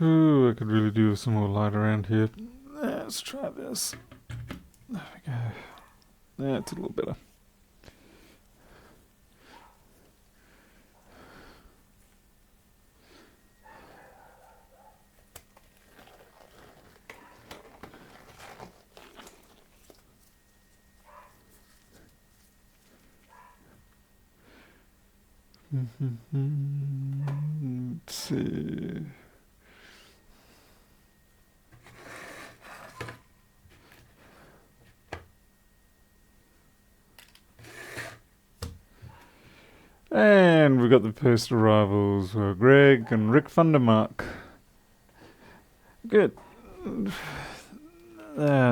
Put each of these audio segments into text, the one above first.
Ooh, I could really do with some more light around here. Let's try this. There we go. That's a little better. Let's see. And we've got the first arrivals, Greg and Rick Fundermark. Good.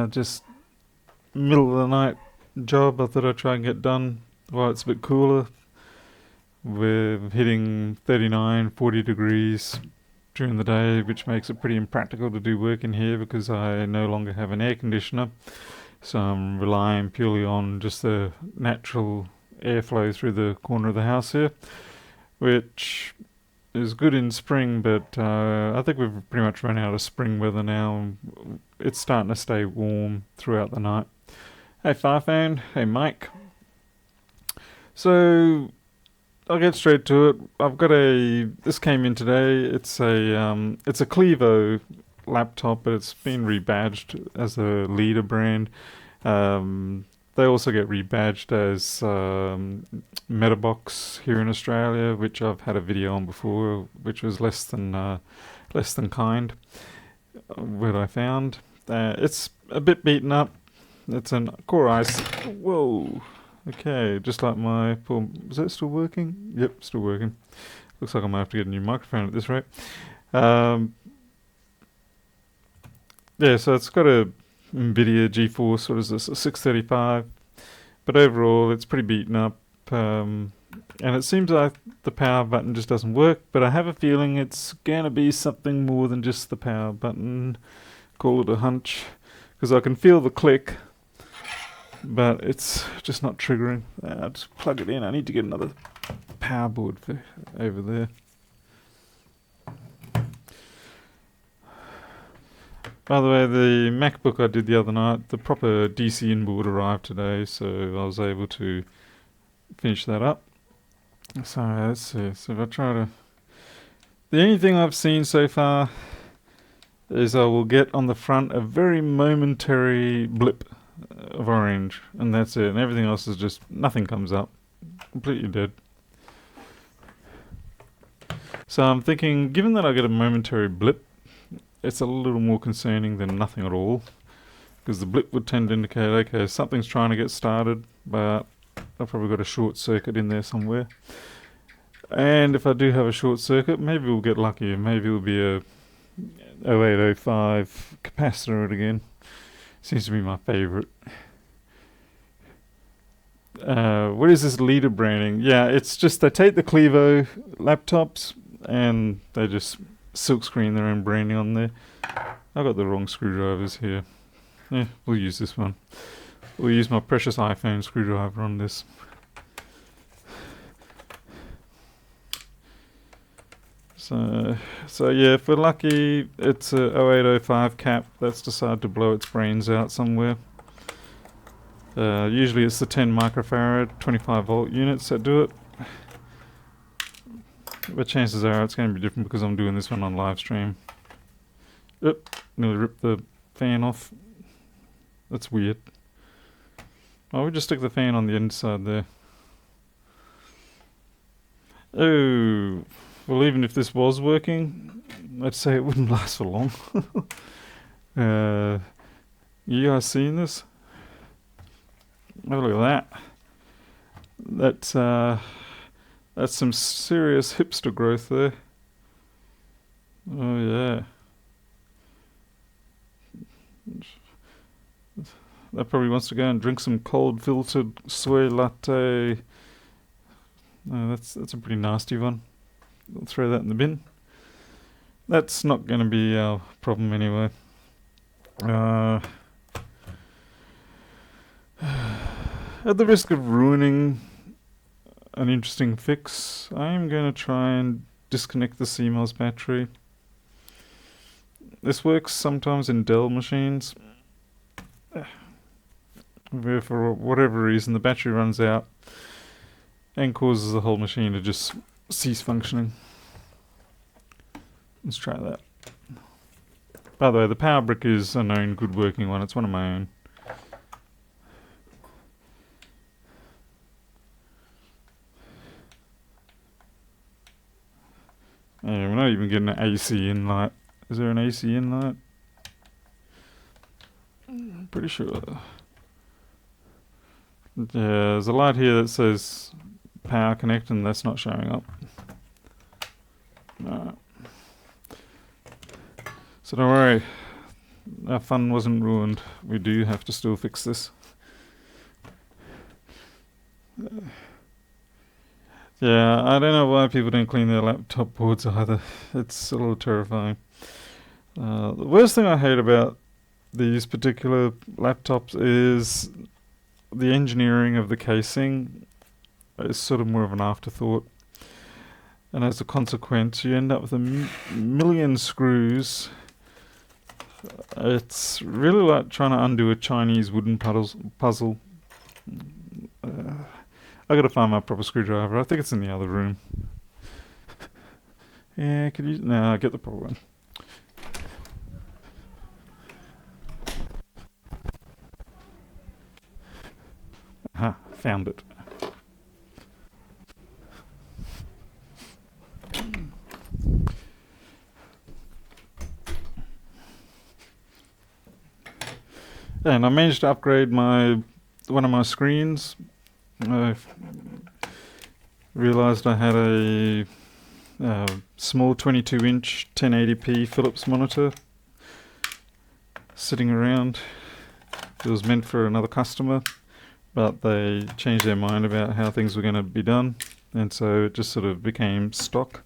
Just middle of the night job. I thought I'd try and get done while it's a bit cooler. We're hitting 39, 40 degrees during the day, which makes it pretty impractical to do work in here because I no longer have an air conditioner. So I'm relying purely on just the natural airflow through the corner of the house here, which is good in spring, but I think we've pretty much run out of spring weather now. It's starting to stay warm throughout the night. Hey Farfan, hey Mike. So I'll get straight to it. I've got this came in today. It's a Clevo laptop, but it's been rebadged as a leader brand. They also get rebadged as Metabox here in Australia, which I've had a video on before, which was less than kind. What I found, it's a bit beaten up. It's an Core i7. Whoa. Okay, just like my poor... Is that still working? Yep, still working. Looks like I might have to get a new microphone at this rate. Yeah, so it's got a NVIDIA GeForce, what is this, a 635. But overall, it's pretty beaten up. And it seems like the power button just doesn't work, but I have a feeling it's going to be something more than just the power button. Call it a hunch, because I can feel the click, but it's just not triggering. I'll just plug it in. I need to get another power board for over there. By the way, the MacBook I did the other night, the proper DC inboard arrived today, so I was able to finish that up. So let's see. So if I try to... The only thing I've seen so far is I will get on the front a very momentary blip of orange, and that's it. And everything else is just... Nothing comes up. Completely dead. So I'm thinking, given that I get a momentary blip, it's a little more concerning than nothing at all, because the blip would tend to indicate, okay, something's trying to get started, but I've probably got a short circuit in there somewhere. And if I do have a short circuit, maybe we'll get lucky. Maybe it'll be a 0805 capacitor again. Seems to be my favorite. What is this leader branding? Yeah, it's just they take the Clevo laptops and they just silkscreen their own branding on there. I've got the wrong screwdrivers here. Yeah, we'll use this one. We'll use my precious iPhone screwdriver on this. So yeah, if we're lucky, it's a 0805 cap that's decided to blow its brains out somewhere. Usually it's the 10 microfarad, 25 volt units that do it. But chances are it's going to be different because I'm doing this one on live stream. Oop, nearly ripped the fan off. That's weird. Oh, we just stick the fan on the inside there. Oh, well, even if this was working, I'd say it wouldn't last for long. You guys seen this? Have a look at that. That's some serious hipster growth there. Oh yeah. That probably wants to go and drink some cold filtered soy latte. That's a pretty nasty one. We'll throw that in the bin. That's not going to be our problem anyway. At the risk of ruining an interesting fix, I'm going to try and disconnect the CMOS battery. This works sometimes in Dell machines, where for whatever reason the battery runs out and causes the whole machine to just cease functioning. Let's try that. By the way, the power brick is a known good working one. It's one of my own. Yeah, we're not even getting an AC inlight. Is there an AC inlight? Pretty sure. Yeah, there's a light here that says power connect and that's not showing up. No. So don't worry, our fun wasn't ruined. We do have to still fix this. Yeah, I don't know why people don't clean their laptop boards either. It's a little terrifying. The worst thing I hate about these particular laptops is the engineering of the casing is sort of more of an afterthought. And as a consequence, you end up with a million screws. It's really like trying to undo a Chinese wooden puzzle. I gotta find my proper screwdriver. I think it's in the other room. Yeah, could you? No, get the proper one. Aha, found it. And I managed to upgrade one of my screens. I realized I had a small 22-inch 1080p Philips monitor sitting around. It was meant for another customer, but they changed their mind about how things were going to be done, and so it just sort of became stock.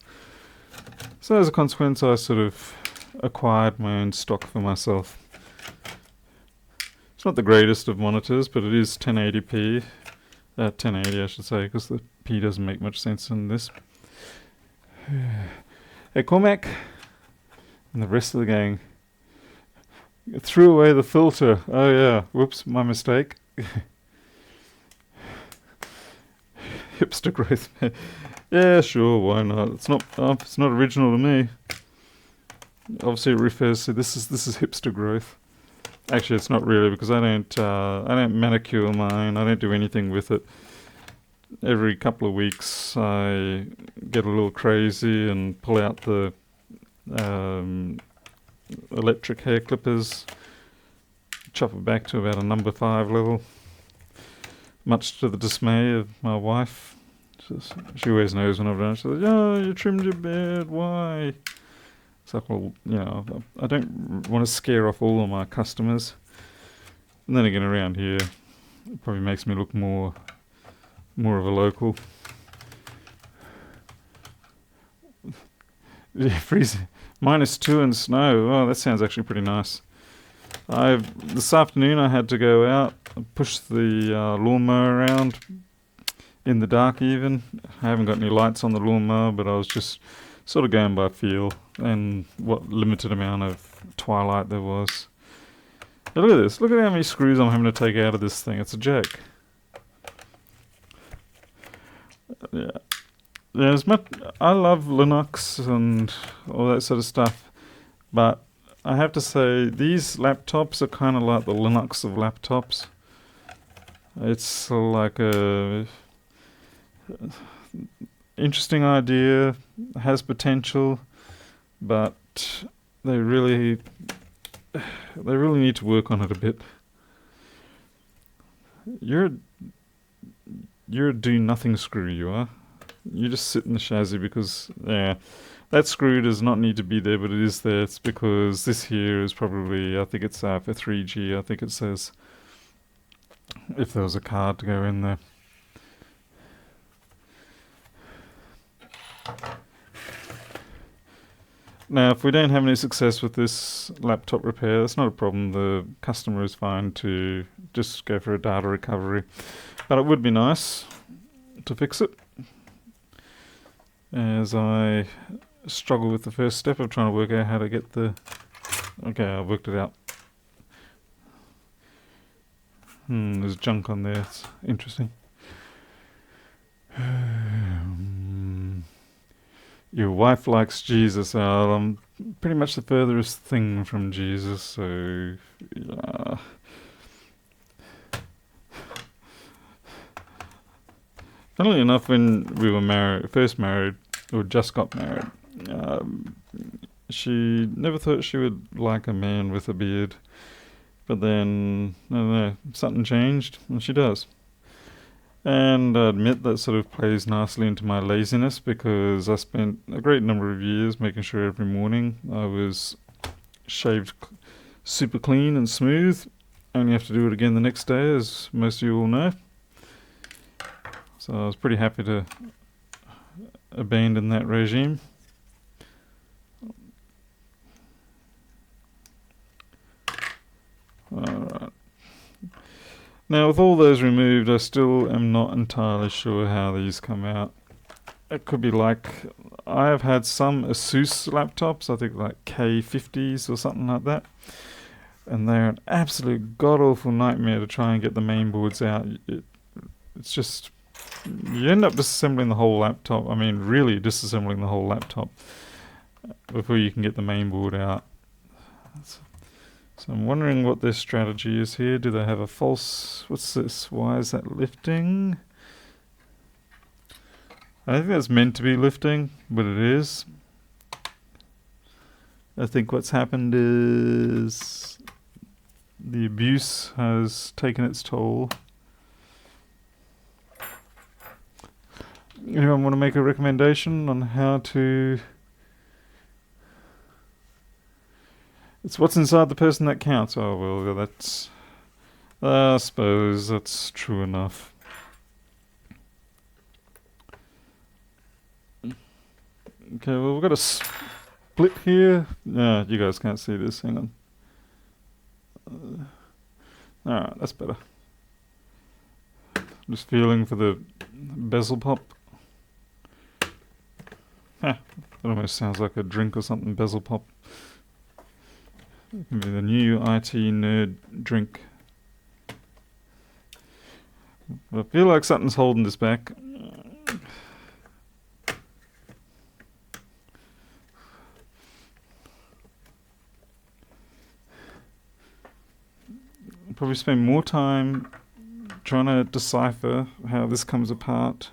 So as a consequence, I sort of acquired my own stock for myself. It's not the greatest of monitors, but it is 1080p. 1080 I should say, because the P doesn't make much sense in this. Hey Cormac and the rest of the gang threw away the filter. Oh yeah, whoops, my mistake. Hipster growth. Yeah, sure, why not? It's not original to me. Obviously it refers to this is hipster growth. Actually, it's not really, because I don't manicure mine. I don't do anything with it. Every couple of weeks, I get a little crazy and pull out the electric hair clippers, chop it back to about a number 5 level. Much to the dismay of my wife. She always knows when I've done it. She says, "Oh, you trimmed your beard. Why?" It's like, well, you know, I don't want to scare off all of my customers. And then again, around here, it probably makes me look more of a local. Yeah, freezing. -2 and snow. Oh, that sounds actually pretty nice. This afternoon I had to go out and push the lawnmower around in the dark even. I haven't got any lights on the lawnmower, but I was just sort of going by feel and what limited amount of twilight there was. Now look at this. Look at how many screws I'm having to take out of this thing. It's a joke. Yeah. Yeah, I love Linux and all that sort of stuff, but I have to say these laptops are kind of like the Linux of laptops. It's like a interesting idea, has potential, but they really need to work on it a bit. You're a do-nothing screw, you are. You just sit in the chassis because, yeah, that screw does not need to be there, but it is there. It's because this here is probably, I think it's for 3G, I think it says, if there was a card to go in there. Now, if we don't have any success with this laptop repair, that's not a problem. The customer is fine to just go for a data recovery. But it would be nice to fix it, as I struggle with the first step of trying to work out how to get the Okay, I worked it out. There's junk on there. It's interesting. Your wife likes Jesus. I'm pretty much the furthest thing from Jesus, so funnily enough, when we were first married, or just got married, she never thought she would like a man with a beard. But then, I don't know, something changed, and she does. And I admit that sort of plays nicely into my laziness, because I spent a great number of years making sure every morning I was shaved super clean and smooth. Only have to do it again the next day, as most of you all know. So I was pretty happy to abandon that regime. Alright. Now, with all those removed, I still am not entirely sure how these come out. It could be like, I have had some Asus laptops, I think like K50s or something like that, and they're an absolute god-awful nightmare to try and get the main boards out. It's just, you end up disassembling the whole laptop. I mean, really disassembling the whole laptop before you can get the main board out. So I'm wondering what their strategy is here. Do they have a false... What's this? Why is that lifting? I think that's meant to be lifting, but it is. I think what's happened is the abuse has taken its toll. Anyone want to make a recommendation on how to... It's what's inside the person that counts. Oh, well, that's... I suppose that's true enough. Okay, well, we've got a split here. Yeah, you guys can't see this. Hang on. Alright, that's better. Just feeling for the bezel pop. That almost sounds like a drink or something, bezel pop. It can be the new IT nerd drink. But I feel like something's holding this back. I'll probably spend more time trying to decipher how this comes apart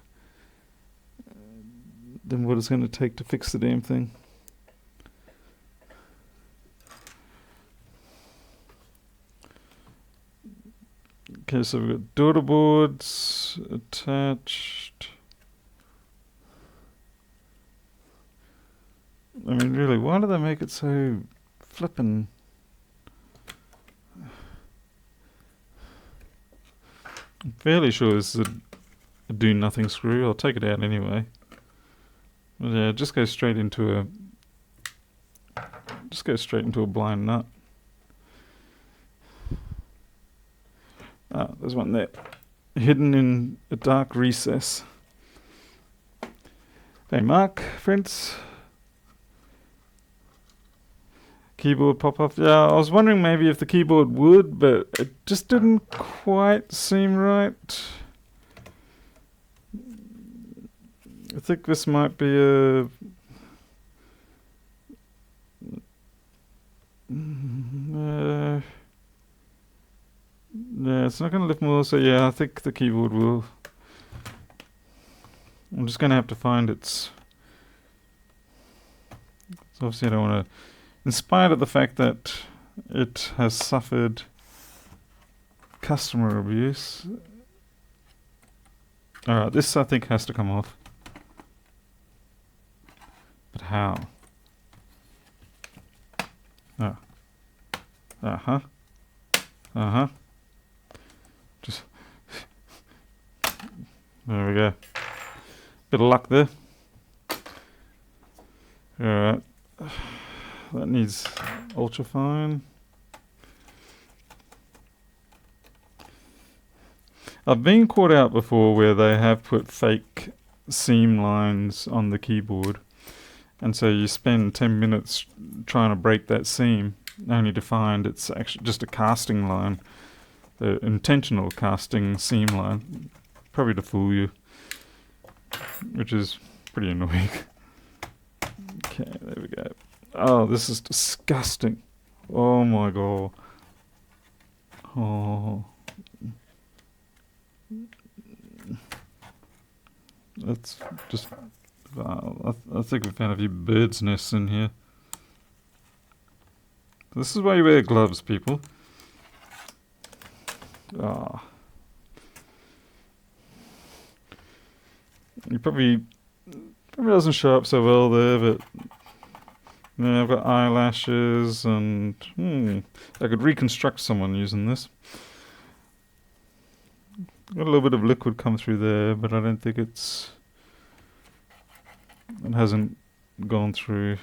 than what it's going to take to fix the damn thing. Okay, so we've got daughter boards attached. I mean, really, why do they make it so flippin'? I'm fairly sure this is a do-nothing screw. I'll take it out anyway. But yeah, just go straight into a blind nut. Ah, there's one there, hidden in a dark recess. Hey, Mark, friends. Keyboard pop off. Yeah, I was wondering maybe if the keyboard would, but it just didn't quite seem right. I think this might be a... yeah, it's not going to lift more, so yeah, I think the keyboard will. I'm just going to have to find its... So obviously I don't want to... In spite of the fact that it has suffered customer abuse. Alright, this I think has to come off. But how? Ah. Uh-huh. Uh-huh. Just... There we go. Bit of luck there. Alright. That needs ultrafine. I've been caught out before where they have put fake seam lines on the keyboard, and so you spend 10 minutes trying to break that seam, only to find it's actually just a casting line, the intentional casting seam line, probably to fool you, which is pretty annoying. Okay, there we go. Oh, this is disgusting. Oh my god. Oh. That's just... I think we found a few birds' nests in here. This is why you wear gloves, people. Ah. You probably doesn't show up so well there, but yeah, I've got eyelashes and I could reconstruct someone using this. Got a little bit of liquid come through there, but I don't think it hasn't gone through.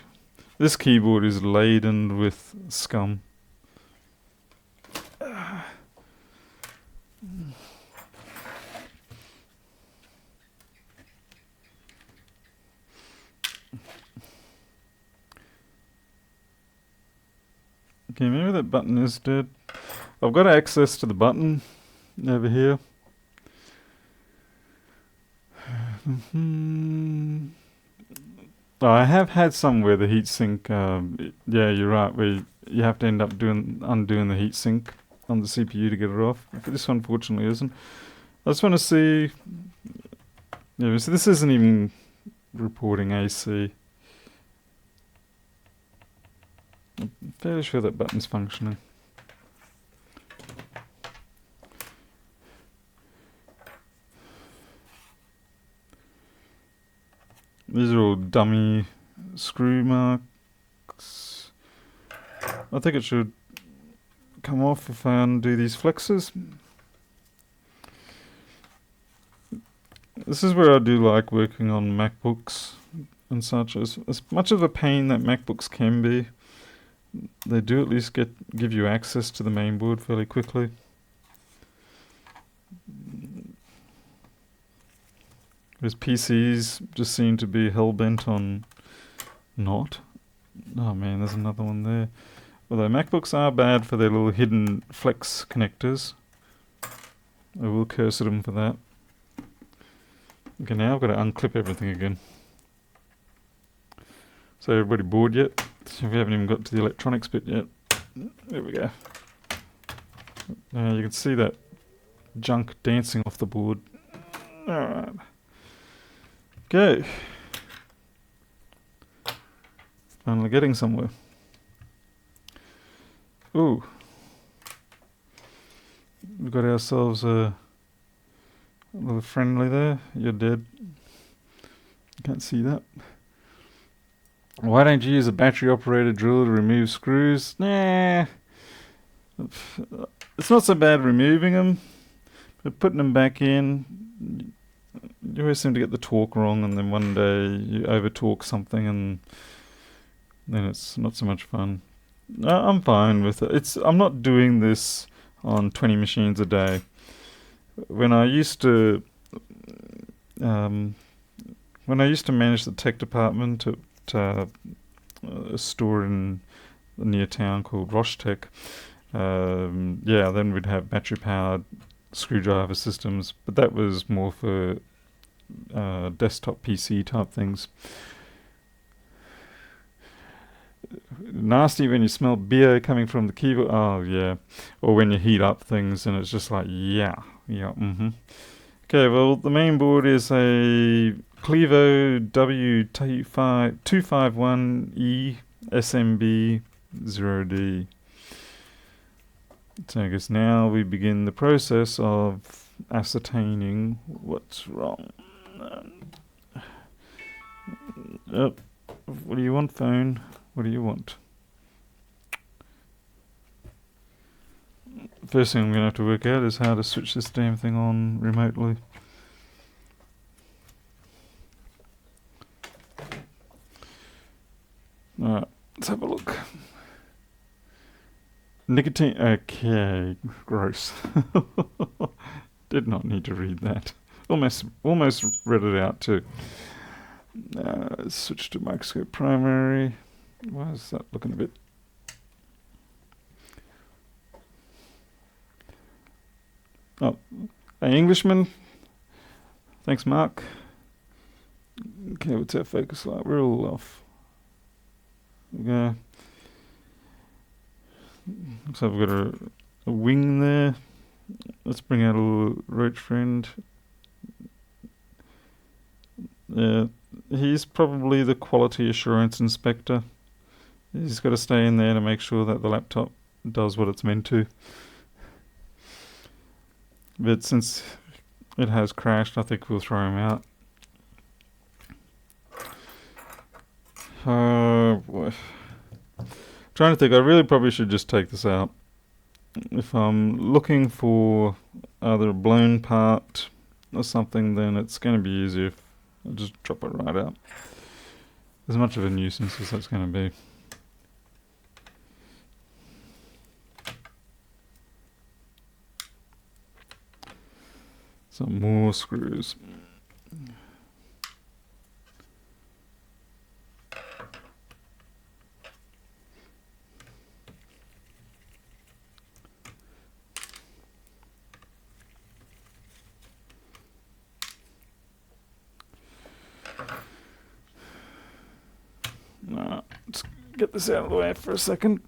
This keyboard is laden with scum. Okay, maybe that button is dead. I've got access to the button over here. Oh, I have had some where the heatsink, yeah, you're right, where you have to end up undoing the heatsink on the CPU to get it off. But this one, fortunately, isn't. I just want to see... Yeah, so this isn't even reporting AC. I'm fairly sure that button's functioning. These are all dummy screw marks. I think it should come off if I undo these flexes. This is where I do like working on MacBooks and such. As much of a pain that MacBooks can be, they do at least give you access to the main board fairly quickly. Whereas PCs just seem to be hell-bent on not. Oh man, there's another one there. Although MacBooks are bad for their little hidden flex connectors. I will curse at them for that. Okay, now I've got to unclip everything again. So everybody bored yet? So we haven't even got to the electronics bit yet. There we go. Now you can see that junk dancing off the board. Alright. Okay. Finally getting somewhere. Ooh. We've got ourselves a little friendly there. You're dead. Can't see that. Why don't you use a battery operated drill to remove screws? Nah. It's not so bad removing them, but putting them back in, you always seem to get the torque wrong, and then one day you over torque something and then it's not so much fun. I'm fine with it. I'm not doing this on 20 machines a day. When I used to manage the tech department at a store near town called Roche Tech, then we'd have battery powered screwdriver systems, but that was more for desktop PC type things. Nasty when you smell beer coming from the keyboard. Oh yeah, or when you heat up things and it's just like yeah. Okay, well the main board is a Clevo W25AEF SMB 0D. So I guess now we begin the process of ascertaining what's wrong. What do you want, phone? What do you want? First thing I'm going to have to work out is how to switch this damn thing on remotely. Alright, let's have a look. Nicotine, okay, gross. Did not need to read that. Almost read it out too. Switch to microscope primary. Why is that looking a bit Oh, hey, Englishman. Thanks, Mark. Okay, what's our focus light? We're all off. Okay. So we've got a wing there. Let's bring out a little roach friend. Yeah, he's probably the quality assurance inspector. He's got to stay in there to make sure that the laptop does what it's meant to. But since it has crashed, I think we'll throw him out. Oh boy. Trying to think, I really probably should just take this out. If I'm looking for either a blown part or something, then it's going to be easier if I just drop it right out. As much of a nuisance as that's going to be. Some more screws. Let's get this out of the way for a second.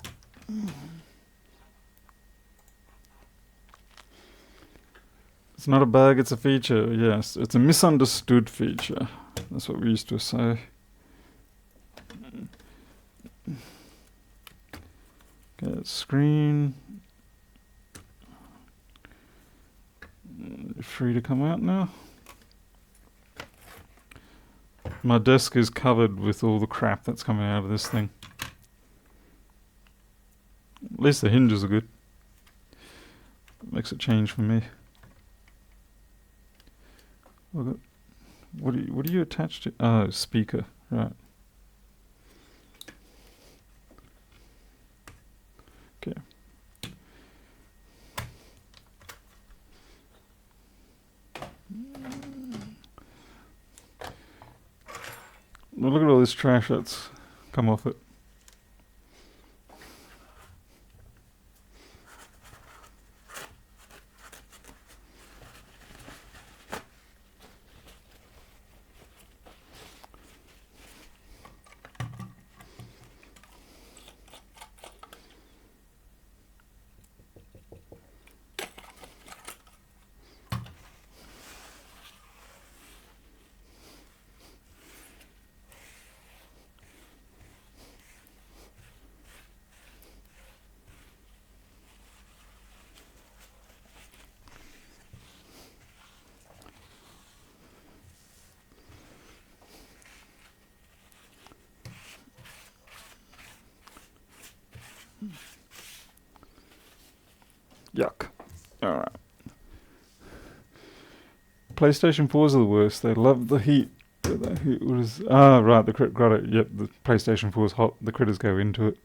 It's not a bug, it's a feature. Yes, it's a misunderstood feature. That's what we used to say. Okay, screen. You're free to come out now. My desk is covered with all the crap that's coming out of this thing. At least the hinges are good. Makes a change for me. What are you attached to? Oh, speaker, right. Okay. Well, look at all this trash that's come off it. Yuck. Alright. PlayStation 4s are the worst. They love the heat. Right, the crit got it. Yep, the PlayStation 4 is hot. The critters go into it.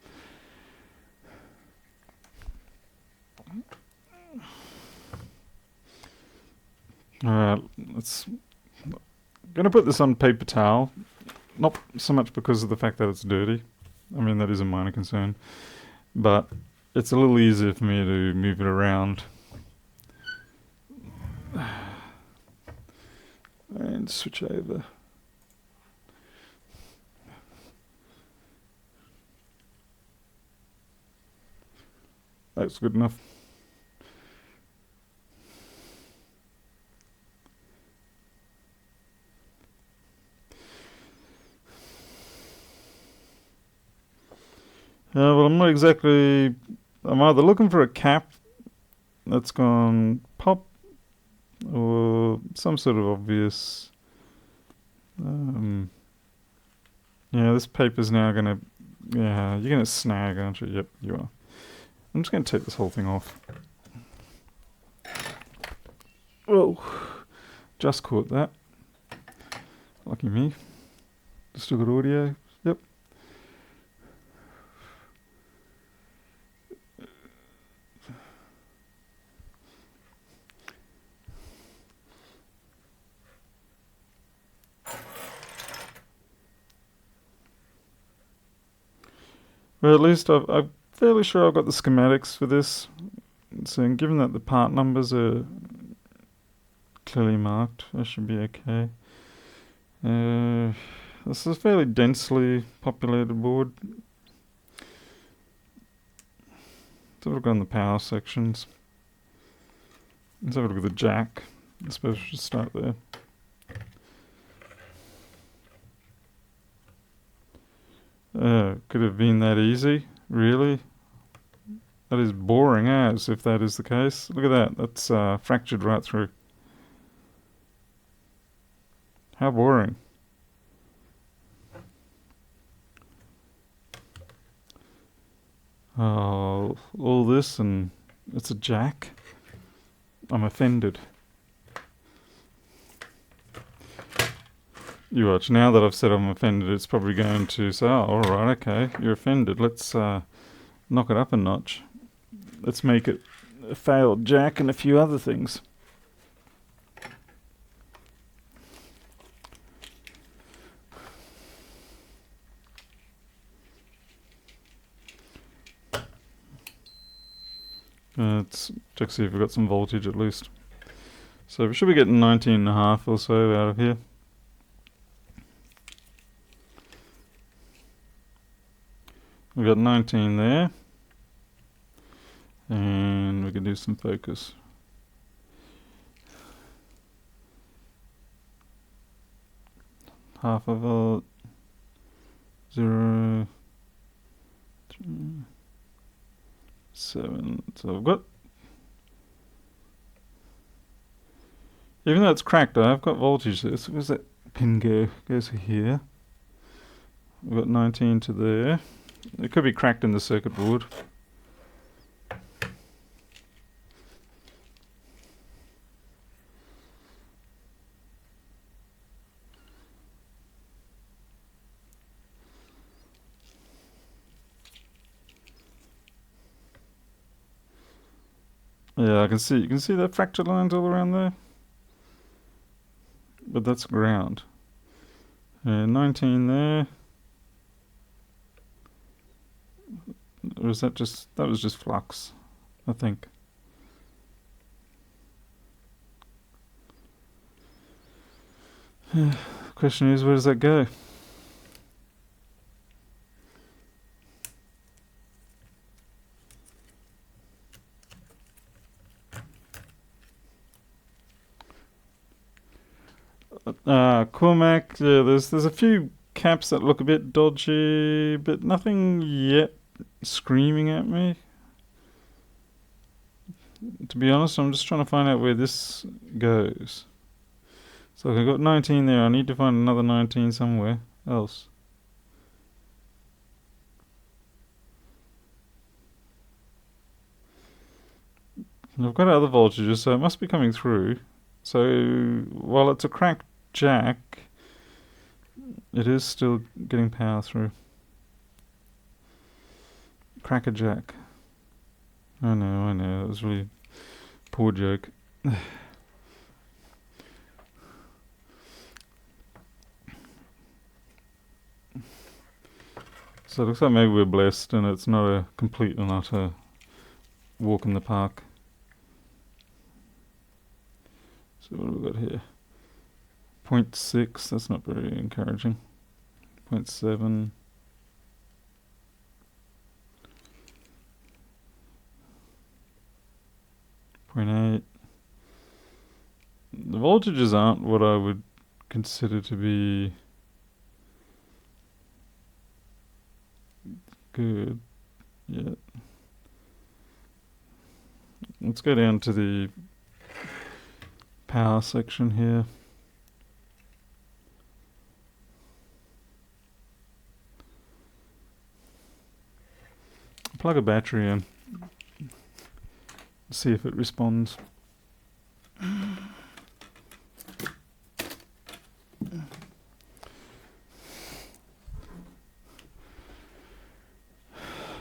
Alright, gonna put this on paper towel. Not so much because of the fact that it's dirty. I mean, that is a minor concern. But it's a little easier for me to move it around. And switch over. That's good enough. Well, I'm not exactly... I'm either looking for a cap that's gone pop or some sort of obvious... yeah, this paper's now going to... Yeah, you're going to snag, aren't you? Yep, you are. I'm just going to take this whole thing off. Whoa. Just caught that. Lucky me. Still got audio. Yep. Well, at least I'm fairly sure I've got the schematics for this. So given that the part numbers are clearly marked. That should be okay. This is a fairly densely populated board. So we'll go in the power sections. Let's have a look at the jack. I suppose we should start there. Could have been that easy, really? That is boring as, if that is the case. Look at that, that's fractured right through. How boring. Oh, all this and it's a jack? I'm offended. You watch, now that I've said I'm offended, it's probably going to say, oh, alright, okay, you're offended. Let's knock it up a notch. Let's make it a failed jack and a few other things. Let's check, see if we've got some voltage at least. So we should be getting 19.5 or so out of here. We've got 19 there. And we can do some focus. Half a volt, 0, 3, 7. So I've got, even though it's cracked, I've got voltage there. So where's that pin go? Goes here. We've got 19 to there. It could be cracked in the circuit board. Yeah, I can see. You can see the fracture lines all around there. But that's ground. 19 there. Or was that just, that was just flux, I think. The question is, where does that go? Cormac, yeah, there's a few caps that look a bit dodgy, but nothing yet screaming at me. To be honest, I'm just trying to find out where this goes. So I've got 19 there, I need to find another 19 somewhere else. And I've got other voltages, so it must be coming through. So while it's a cracked jack, it is still getting power through. Crack a jack. I know, that was really poor joke. So it looks like maybe we're blessed and it's not a complete and utter walk in the park. So what have we got here? 0.6, that's not very encouraging. 0.7. 0.8. The voltages aren't what I would consider to be good yet. Let's go down to the power section here. Plug a battery in. See if it responds.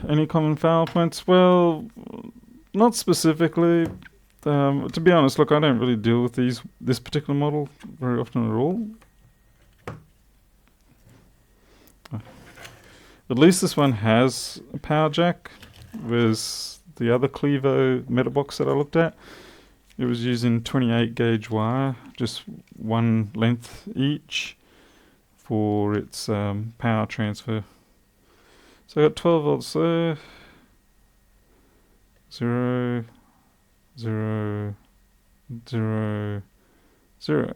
Any common foul points? Well, not specifically. To be honest, look, I don't really deal with this particular model very often at all. At least this one has a power jack, whereas the other Clevo metal box that I looked at It was using 28 gauge wire, just one length each for its power transfer. So I got 12 volts there, 0, 0, 0, 0.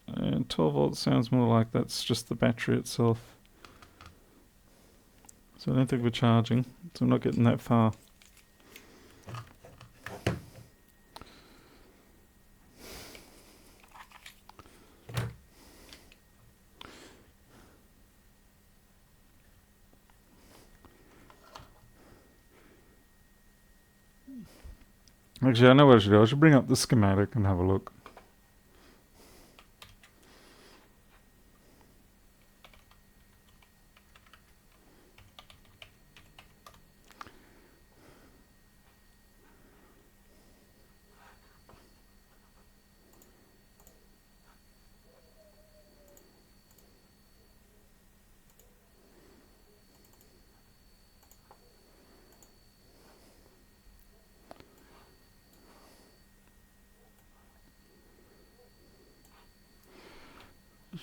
And 12 volts sounds more like that's just the battery itself. So I don't think we're charging, so I'm not getting that far. Actually, I know what I should do. I should bring up the schematic and have a look.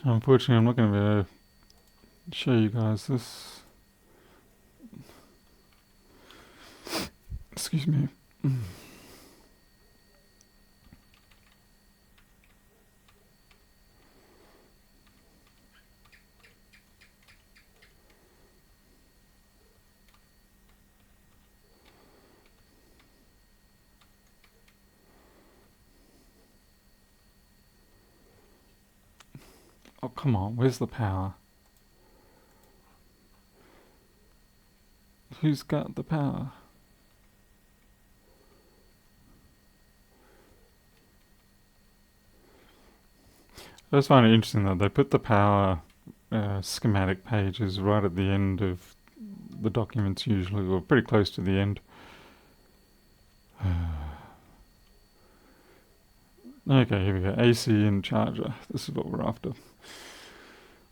Unfortunately, I'm not going to be able to show you guys this. Excuse me. Oh, come on. Where's the power? Who's got the power? I just find it interesting that they put the power schematic pages right at the end of the documents usually, or pretty close to the end. Okay, here we go. AC and charger. This is what we're after.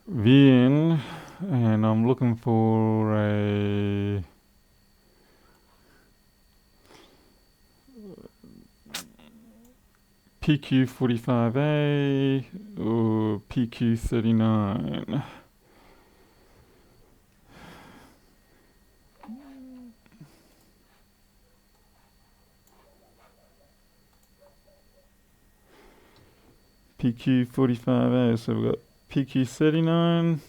VN, and I'm looking for a PQ45A or PQ39. PQ45A, so we've got PQ39.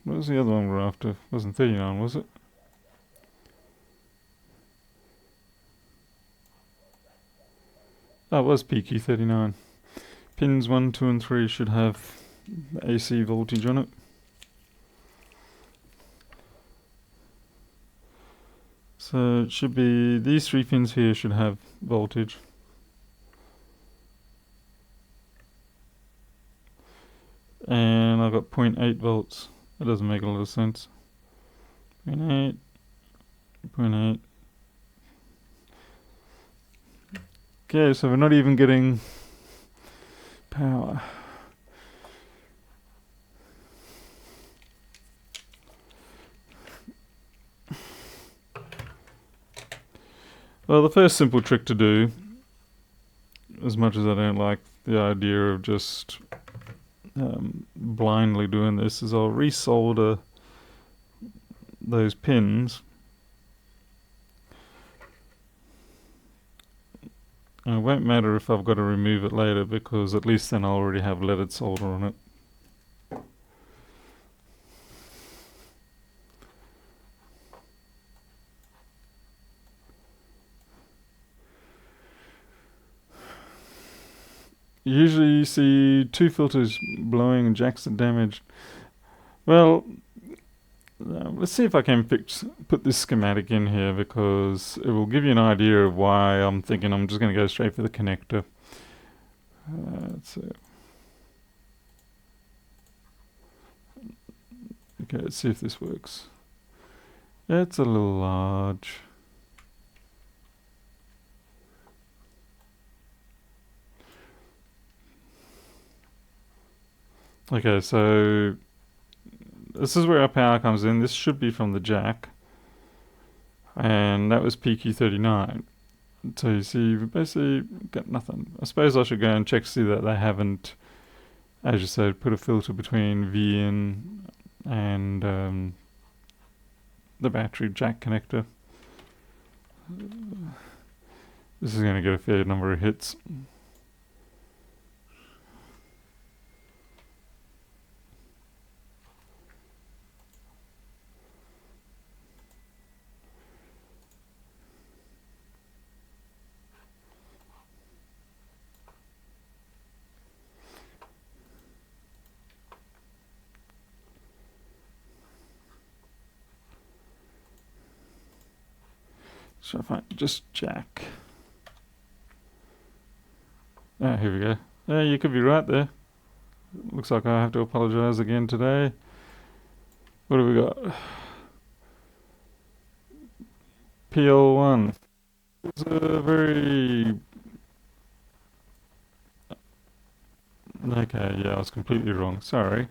What was the other one we're after? Wasn't 39, was it? Oh, it was PQ39. Pins 1, 2 and 3 should have the AC voltage on it. So it should be, these 3 pins here should have voltage. And I've got 0.8 volts. That doesn't make a lot of sense. 0.8, 0.8. Okay, so we're not even getting power. Well, the first simple trick to do, as much as I don't like the idea of just blindly doing this, is I'll resolder those pins. And it won't matter if I've got to remove it later, because at least then I'll already have leaded solder on it. Usually you see 2 filters blowing and jacks are damaged. Well, let's see if I can put this schematic in here, because it will give you an idea of why I'm thinking I'm just going to go straight for the connector. Let's see. Okay, let's see if this works. It's a little large. Okay, so this is where our power comes in. This should be from the jack. And that was PQ39. So you see, we basically got nothing. I suppose I should go and check to see that they haven't, as you said, put a filter between V in and the battery jack connector. This is going to get a fair number of hits. So if I just jack. Ah, here we go. Yeah, you could be right there. Looks like I have to apologise again today. What have we got? PL1. It's a very... Okay, yeah, I was completely wrong. Sorry.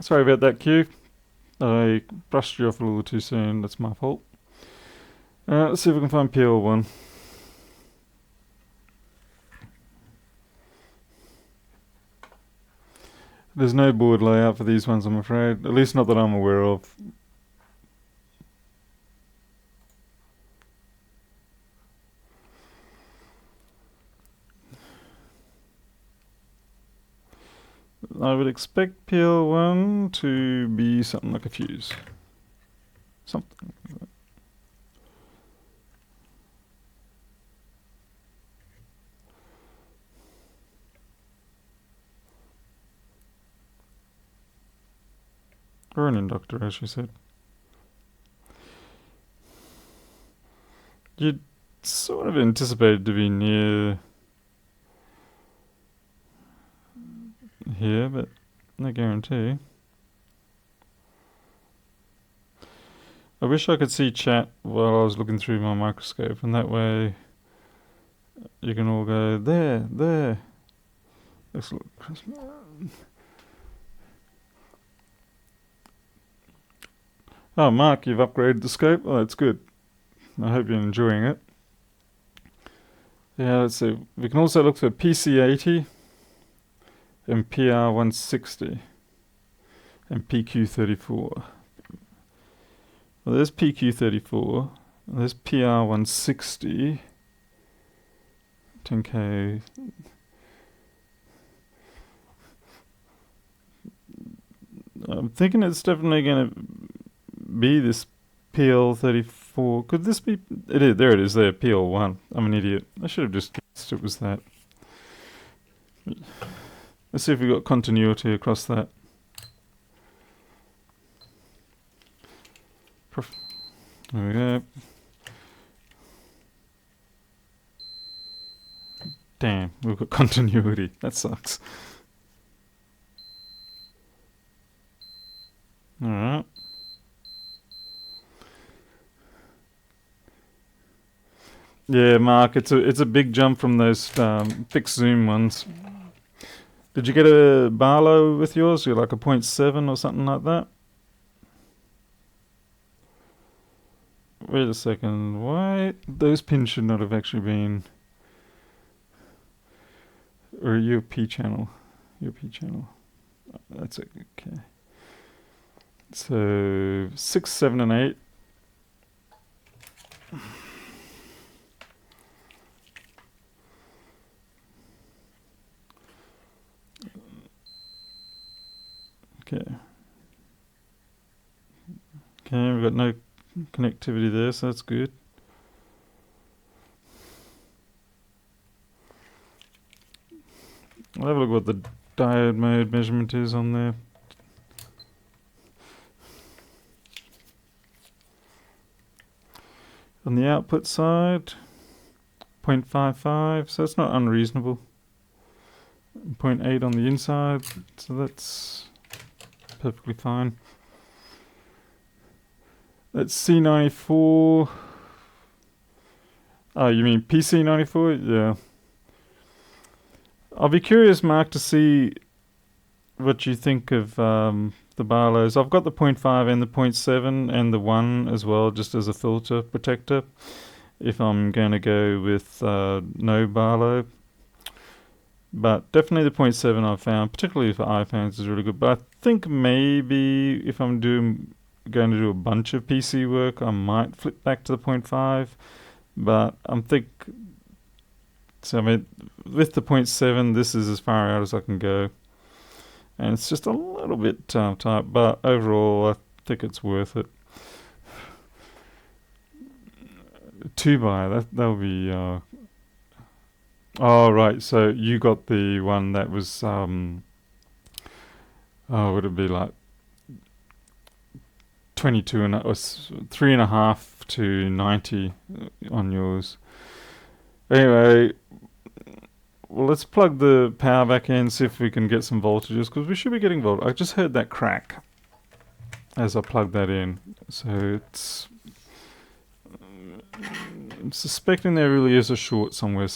Sorry about that, Q. I brushed you off a little too soon. That's my fault. Alright, let's see if we can find PL1. There's no board layout for these ones, I'm afraid. At least not that I'm aware of. I would expect PL1 to be something like a fuse. Something like that. Or an inductor, as you said. You'd sort of anticipated to be near here, but no guarantee. I wish I could see chat while I was looking through my microscope, and that way you can all go, there. Let's look. Oh, Mark, you've upgraded the scope? Oh, that's good. I hope you're enjoying it. Yeah, let's see. We can also look for PC80 and PR160 and PQ34. Well, there's PQ34. There's PR160. 10K. I'm thinking it's definitely going to be this PL34. Could this be? It is. There it is there, PL1. I'm an idiot. I should have just guessed it was that. Let's see if we got continuity across that. There we go. Damn, we've got continuity. That sucks. Alright. Yeah, Mark, it's a big jump from those fixed zoom ones. Did you get a Barlow with yours? You're like a 0.7 or something like that? Wait a second. Why? Those pins should not have actually been... Or a UP channel. UP channel. That's okay. So 6, 7, and 8. Okay. Okay, we've got no connectivity there, so that's good. I'll have a look what the diode mode measurement is on there. On the output side, 0.55, so that's not unreasonable. 0.8 on the inside, so that's perfectly fine. That's C94. Oh, you mean PC94? Yeah. I'll be curious, Mark, to see what you think of the Barlows. I've got the 0.5 and the 0.7 and the 1 as well, just as a filter protector, if I'm going to go with no Barlow. But definitely the 0.7 I've found, particularly for iPhones, is really good. But I think maybe if I'm going to do a bunch of PC work, I might flip back to the 0.5. But so I mean, with the 0.7, this is as far out as I can go. And it's just a little bit tight, but overall I think it's worth it. 2x, that'll be... oh, right, so you got the one that was... would it be like 22 and or 3.5 to 90 on yours? Anyway, well, let's plug the power back in, see if we can get some voltages, because we should be getting voltage. I just heard that crack as I plugged that in, so I'm suspecting there really is a short somewhere,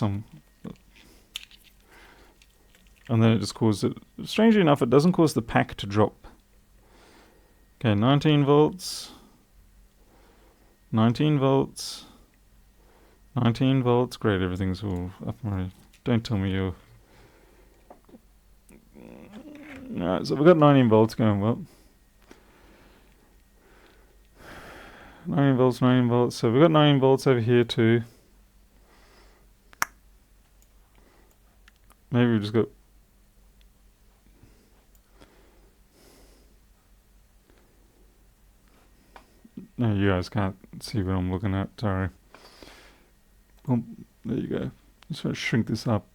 and then it just caused it. Strangely enough, it doesn't cause the pack to drop. Okay, 19 volts, 19 volts, 19 volts. Great, everything's all up and running. Don't tell me you're... Alright, so we've got 19 volts going well. 19 volts, 19 volts. So we've got 19 volts over here too. Maybe we've just got... No, you guys can't see what I'm looking at, sorry. Boom, there you go. Just want to shrink this up.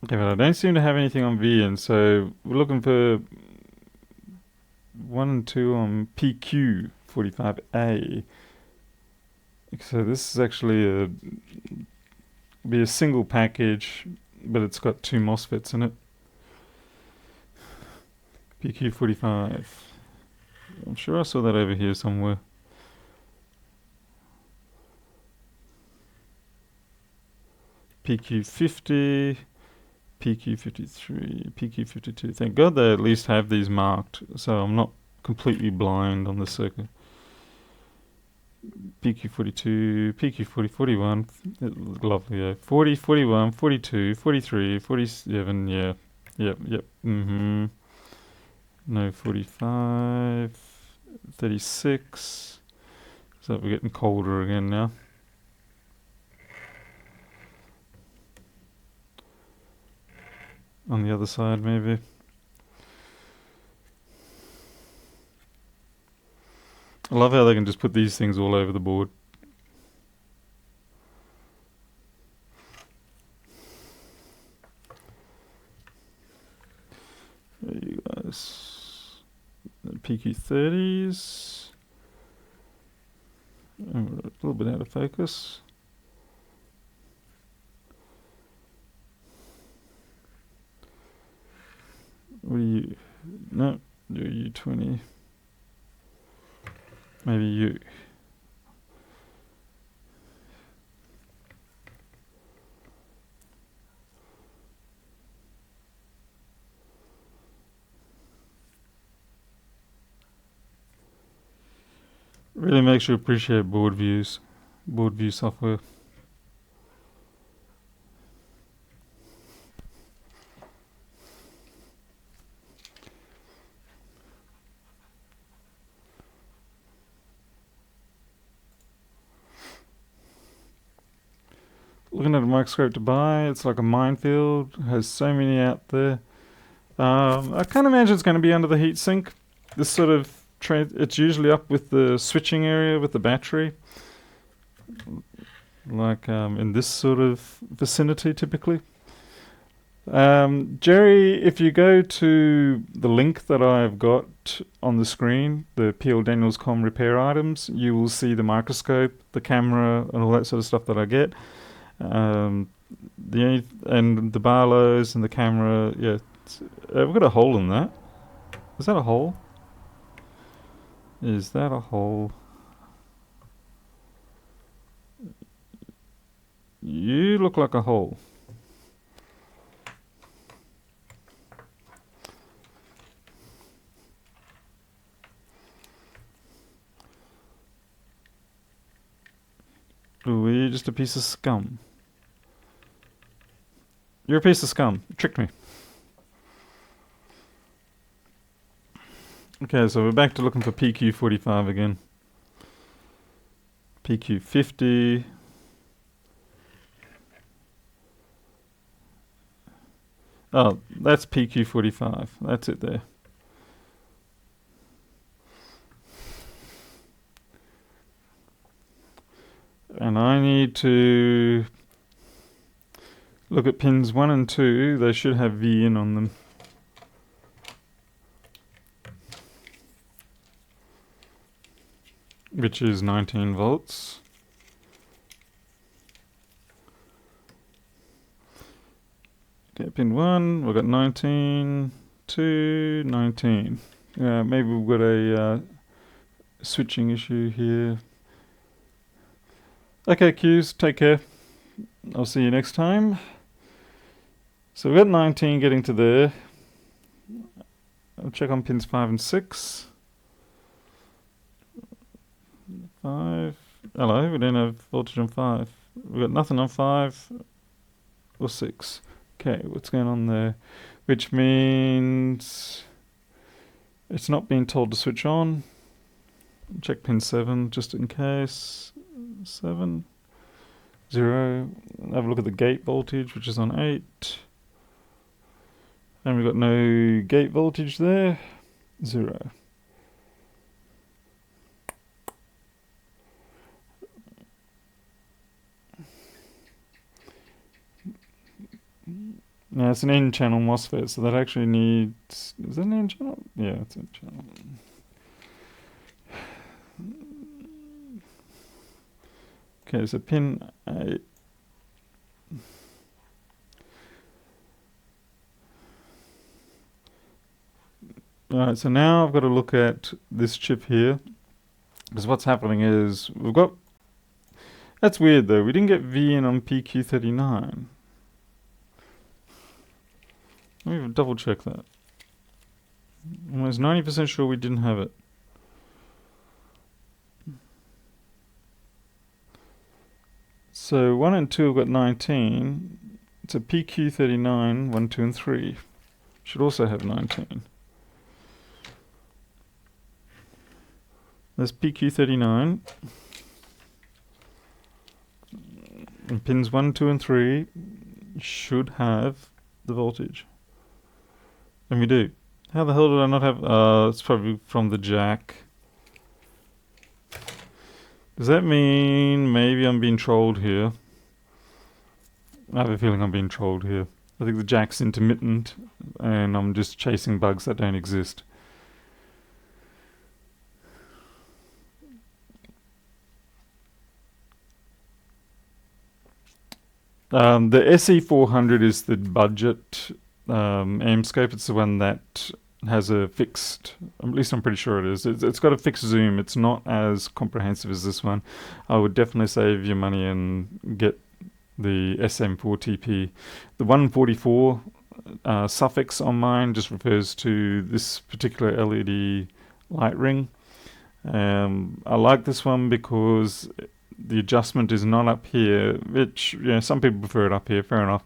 Okay, but I don't seem to have anything on VN, so we're looking for 1 and 2 on PQ45A. So this is actually be a single package, but it's got 2 MOSFETs in it. PQ45. I'm sure I saw that over here somewhere. PQ50, PQ53, PQ52. Thank God they at least have these marked, so I'm not completely blind on the circuit. PQ42, PQ41, lovely, yeah. 40, 41, 42, 43, 47, yeah. Yep, No, 45, 36. So we're getting colder again now. On the other side, maybe. I love how they can just put these things all over the board. There you guys. The PQ30s. A little bit out of focus. What are you? No, you're U20. Maybe you. Really makes you appreciate board view software. Looking at a microscope to buy, it's like a minefield. It has so many out there. I can't imagine it's going to be under the heatsink. This sort of it's usually up with the switching area with the battery, like in this sort of vicinity typically. Jerry, if you go to the link that I've got on the screen, the PLDaniels.com repair items, you will see the microscope, the camera, and all that sort of stuff that I get. And the Barlows and the camera, yeah. We've got a hole in that. Is that a hole? Is that a hole? You look like a hole. Ooh, you're just a piece of scum. You're a piece of scum. You tricked me. Okay, so we're back to looking for PQ45 again. PQ50. Oh, that's PQ45. That's it there. And I need to look at pins 1 and 2. They should have V in on them. Which is 19 volts. Okay, pin 1, we've got 19, 2, 19. Maybe we've got a switching issue here. Okay, Qs, take care. I'll see you next time. So we've got 19 getting to there. I'll check on pins 5 and 6. 5. Hello, we don't have voltage on 5. We've got nothing on 5 or 6. Okay, what's going on there? Which means it's not being told to switch on. Check pin 7 just in case. 7. 0. Have a look at the gate voltage, which is on 8. And we've got no gate voltage there. 0. Now it's an N-channel MOSFET, so that actually needs... Is that an N-channel? Yeah, it's an N-channel. Okay, so pin 8. Alright, so now I've got to look at this chip here. Because what's happening is, we've got... That's weird though, we didn't get V in on PQ39. Let me double check that. I'm almost 90% sure we didn't have it. So 1 and 2 have got 19. It's a PQ39, 1, 2, and 3. Should also have 19. There's PQ39. And pins 1, 2, and 3 should have the voltage. And we do. How the hell did I not have... it's probably from the jack. Does that mean maybe I'm being trolled here? I have a feeling I'm being trolled here. I think the jack's intermittent and I'm just chasing bugs that don't exist. The SE400 is the budget aim scope. It's the one that has a fixed, at least I'm pretty sure it is. It's got a fixed zoom. It's not as comprehensive as this one. I would definitely save your money and get the SM4TP. The 144 suffix on mine just refers to this particular LED light ring. I like this one because the adjustment is not up here, which, you know, some people prefer it up here, fair enough.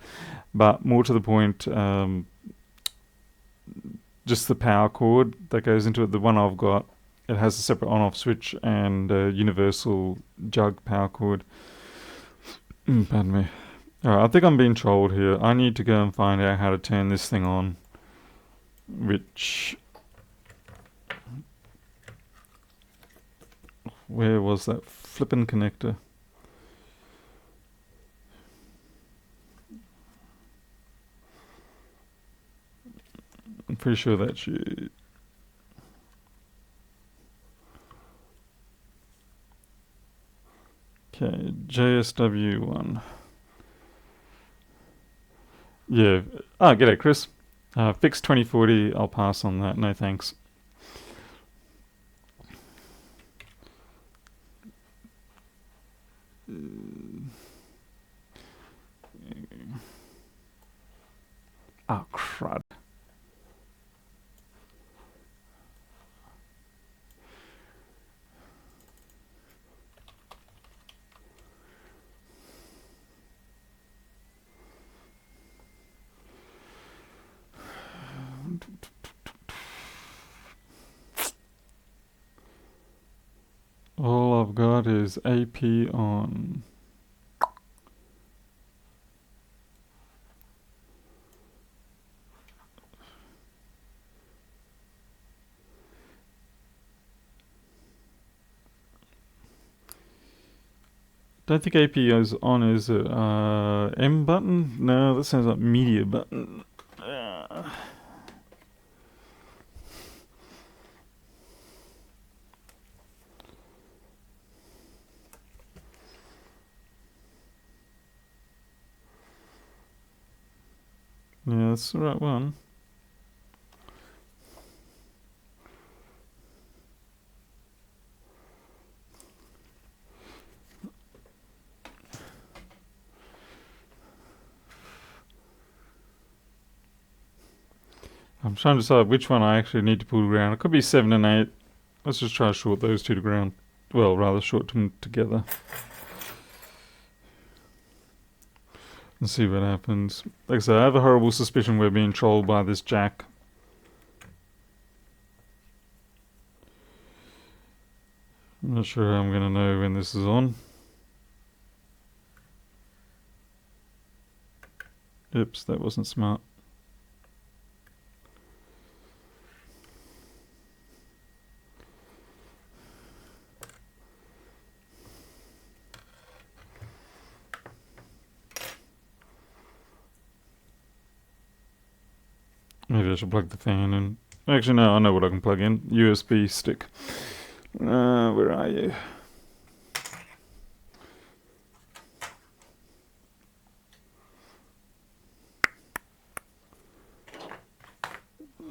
But more to the point, just the power cord that goes into it, the one I've got, it has a separate on-off switch and a universal jug power cord. Pardon me. Alright, I think I'm being trolled here. I need to go and find out how to turn this thing on. Which... Where was that flippin' connector? pretty sure that's you. Okay, JSW1. Yeah. Oh, g'day, Chris. Fix 2040. I'll pass on that. No thanks. Oh, crud. All I've got is AP on. Don't think AP is on, is it? M button? No, that sounds like media button. Yeah, that's the right one. I'm trying to decide which one I actually need to pull to ground. It could be 7 and 8. Let's just try to short those two to ground. Well, rather short them together. And see what happens. Like I said, I have a horrible suspicion we're being trolled by this jack. I'm not sure how I'm going to know when this is on. Oops, that wasn't smart. Maybe I should plug the fan in. Actually, no, I know what I can plug in. USB stick. Where are you?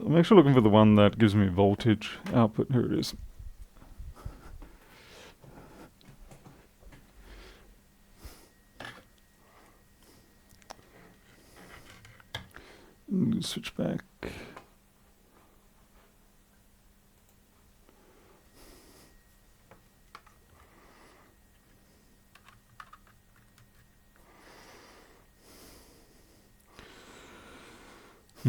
I'm actually looking for the one that gives me voltage output. Here it is. Switch back. I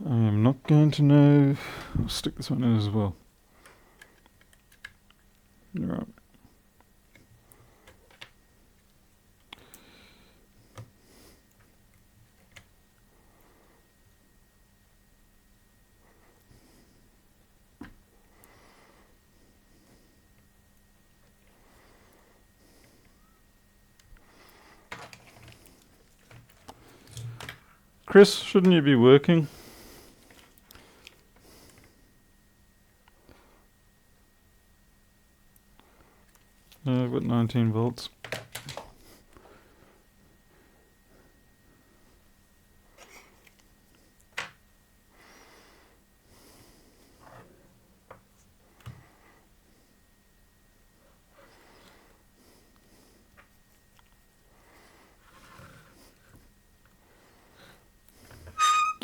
am not going to know. I'll stick this one in as well. Right. Chris, shouldn't you be working? I've got 19 volts.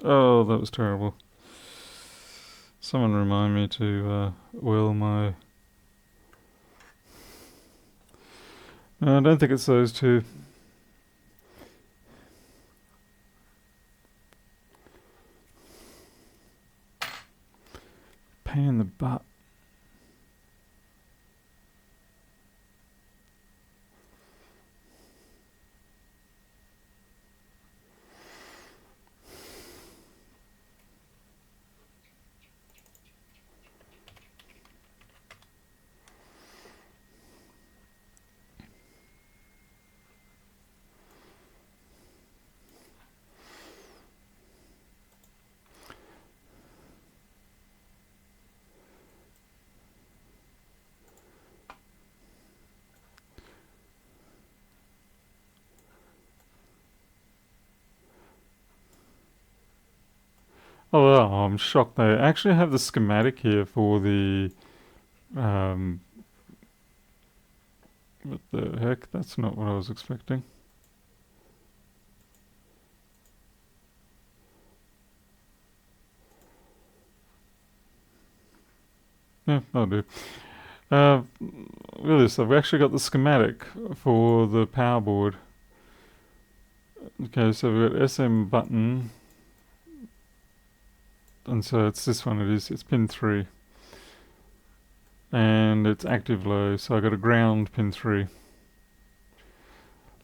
Oh, that was terrible. Someone remind me to oil my... No, I don't think it's those two. Pain in the butt. Oh, well, I'm shocked they actually have the schematic here for the. What the heck? That's not what I was expecting. Yeah, I'll do. Uh, Look at this. I've actually got the schematic for the power board. Okay, so we've got SM button, and so it's this one. It's pin 3, and it's active low. So I got a ground pin 3.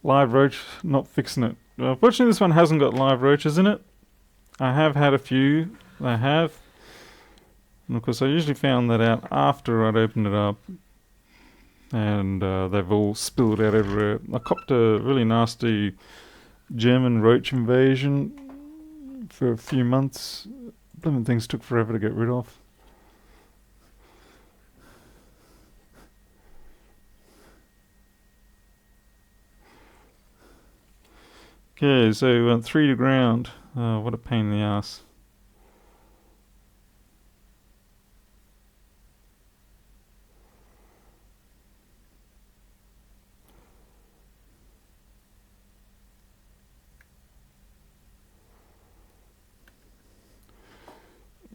Live roach, not fixing it. Fortunately, this one hasn't got live roaches in it. I have had a few. I have. And of course, I usually found that out after I'd opened it up. And they've all spilled out everywhere. I copped a really nasty German roach invasion for a few months. Blooming things took forever to get rid of. Okay, so we went 3 to ground. What a pain in the ass.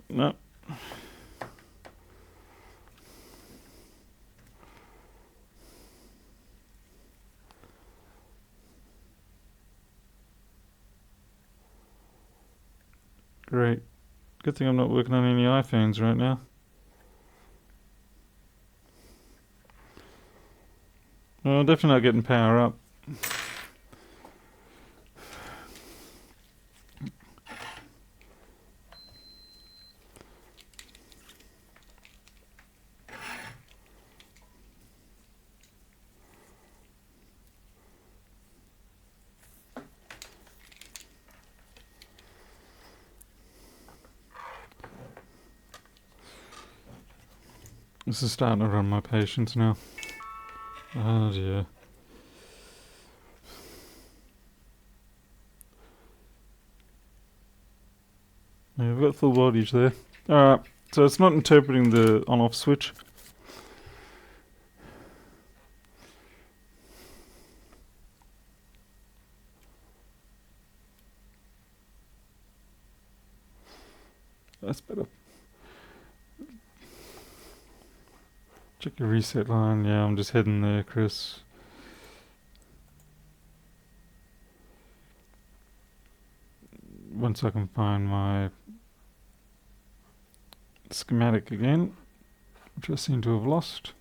No. Great. Good thing I'm not working on any iPhones right now. Well, definitely not getting power up. This is starting to run my patience now. Oh dear. Yeah, we've got full voltage there. Alright, so it's not interpreting the on-off switch. That's better. Check your reset line. Yeah, I'm just heading there, Chris. Once I can find my schematic again, which I seem to have lost.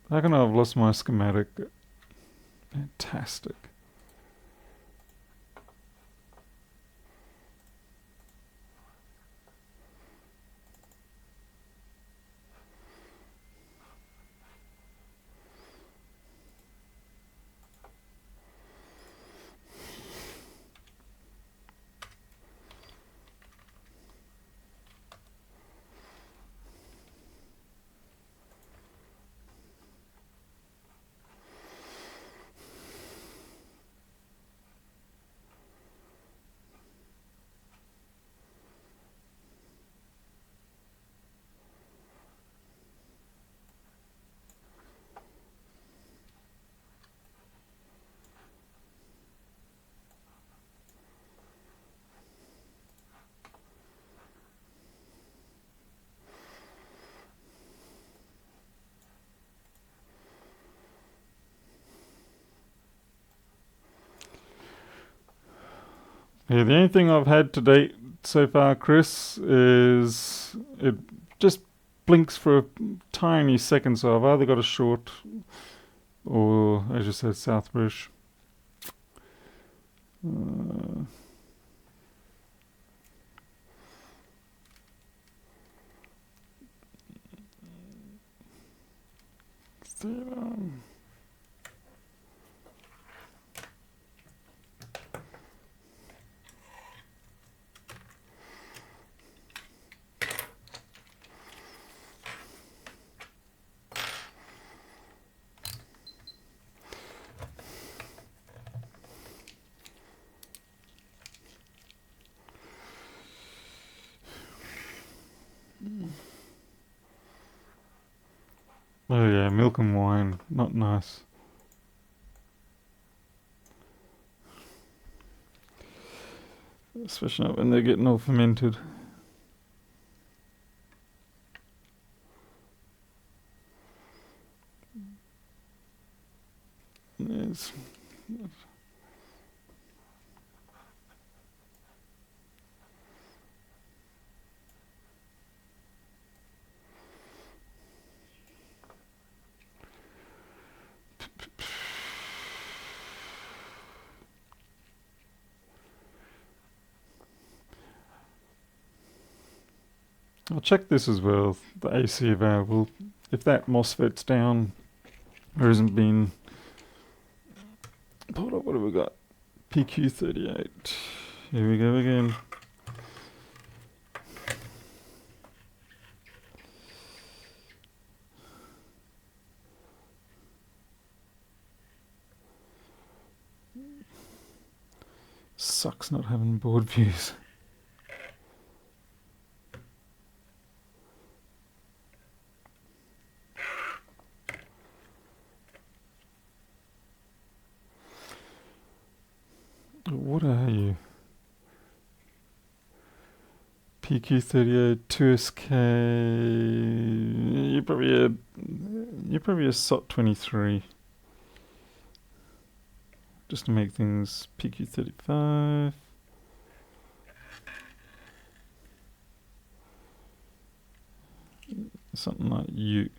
How can I have lost my schematic? Fantastic. Yeah, the only thing I've had to date so far, Chris, is it just blinks for a tiny second, so I've either got a short or, as you said, Southbridge. Uh, Oh yeah, milk and wine, not nice. Especially not when they're getting all fermented. Yes. I'll check this as well, the AC available. If that MOSFET's down or isn't being... Hold up, what have we got? PQ38. Here we go again. Sucks not having board views. What are you? PQ38, 2SK. You're probably a SOT23. Just to make things PQ35. Something like you.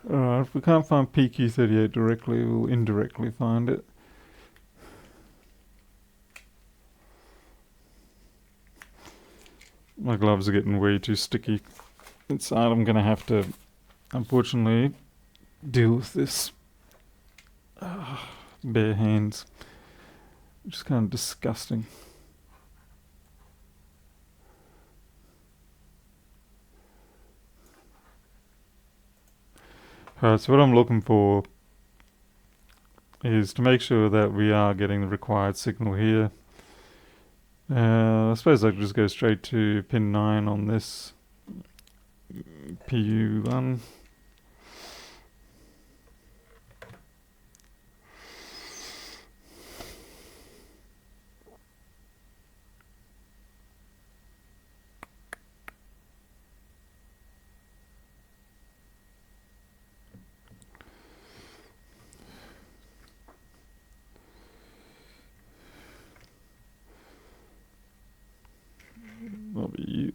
Alright, if we can't find PQ38 directly, we'll indirectly find it. My gloves are getting way too sticky inside. I'm gonna have to, unfortunately, deal with this bare hands, which is kind of disgusting. Alright, so what I'm looking for is to make sure that we are getting the required signal here. I suppose I could just go straight to pin 9 on this PU1. That'll be you.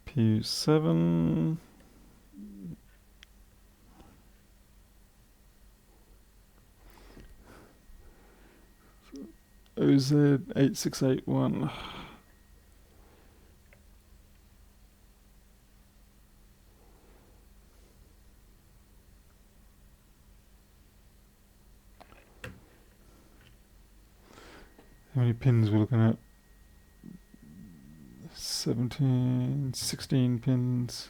PU7. OZ8681. How many pins we're looking at? 17, 16 pins.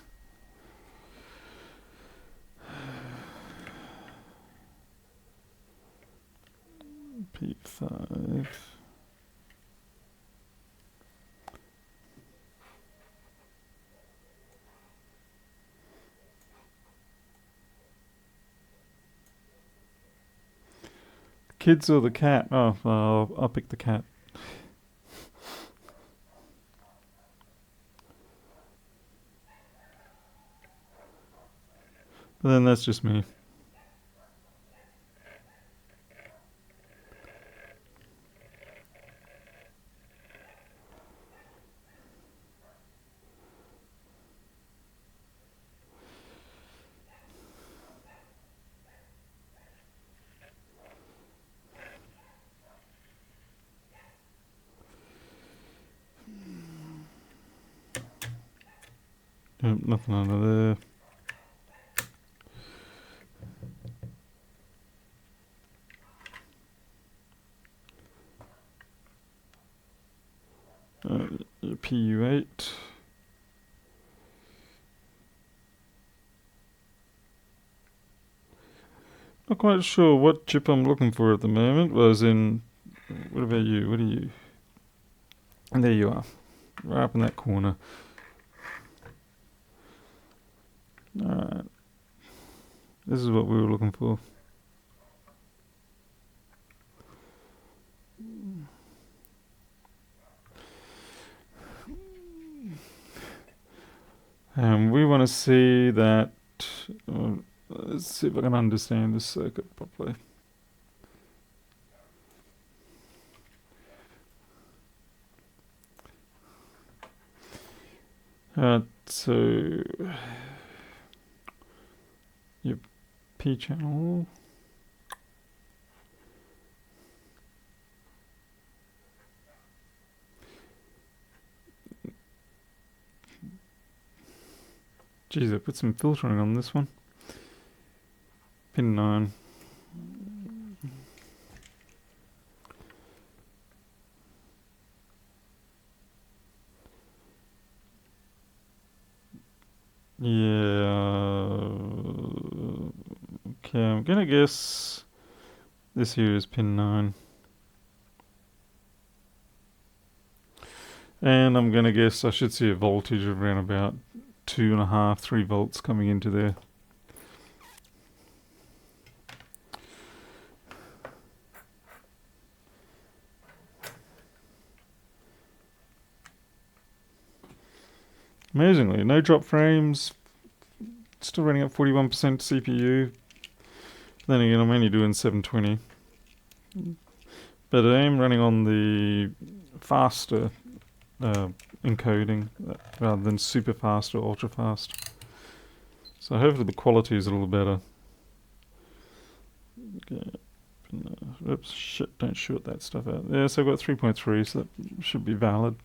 P5. Kids or the cat? Oh, I'll pick the cat. But then that's just me. Yep, nothing under there. PU8. Not quite sure what chip I'm looking for at the moment. Was in. What about you? What are you? And there you are, right up in that corner. Alright. This is what we were looking for. And we want to see that. Let's see if I can understand this circuit properly. So your P channel. Geez, I put some filtering on this one. Pin 9. Yeah. Okay, I'm gonna guess this here is pin 9. And I'm gonna guess I should see a voltage of around about 2.5, 3 volts coming into there. Amazingly, no drop frames, still running at 41% CPU. Then again, I'm only doing 720. But I am running on the faster encoding rather than super fast or ultra fast. So hopefully the quality is a little better. Okay. Oops, shit, don't short that stuff out. Yeah, so I've got 3.3, so that should be valid.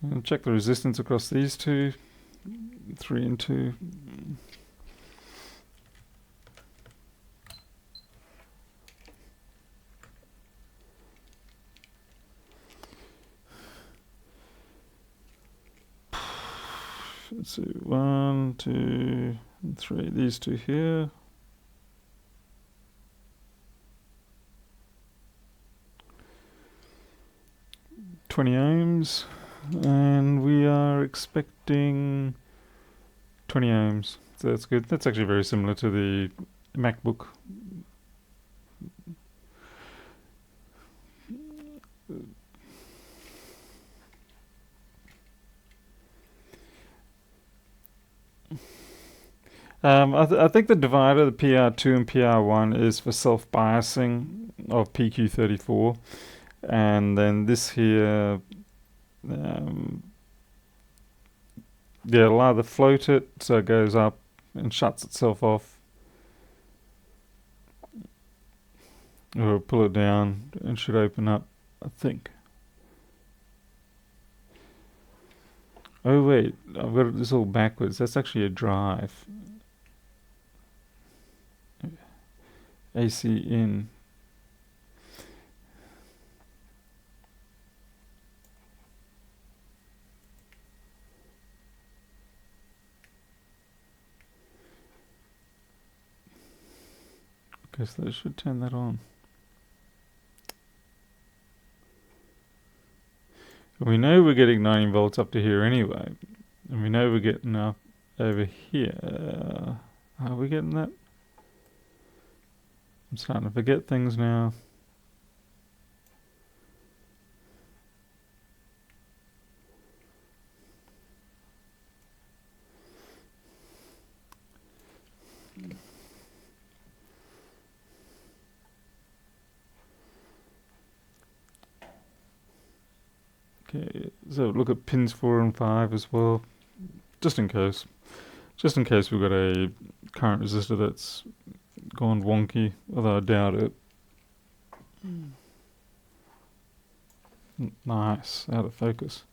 And check the resistance across these two. 3 and 2. Let's see, 1, 2, and 3. These two here. $20 ohms, and we are expecting 20 ohms. So that's good. That's actually very similar to the MacBook. I think the divider, the PR2 and PR1, is for self-biasing of PQ34. And then this here, it'll either float it so it goes up and shuts itself off, or pull it down and should open up, I think. Oh wait, I've got this all backwards. That's actually a drive. AC in. Okay, so that should turn that on. We know we're getting 19 volts up to here anyway. And we know we're getting up over here. Are we getting that? I'm starting to forget things now. Okay, so look at pins 4 and 5 as well, just in case. Just in case we've got a current resistor that's gone wonky, although I doubt it. Nice, out of focus.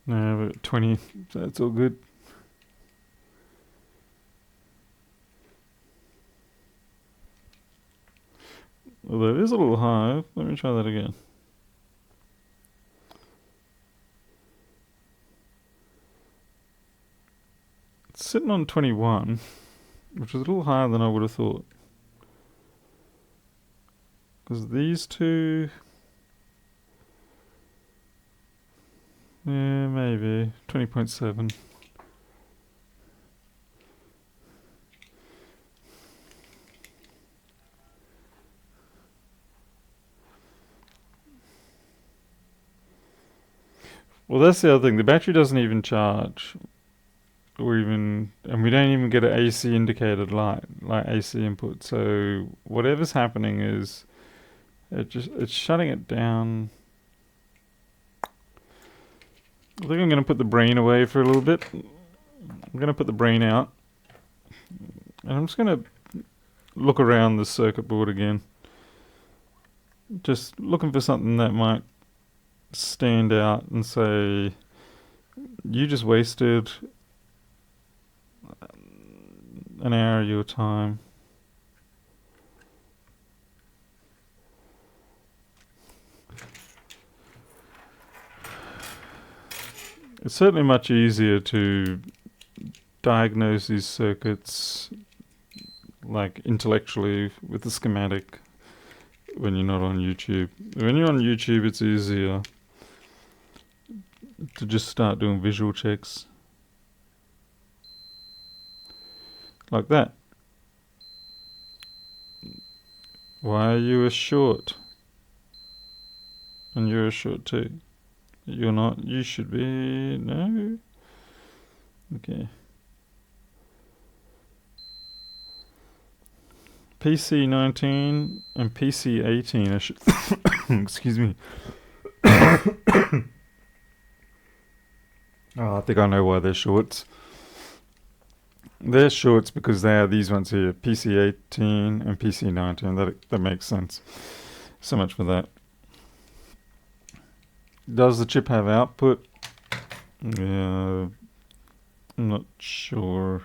No, we're at 20, so that's all good. Although it is a little high. Let me try that again. It's sitting on 21, which is a little higher than I would have thought. Because these two... Yeah, maybe. 20.7. Well, that's the other thing. The battery doesn't even charge. And we don't even get an AC indicated light, like AC input. So whatever's happening is it's shutting it down. I think I'm going to put the brain away for a little bit. I'm going to put the brain out. And I'm just going to look around the circuit board again. Just looking for something that might stand out and say, you just wasted an hour of your time. It's certainly much easier to diagnose these circuits like intellectually with the schematic when you're not on YouTube. When you're on YouTube, it's easier to just start doing visual checks. Like that. Why are you a short? And you're a short too. You're not. You should be. No. Okay. PC19 and PC18. I should. Excuse me. Oh, I think I know why they're shorts. They're shorts because they are these ones here, PC18 and PC19. That makes sense. So much for that. Does the chip have output? Yeah, I'm not sure.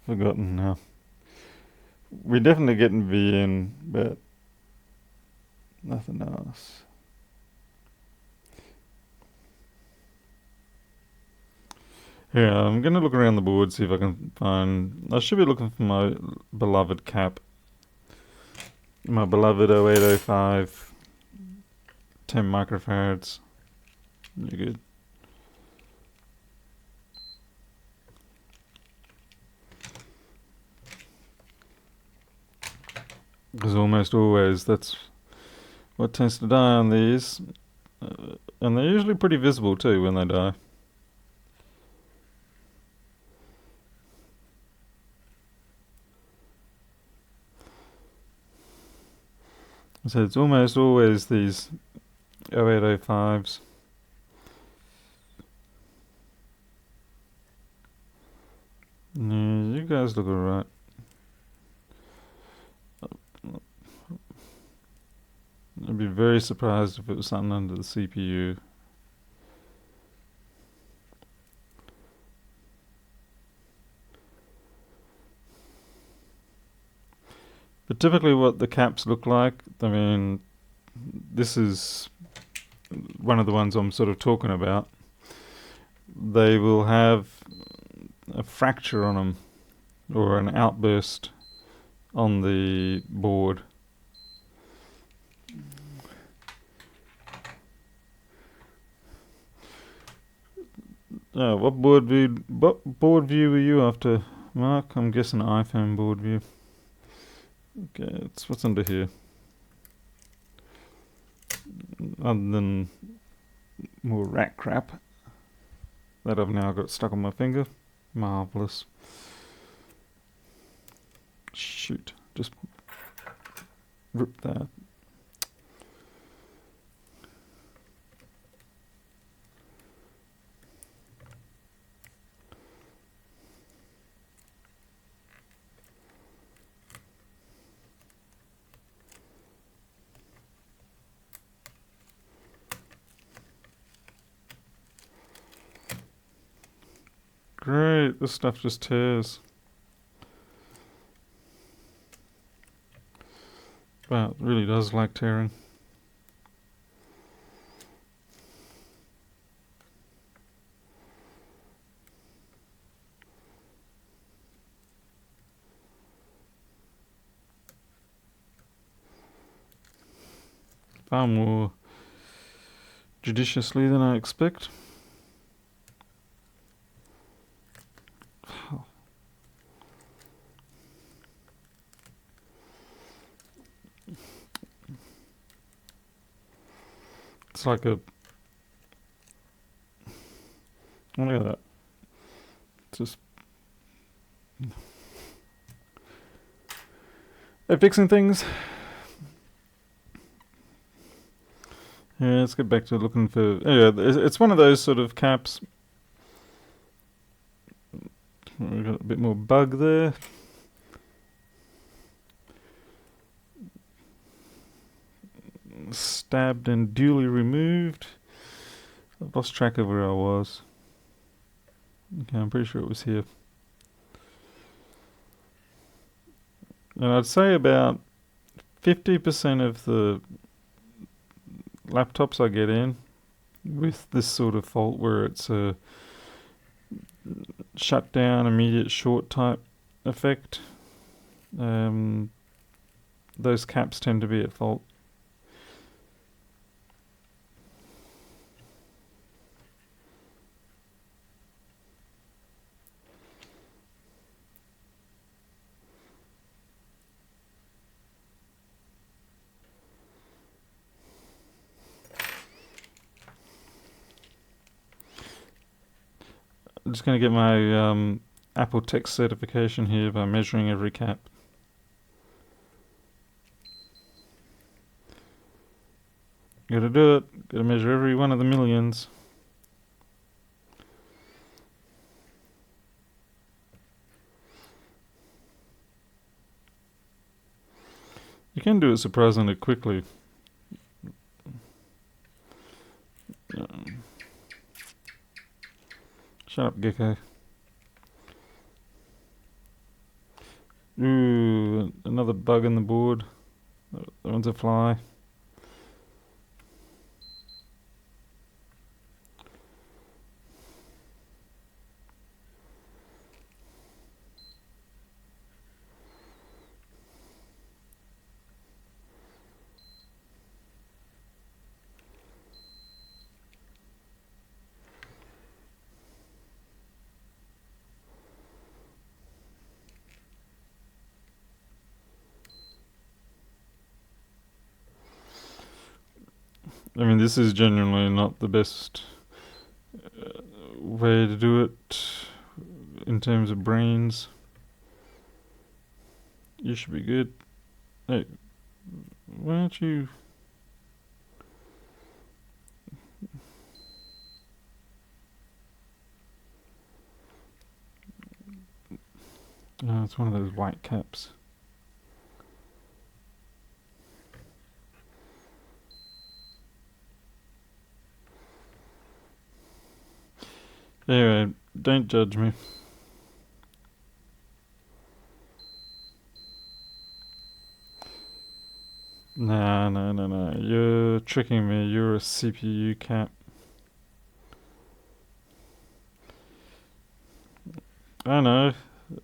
Forgotten now. We're definitely getting VN, but nothing else. Yeah, I'm going to look around the board, see if I can find... I should be looking for my beloved cap. My beloved 0805 10 microfarads. You're good. Because almost always that's what tends to die on these. And they're usually pretty visible too when they die. So it's almost always these 0805s. Yeah, you guys look alright. I'd be very surprised if it was something under the CPU. But typically what the caps look like, I mean, this is one of the ones I'm sort of talking about. They will have a fracture on them or an outburst on the board. What board view were you after, Mark? I'm guessing iPhone board view. Okay, it's what's under here. Other than more rat crap that I've now got stuck on my finger. Marvelous. Shoot, just rip that. great. This stuff just tears. Wow, it really does like tearing. Far more judiciously than I expect. It's like a... Look at that. Just... They're fixing things. Yeah, let's get back to looking for... Yeah, it's one of those sort of caps. We've got a bit more bug there. Stabbed and duly removed. I've lost track of where I was. Okay, I'm pretty sure it was here. And I'd say about 50% of the laptops I get in with this sort of fault where it's a shutdown, immediate short type effect, those caps tend to be at fault. I'm just going to get my Apple Tech certification here by measuring every cap. Gotta do it. Gotta measure every one of the millions. You can do it surprisingly quickly. Shut up, Gecko. Ooh, another bug in the board. That one's a fly. I mean, this is genuinely not the best way to do it in terms of brains. You should be good. Hey, why don't you... Oh, it's one of those white caps. Anyway, don't judge me. No. You're tricking me. You're a CPU cap. I know.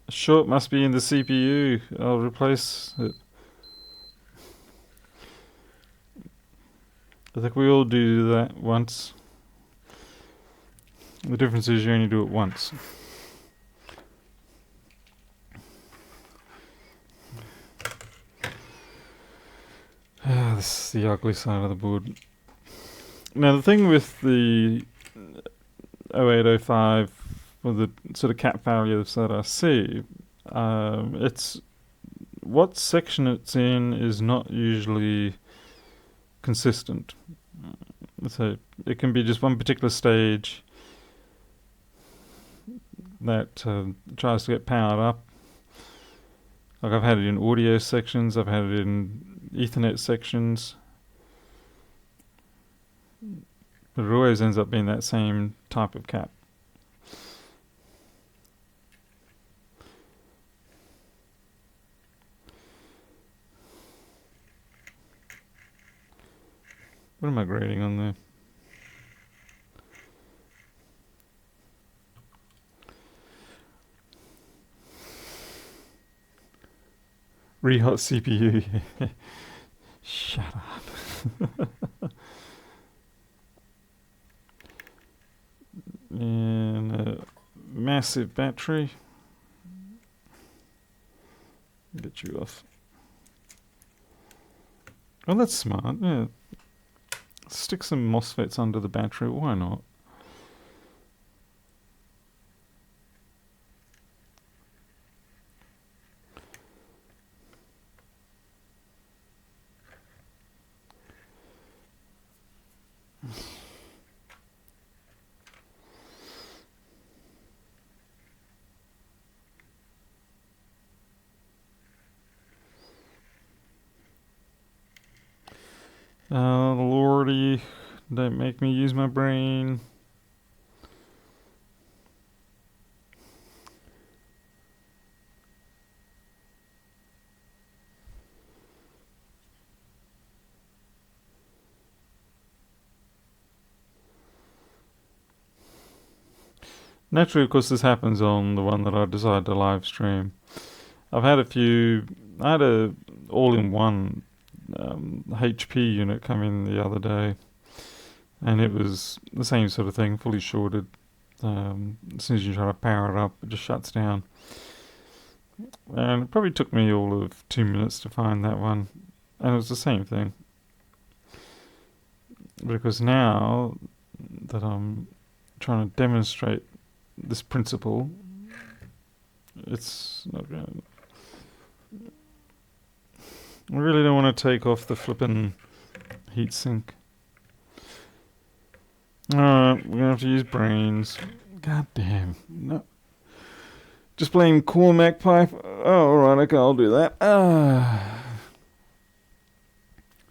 Short must be in the CPU. I'll replace it. I think we all do that once. The difference is you only do it once. This is the ugly side of the board. Now the thing with the 0805, with the sort of cap values that I see, it's what section it's in is not usually consistent. So it can be just one particular stage that tries to get powered up. Like I've had it in audio sections, I've had it in Ethernet sections, but it always ends up being that same type of cap. What am I grading on there? Re-hot CPU. Shut up. And a massive battery. Get you off. Oh, that's smart. Yeah. Stick some MOSFETs under the battery. Why not? Lordy, don't make me use my brain. Naturally, of course, this happens on the one that I decided to live stream. I've had a few. I had a all-in-one HP unit come in the other day, and it was the same sort of thing, fully shorted. As soon as you try to power it up, it just shuts down. And it probably took me all of 2 minutes to find that one, and it was the same thing. Because now that I'm trying to demonstrate this principle, it's not going. I really don't want to take off the flippin' heatsink. Alright, we're gonna have to use brains. God damn. No. Just plain Cormac pipe. Oh, alright, okay, I'll do that.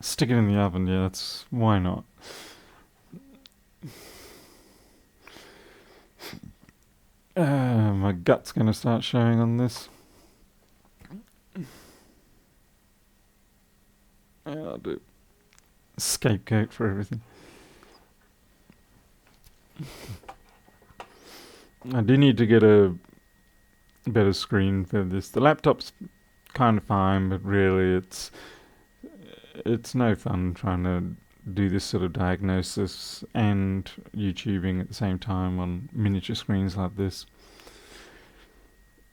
Stick it in the oven, yeah, that's. Why not? My gut's gonna start showing on this. I'll do scapegoat for everything. I do need to get a better screen for this. The laptop's kind of fine, but really it's no fun trying to do this sort of diagnosis and YouTubing at the same time on miniature screens like this.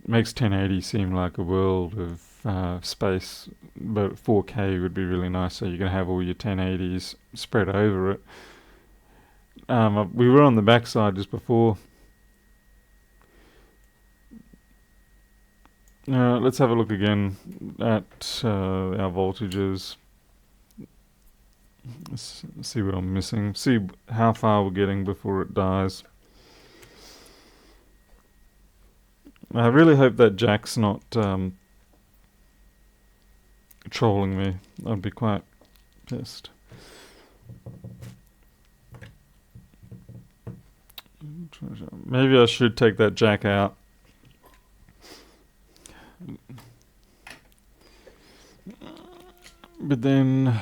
It makes 1080 seem like a world of space, but 4K would be really nice, so you can have all your 1080s spread over it. We were on the backside just before. Let's have a look again at our voltages. Let's see what I'm missing. See how far we're getting before it dies. I really hope that jack's not trolling me. I'd be quite pissed. Maybe I should take that jack out. But then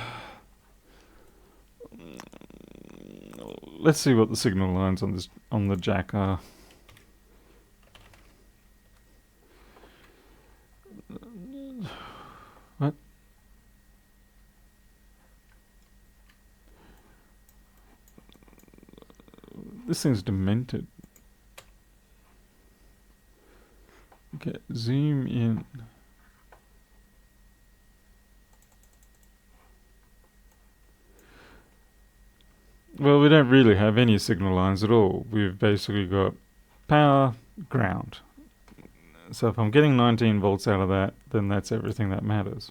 let's see what the signal lines on the jack are. What? This thing's demented. Okay, zoom in. Well, we don't really have any signal lines at all. We've basically got power, ground. So if I'm getting 19 volts out of that, then that's everything that matters.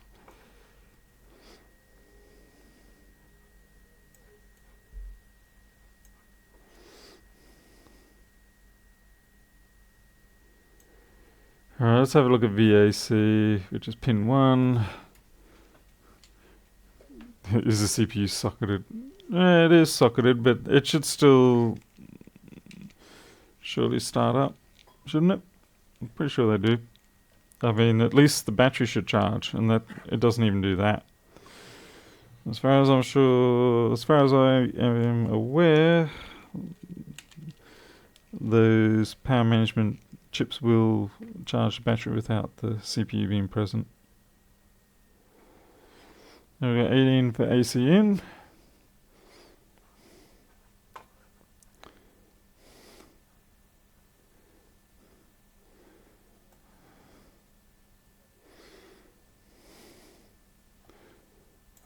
Alright, let's have a look at VAC, which is pin 1. Is the CPU socketed? It is socketed, but it should still surely start up, shouldn't it? I'm pretty sure they do. I mean, at least the battery should charge, and that it doesn't even do that. As far as I am aware, those power management chips will charge the battery without the CPU being present. We've got 18 for AC in.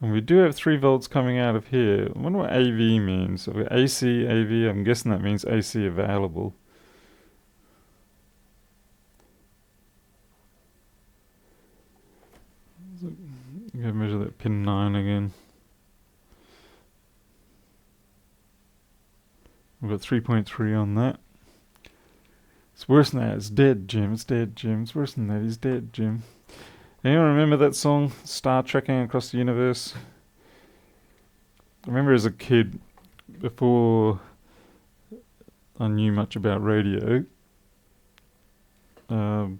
And we do have 3 volts coming out of here. I wonder what AV means. So we've got AC, AV, I'm guessing that means AC available. I'm going to measure that pin 9 again. We've got 3.3 on that. It's worse than that. It's dead, Jim. It's dead, Jim. It's worse than that. He's dead, Jim. Anyone remember that song, Star Trekking Across the Universe? I remember as a kid, before I knew much about radio, the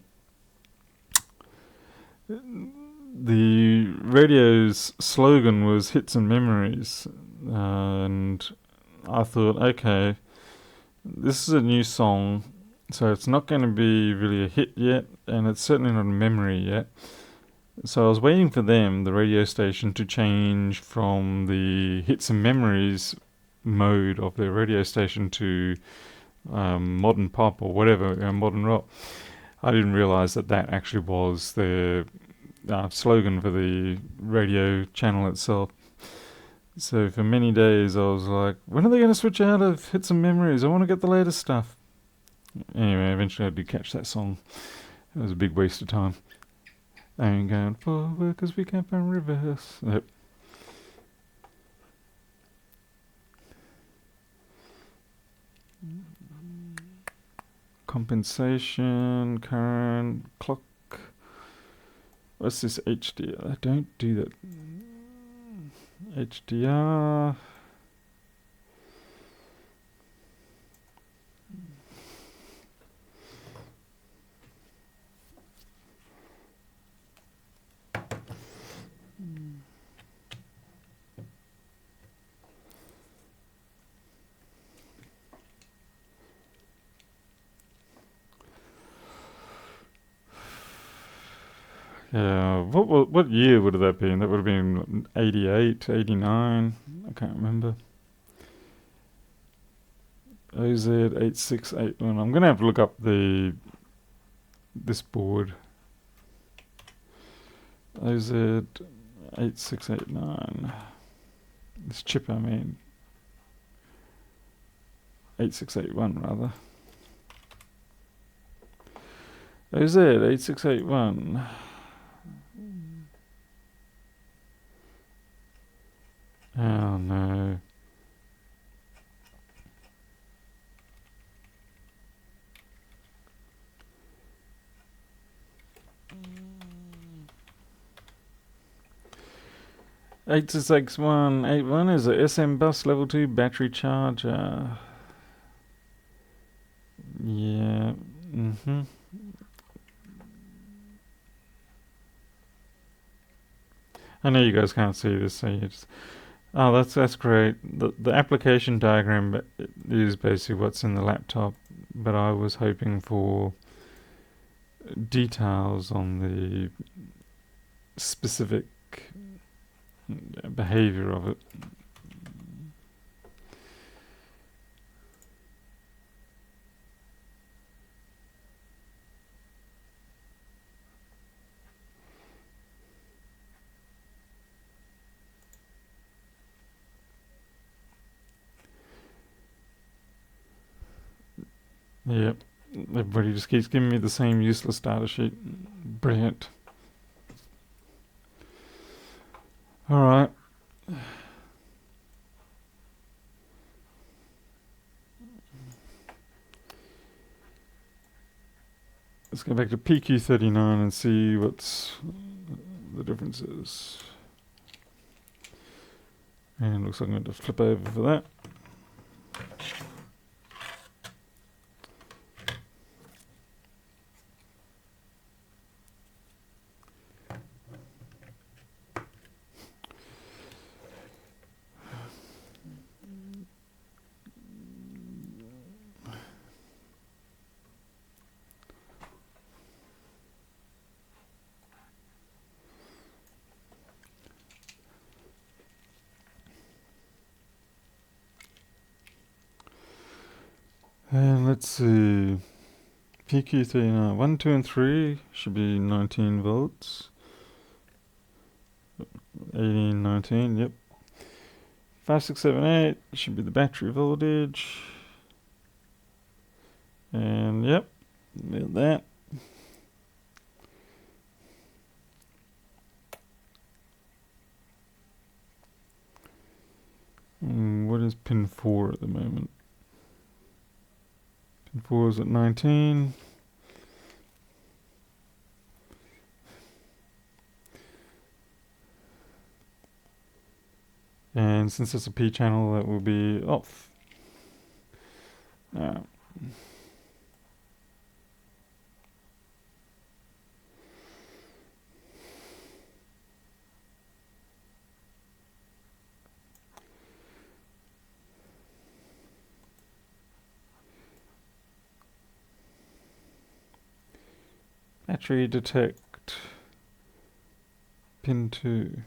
radio's slogan was hits and memories. And I thought, okay, this is a new song, so it's not going to be really a hit yet, and it's certainly not a memory yet. So I was waiting for them, the radio station, to change from the hits and memories mode of their radio station to modern pop or whatever, modern rock. I didn't realize that actually was their slogan for the radio channel itself. So for many days I was like, when are they going to switch out of hits and memories? I want to get the latest stuff. Anyway, eventually I did catch that song. It was a big waste of time. I ain't going forward because we can't find reverse. Yep. Compensation, current, clock. What's this HDR? I don't do that. HDR. Yeah, what year would have that been? That would have been 88, 89. I can't remember. OZ8681. I'm going to have to look up this board. OZ8689. This chip, I mean. 8681 rather. OZ8681. Oh no. Eight to 6181 is a SM bus level 2 battery charger. Yeah. I know you guys can't see this, so you just... Oh, that's great. The application diagram is basically what's in the laptop, but I was hoping for details on the specific behavior of it. Yep. Everybody just keeps giving me the same useless data sheet. Brilliant. Alright. Let's go back to PQ39 and see what's the difference is. And looks like I'm going to flip over for that. And let's see. PQ3 now. 1, 2, and 3 should be 19 volts. 18, 19, yep. 5, 6, 7, 8 should be the battery voltage. And yep, build that. What is pin 4 at the moment? Pin 4 is at 19. And since it's a P channel, that will be off. Alright. Battery detect. Pin 2.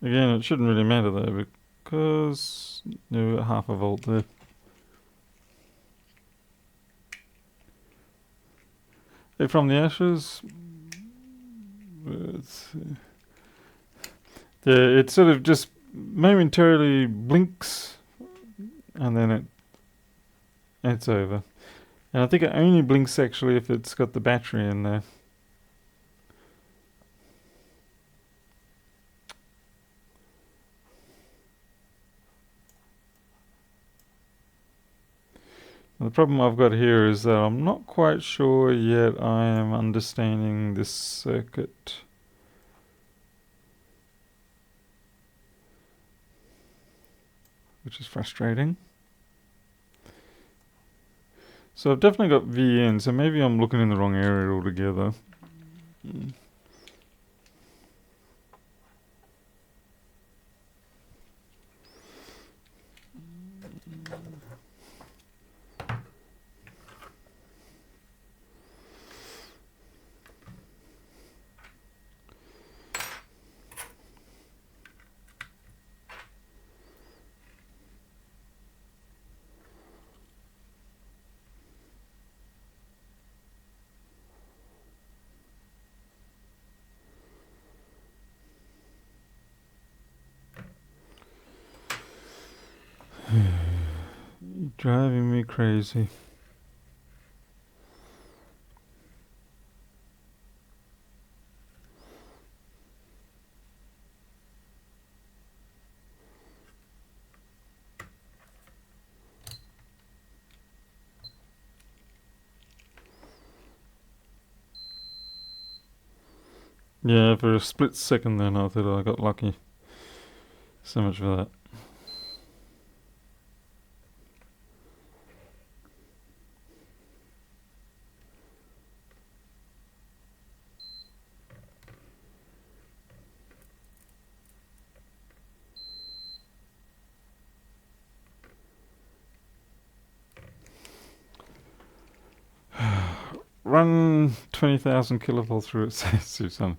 Again, it shouldn't really matter though, because you've got half a volt there. Hey, from the ashes, it sort of just momentarily blinks, and then it's over. And I think it only blinks actually if it's got the battery in there. The problem I've got here is that I'm not quite sure yet I am understanding this circuit. Which is frustrating. So I've definitely got V in, so maybe I'm looking in the wrong area altogether. You're driving me crazy. Yeah, for a split second then I thought I got lucky. So much for that. Run 20,000 kilovolts through it, says Susan.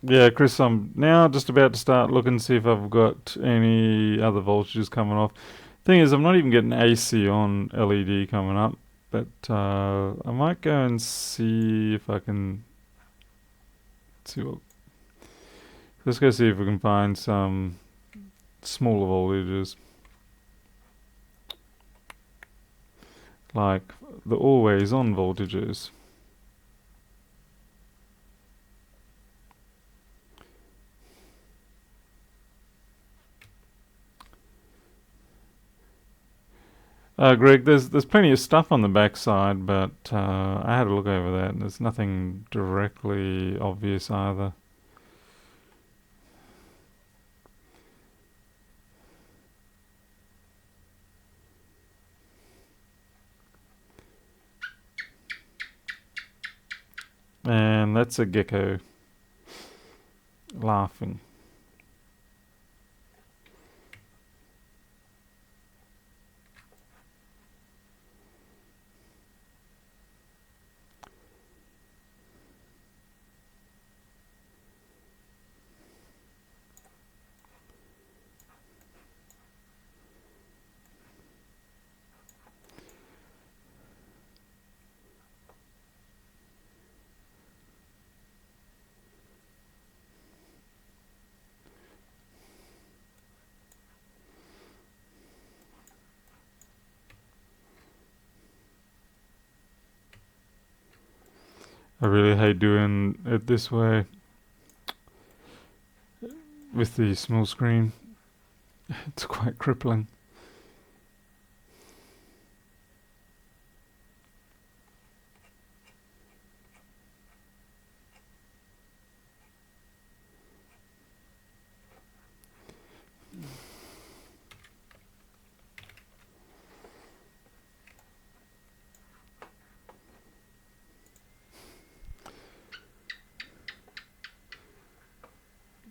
Yeah, Chris, I'm now just about to start looking to see if I've got any other voltages coming off. Thing is, I'm not even getting AC on LED coming up, but I might go and see if I can see what. Let's go see if we can find some smaller voltages, like the always on voltages. Greg, there's plenty of stuff on the backside, but I had a look over that, and there's nothing directly obvious either. And that's a gecko laughing. I really hate doing it this way with the small screen. It's quite crippling.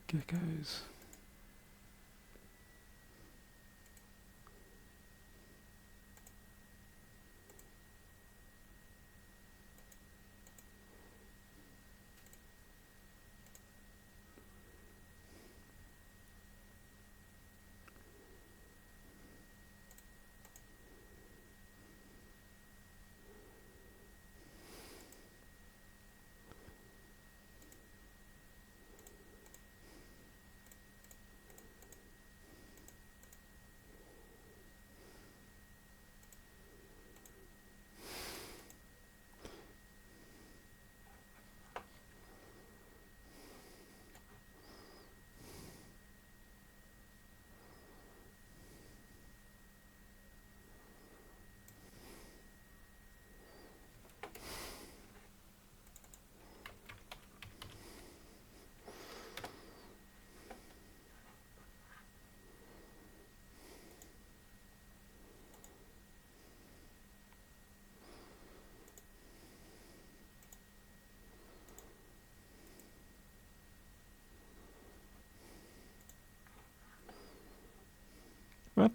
Geckos. What?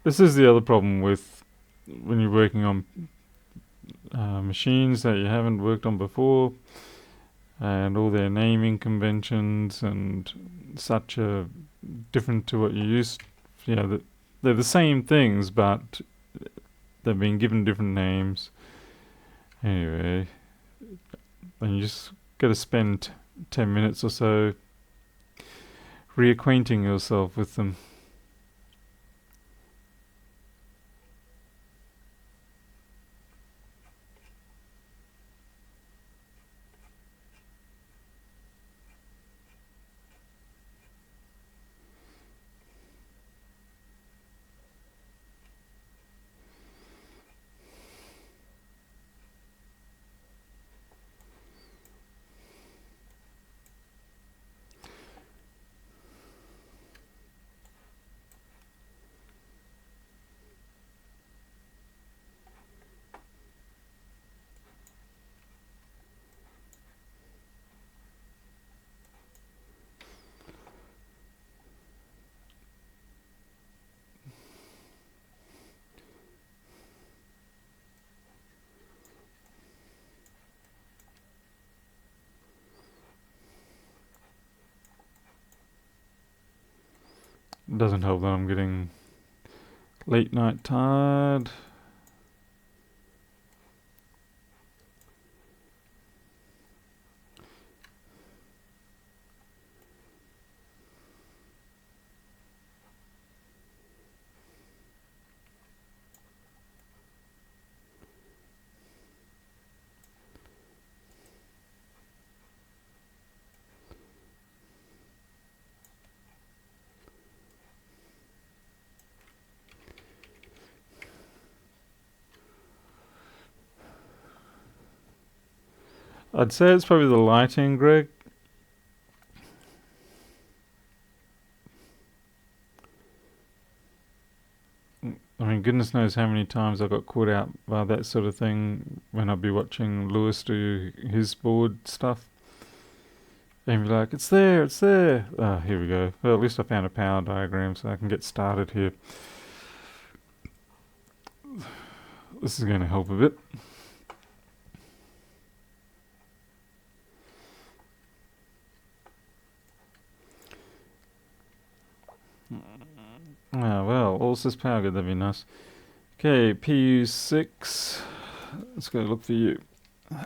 This is the other problem with when you're working on machines that you haven't worked on before, and all their naming conventions and such are different to what you used. You know, they're the same things, but they've been given different names. Anyway, and you just got to spend 10 minutes or so reacquainting yourself with them. It doesn't help that I'm getting late night tired. I'd say it's probably the lighting, Greg. I mean, goodness knows how many times I got caught out by that sort of thing when I'd be watching Lewis do his board stuff. And be like, it's there, it's there. Ah, here we go. Well, at least I found a power diagram so I can get started here. This is going to help a bit. Ah, well, all says power good, that'd be nice. Okay, PU6. Let's go look for you.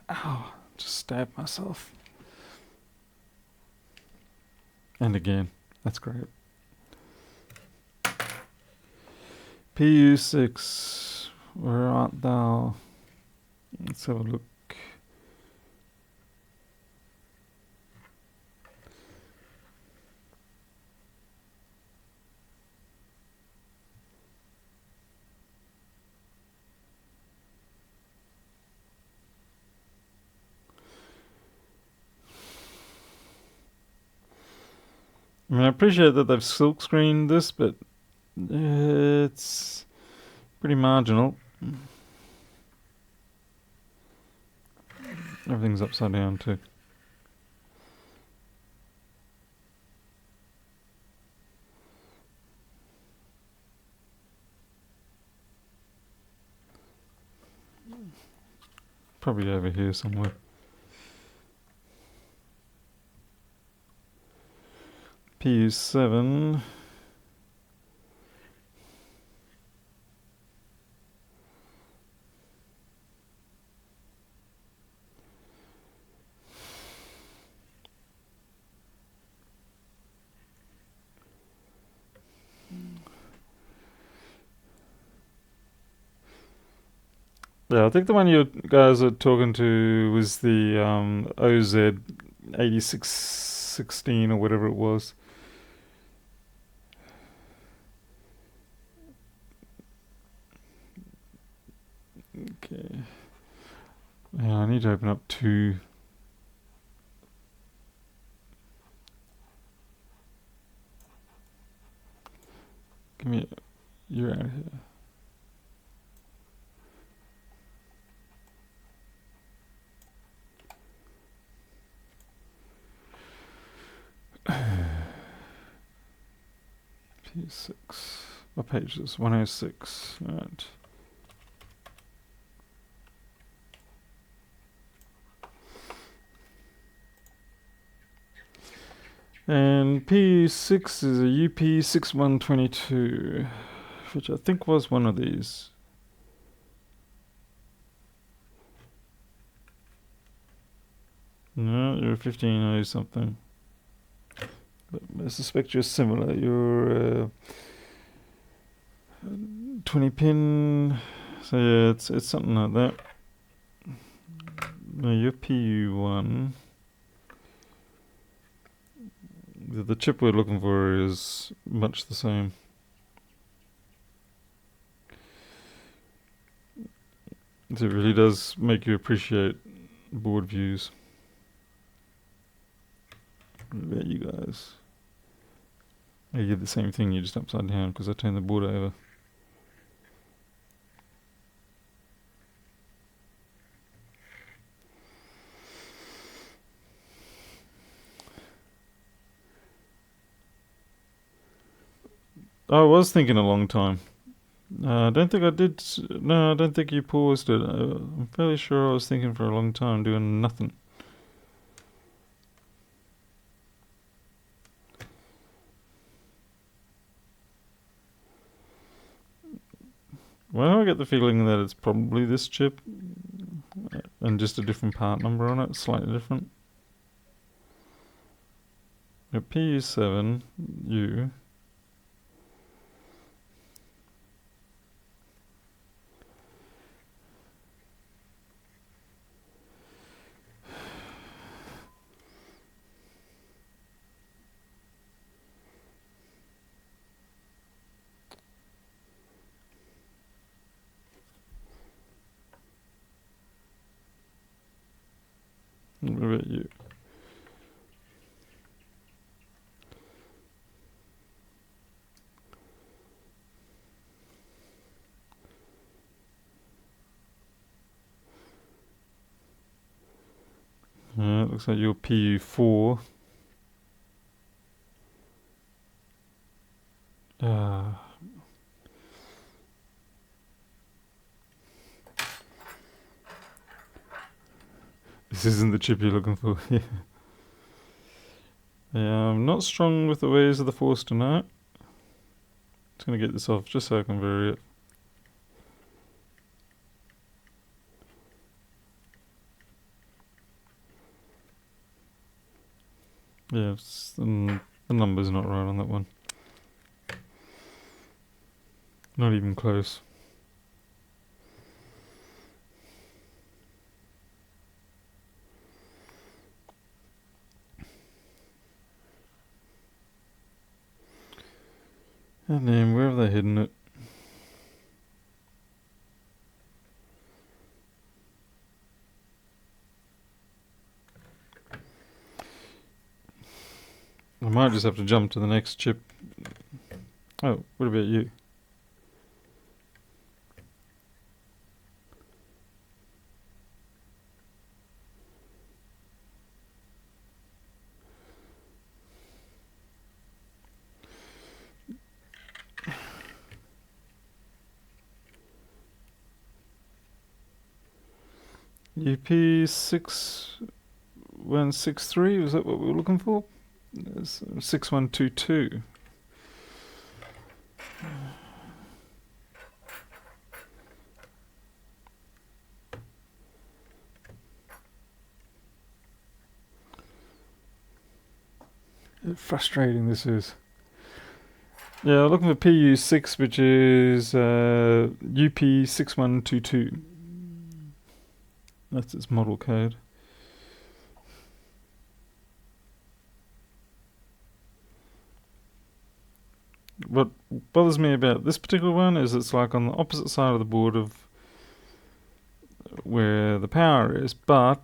Ow, just stabbed myself. And again, that's great. PU6, where art thou? Let's have a look. I mean, I appreciate that they've silk screened this, but it's pretty marginal. Everything's upside down too. Probably over here somewhere. PU7. Yeah, I think the one you guys are talking to was the OZ 8616 or whatever it was. Okay. Yeah, I need to open up two. Give me. You're out of here. P6. What page is this? 106. Right. And P6 is a UP6122, which I think was one of these. No, you're a 15 something. But I suspect you're similar. You're 20 pin. So yeah, it's something like that. No, you're PU1. The chip we're looking for is much the same. So it really does make you appreciate board views. What about you guys? I did the same thing, you just upside down because I turned the board over. I was thinking a long time. I don't think I did. No, I don't think you paused it. I'm fairly sure I was thinking for a long time, doing nothing. Why do I get the feeling that it's probably this chip and just a different part number on it, slightly different? PU7U. What about you? Yeah, it looks like you're PU4. This isn't the chip you're looking for. Yeah, I'm not strong with the ways of the Force tonight. Just gonna get this off just so I can vary it. Yeah, the number's not right on that one. Not even close. And then where have they hidden it? I might just have to jump to the next chip. Oh, what about you? UP6163, was that what we were looking for? 6122. How frustrating this is. Yeah, looking for PU6, which is UP6122. That's its model code. What bothers me about this particular one is it's like on the opposite side of the board of where the power is, but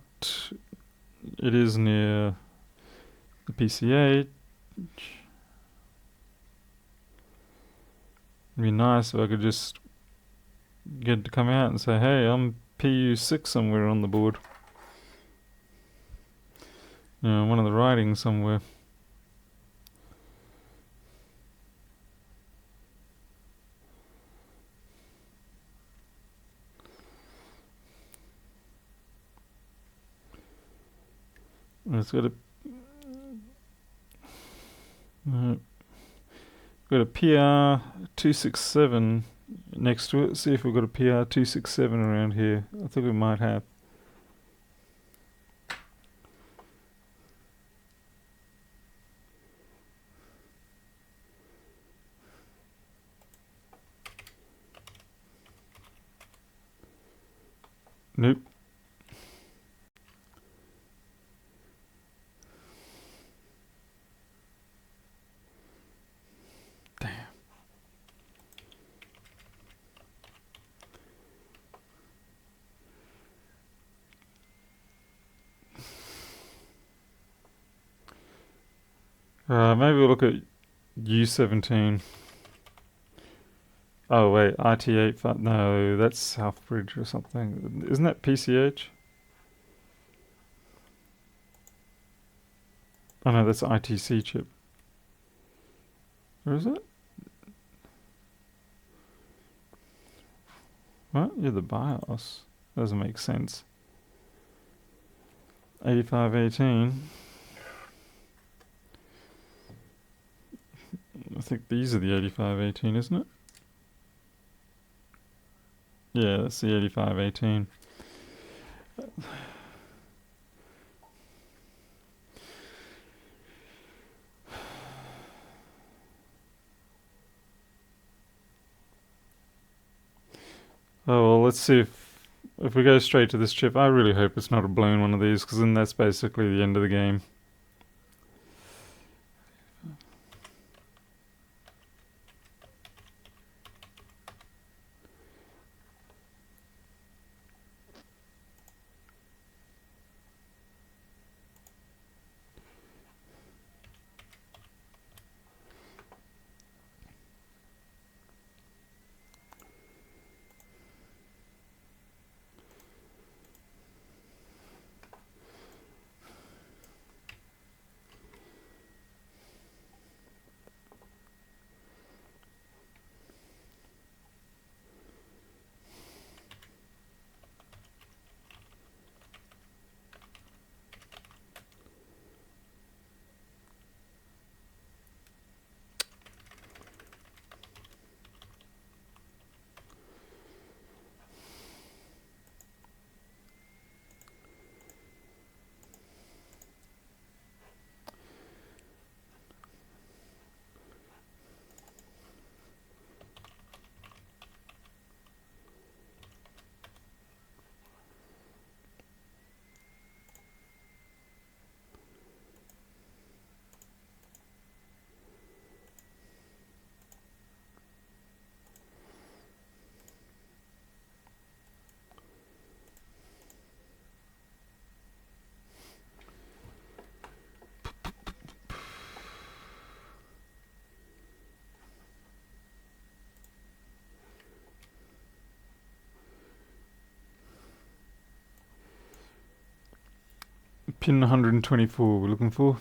it is near the PCH. It'd be nice if I could just get it to come out and say, hey, I'm PU6 somewhere on the board. You know, one of the writings somewhere. It's got a PR 267 next to it. See if we've got a PR 267 around here. I think we might have. Nope. Damn. Maybe we'll look at U17. Oh wait, IT8. No, that's Southbridge or something. Isn't that PCH? Oh no, that's ITC chip. Or is it? What? You're the BIOS. Doesn't make sense. 8518. I think these are the 8518, isn't it? Yeah, that's the 8518. Oh well, let's see if we go straight to this chip. I really hope it's not a blown one of these, because then that's basically the end of the game. Pin 124 we're looking for.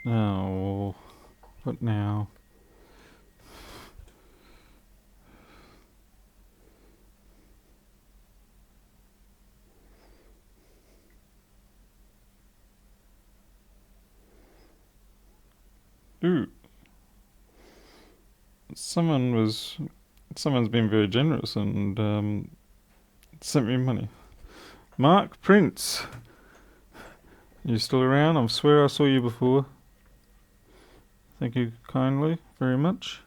Oh, what now? Ooh. Someone's been very generous and sent me money. Mark Prince, you still around? I swear I saw you before. Thank you kindly, very much.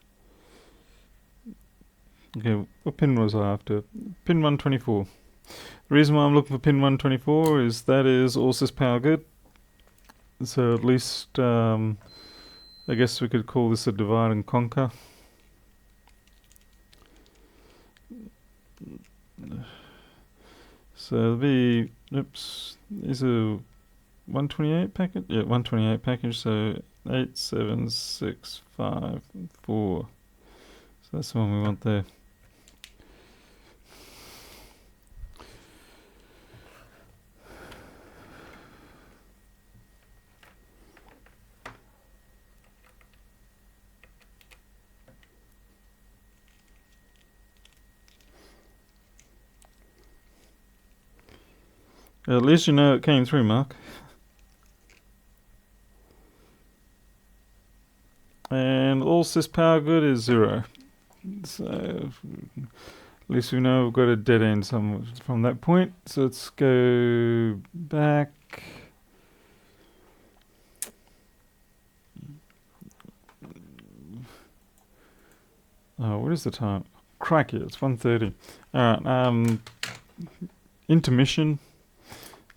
Okay, what pin was I after? Pin 124. The reason why I'm looking for pin 124 is that is all sys power good. So at least, I guess we could call this a divide and conquer. So it'll be, oops, is a 128 package? Yeah, 128 package, so 87654. So that's the one we want there. At least you know it came through, Mark. And all sys power good is 0. So at least we know we've got a dead end from that point. So let's go back. Oh, what is the time? Crikey, it's 1:30. Alright, intermission.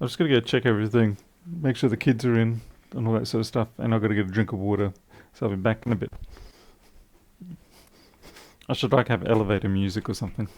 I'm just gonna go check everything, make sure the kids are in and all that sort of stuff, and I've got to get a drink of water. So I'll be back in a bit. I should have elevator music or something.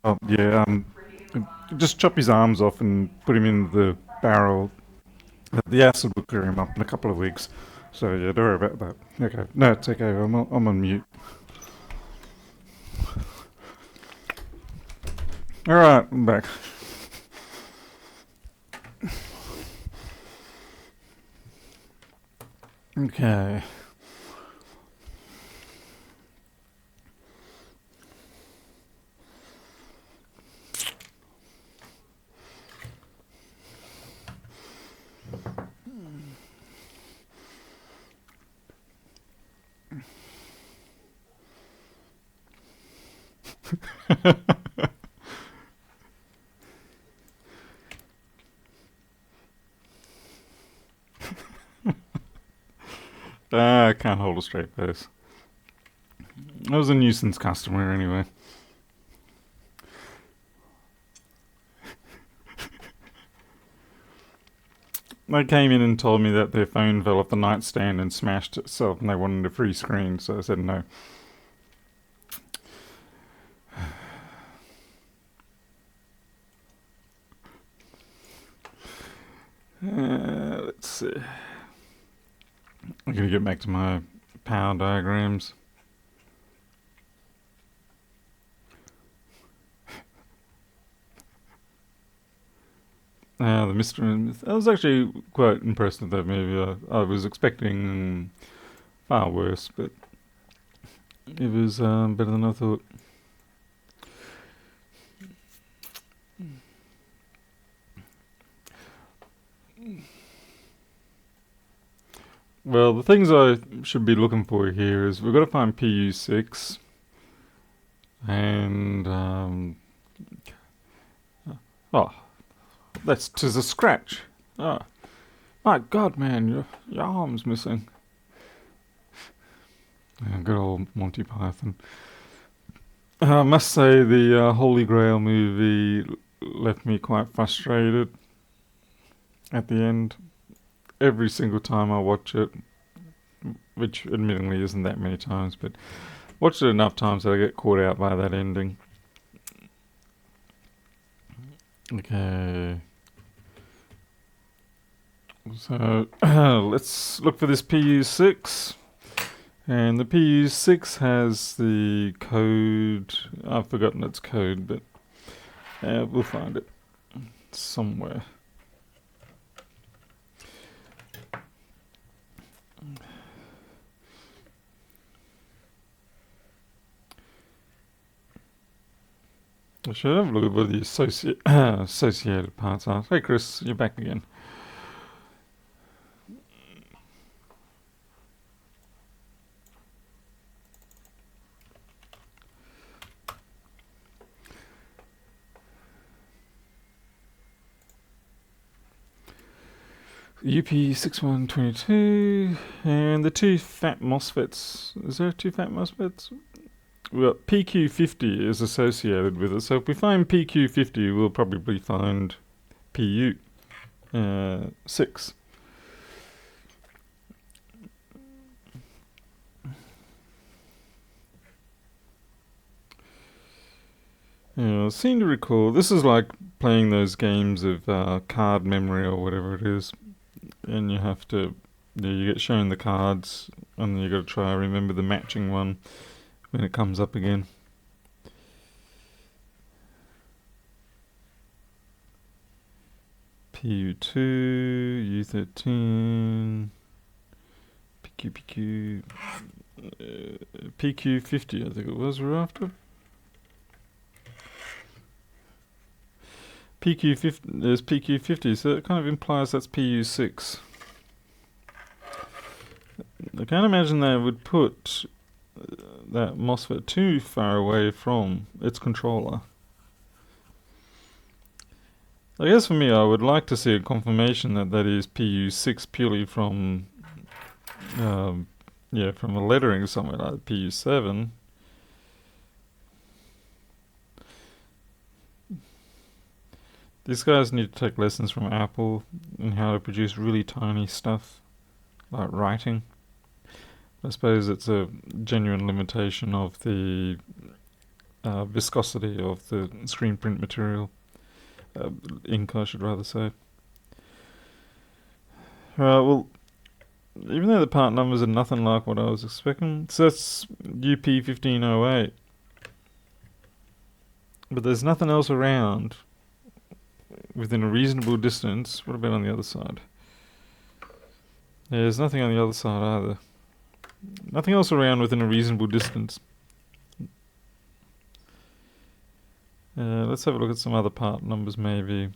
Oh yeah, just chop his arms off and put him in the barrel. The acid will clear him up in a couple of weeks. So yeah, don't worry about that. Okay, no, it's okay. I'm on mute. All right, I'm back. Okay. I can't hold a straight face. I was a nuisance customer anyway. They came in and told me that their phone fell off the nightstand and smashed itself and they wanted a free screen, so I said no. Let's see. I'm going to get back to my power diagrams. The Mr. and Myth. I was actually quite impressed with that movie. I was expecting far worse, but it was better than I thought. Well, the things I should be looking for here is we've got to find PU6 and that's 'tis a scratch. Oh, my God, man, your arm's missing. Good old Monty Python. I must say the Holy Grail movie left me quite frustrated at the end. Every single time I watch it, which admittedly isn't that many times, but watched it enough times that I get caught out by that ending. Okay. So let's look for this PU6. And the PU6 has the code. I've forgotten its code, but we'll find it somewhere. I should have a look at what the associated parts are. Hey Chris, you're back again. UP6122 and the two fat MOSFETs. Is there two fat MOSFETs? Well, PQ50 is associated with it, so if we find PQ50, we'll probably find PU6. Yeah, I seem to recall, this is like playing those games of card memory or whatever it is, and you have to, you get shown the cards, and then you got to try and remember the matching one when it comes up again. PU2, U13, PQ, PQ50 I think it was we're after. PQ50, there's PQ50, so it kind of implies that's PU6. I can't imagine they would put that MOSFET too far away from its controller. I guess for me, I would like to see a confirmation that that is PU6 purely from, from a lettering somewhere like PU7. These guys need to take lessons from Apple in how to produce really tiny stuff, like writing. I suppose it's a genuine limitation of the viscosity of the screen print material. Ink, I should rather say. Well, even though the part numbers are nothing like what I was expecting, so that's UP1508. But there's nothing else around within a reasonable distance. What about on the other side? Yeah, there's nothing on the other side either. Nothing else around within a reasonable distance. Let's have a look at some other part numbers maybe.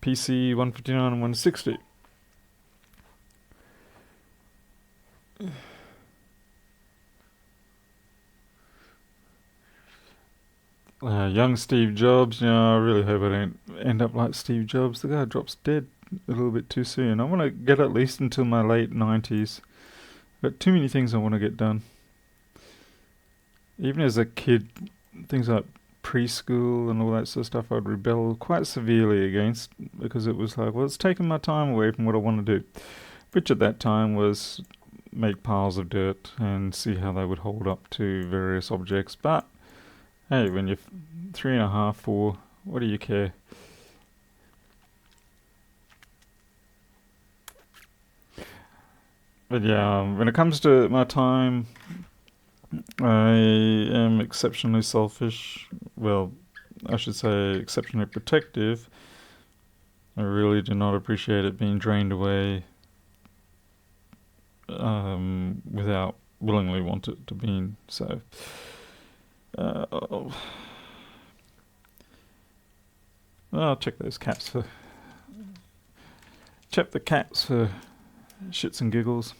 PC 159 and 160. Young Steve Jobs. I really hope I don't end up like Steve Jobs. The guy drops dead a little bit too soon. I want to get at least until my late 90s. Got too many things I want to get done. Even as a kid, things like preschool and all that sort of stuff I'd rebel quite severely against, because it was like, well, it's taking my time away from what I want to do. Which at that time was make piles of dirt and see how they would hold up to various objects. But hey, when you're 3.5, 4, what do you care? But yeah, when it comes to my time, I am exceptionally selfish. Well, I should say exceptionally protective. I really do not appreciate it being drained away without willingly want it to be so. I'll check those cats for... Check the cats for shits and giggles.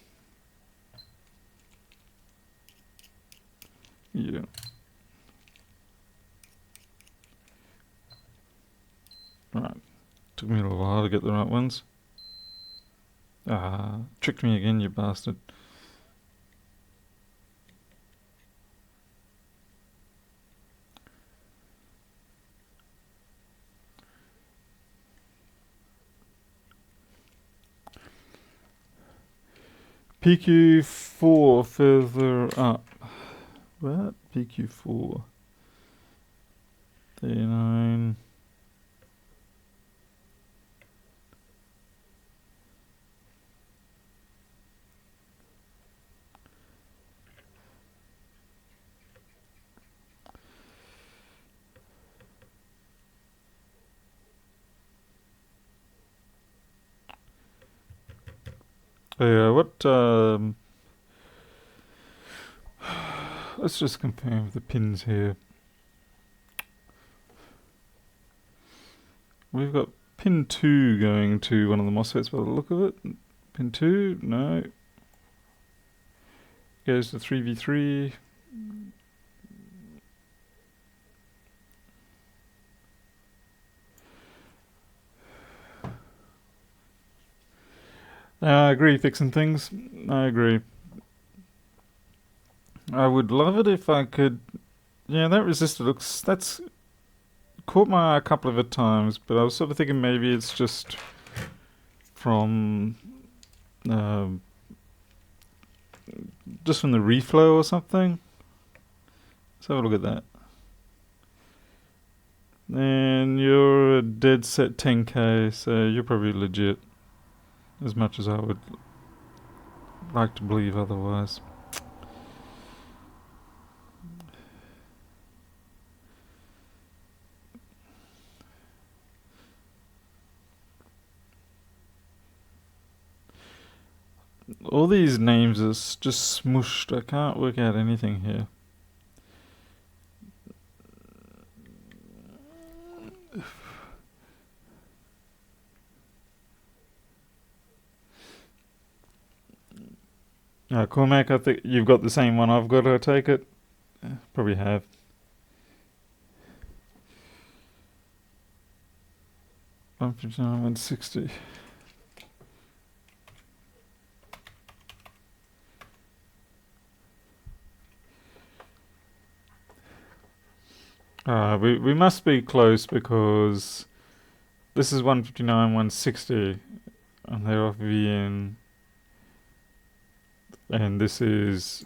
Yeah. Right. Took me a little while to get the right ones. Tricked me again, you bastard. PQ4 further up. What? PQ4. 39. What, let's just compare with the pins here. We've got pin 2 going to one of the MOSFETs by the look of it. Pin 2, no. Goes to 3v3. I agree, fixing things. I agree. I would love it if I could... Yeah, that resistor looks... That's caught my eye a couple of times, but I was sort of thinking maybe it's just from... just from the reflow or something. Let's have a look at that. And you're a dead set 10k, so you're probably legit. As much as I would like to believe otherwise. All these names are just smooshed. I can't work out anything here. Cormac, I think you've got the same one I've got, I take it? Probably have. $159, $160. We must be close because this is 159, 160, and they're off VN. And this is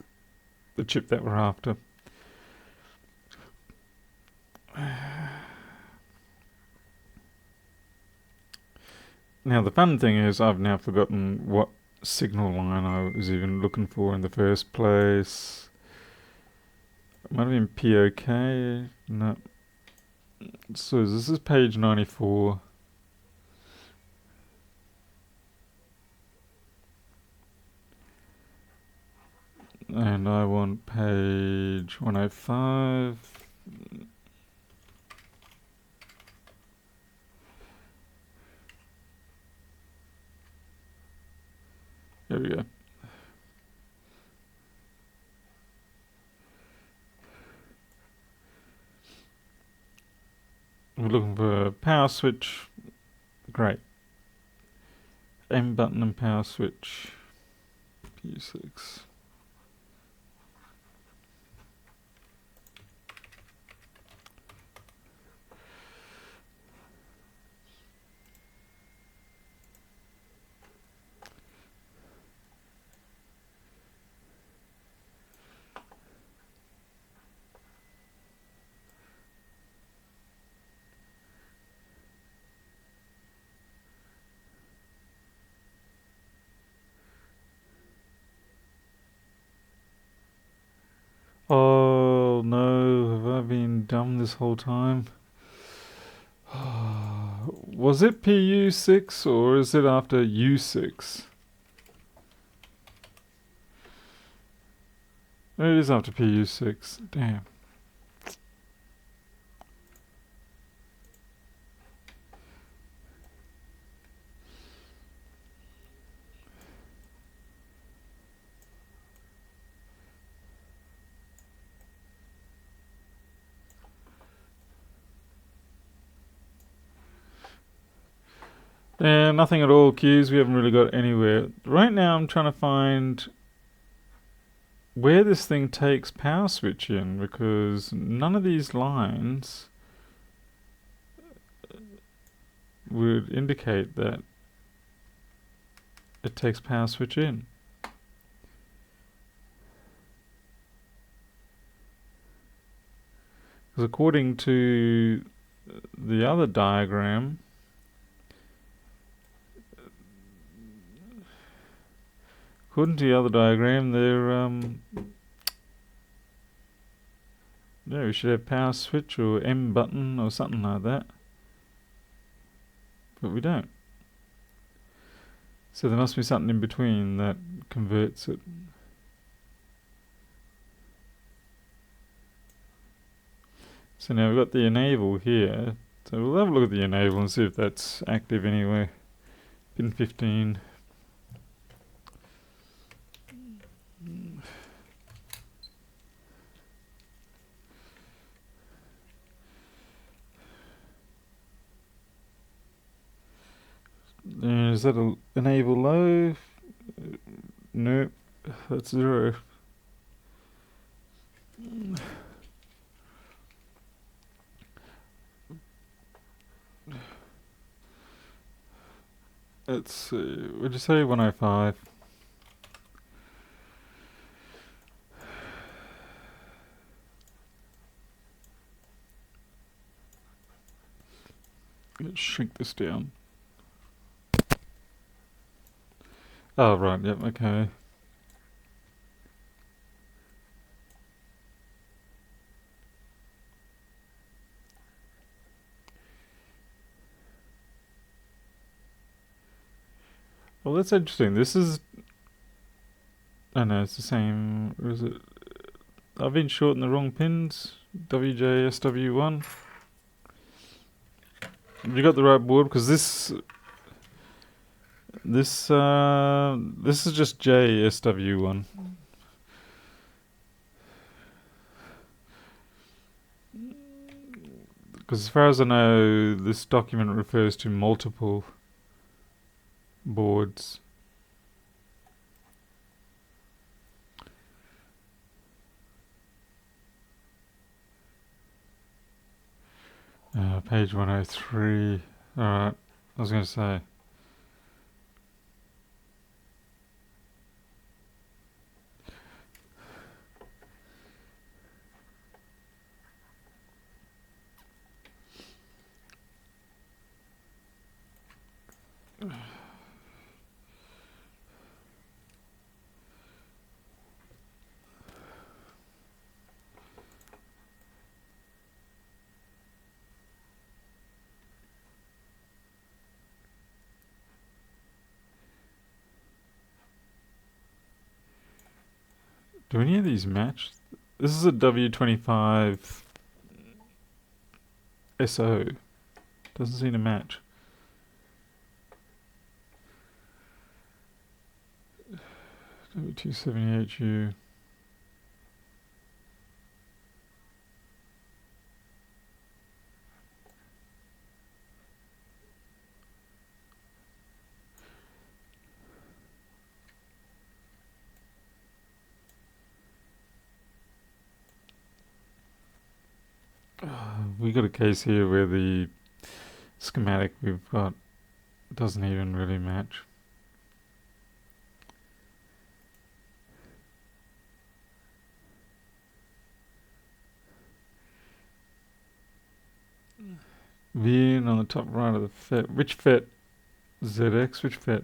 the chip that we're after. Now the fun thing is I've now forgotten what signal line I was even looking for in the first place. It might have been POK. No. So this is page 94. And I want page 105. There we go. We're looking for a power switch. Great. M button and power switch. P6. Oh no, have I been dumb this whole time? Was it PU6 or is it after U6? It is after PU6. Damn. Yeah, nothing at all, Q's. We haven't really got anywhere. Right now I'm trying to find where this thing takes power switch in, because none of these lines would indicate that it takes power switch in. Because according to the other diagram, yeah, we should have power switch or M button or something like that. But we don't. So there must be something in between that converts it. So now we've got the enable here. So we'll have a look at the enable and see if that's active anyway. Pin 15. Is that a enable low? Nope, that's 0. Let's see, would you say 105? Let's shrink this down. Oh, right, yep, okay. Well, that's interesting. This is... Oh no, it's the same... Or is it... I've been shorting the wrong pins. WJSW1. Have you got the right board? Because this is just JSW1. Because as far as I know, this document refers to multiple boards. Page 103. Alright, I was going to say. Do any of these match? This is a W25 SO. Doesn't seem to match. W278U. We got a case here where the schematic we've got doesn't even really match. V on the top right of the FET. Which FET? ZX? Which FET?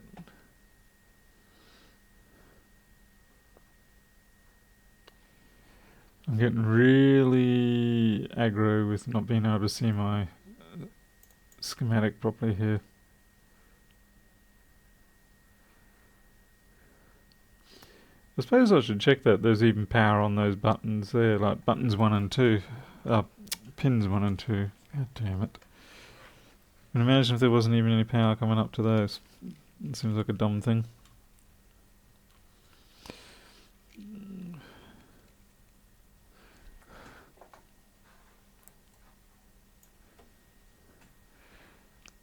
I'm getting really aggro with not being able to see my schematic properly here. I suppose I should check that there's even power on those buttons there, like buttons 1 and 2. Pins 1 and 2. God damn it. And imagine if there wasn't even any power coming up to those. It seems like a dumb thing.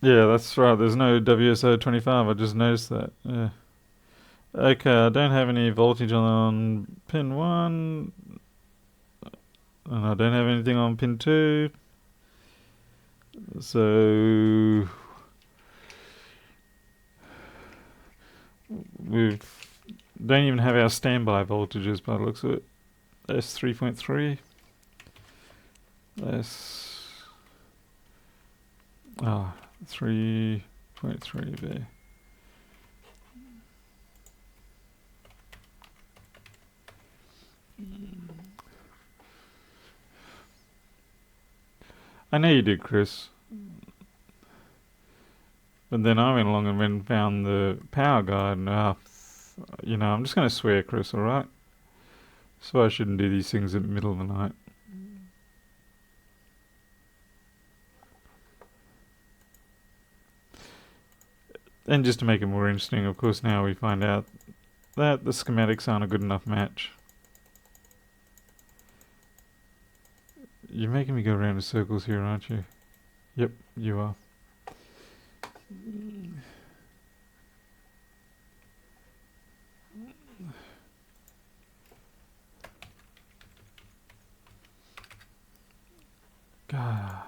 Yeah, that's right. There's no WSO25. I just noticed that. Yeah. Okay, I don't have any voltage on pin 1. And I don't have anything on pin 2. So we don't even have our standby voltages by the looks of it. S3.3. Ah, 3.3B. I know you did, Chris. But then I went along and found the power guide, and I'm just going to swear, Chris, alright? So I shouldn't do these things in the middle of the night. And just to make it more interesting, of course, now we find out that the schematics aren't a good enough match. You're making me go around in circles here, aren't you? Yep, you are. God.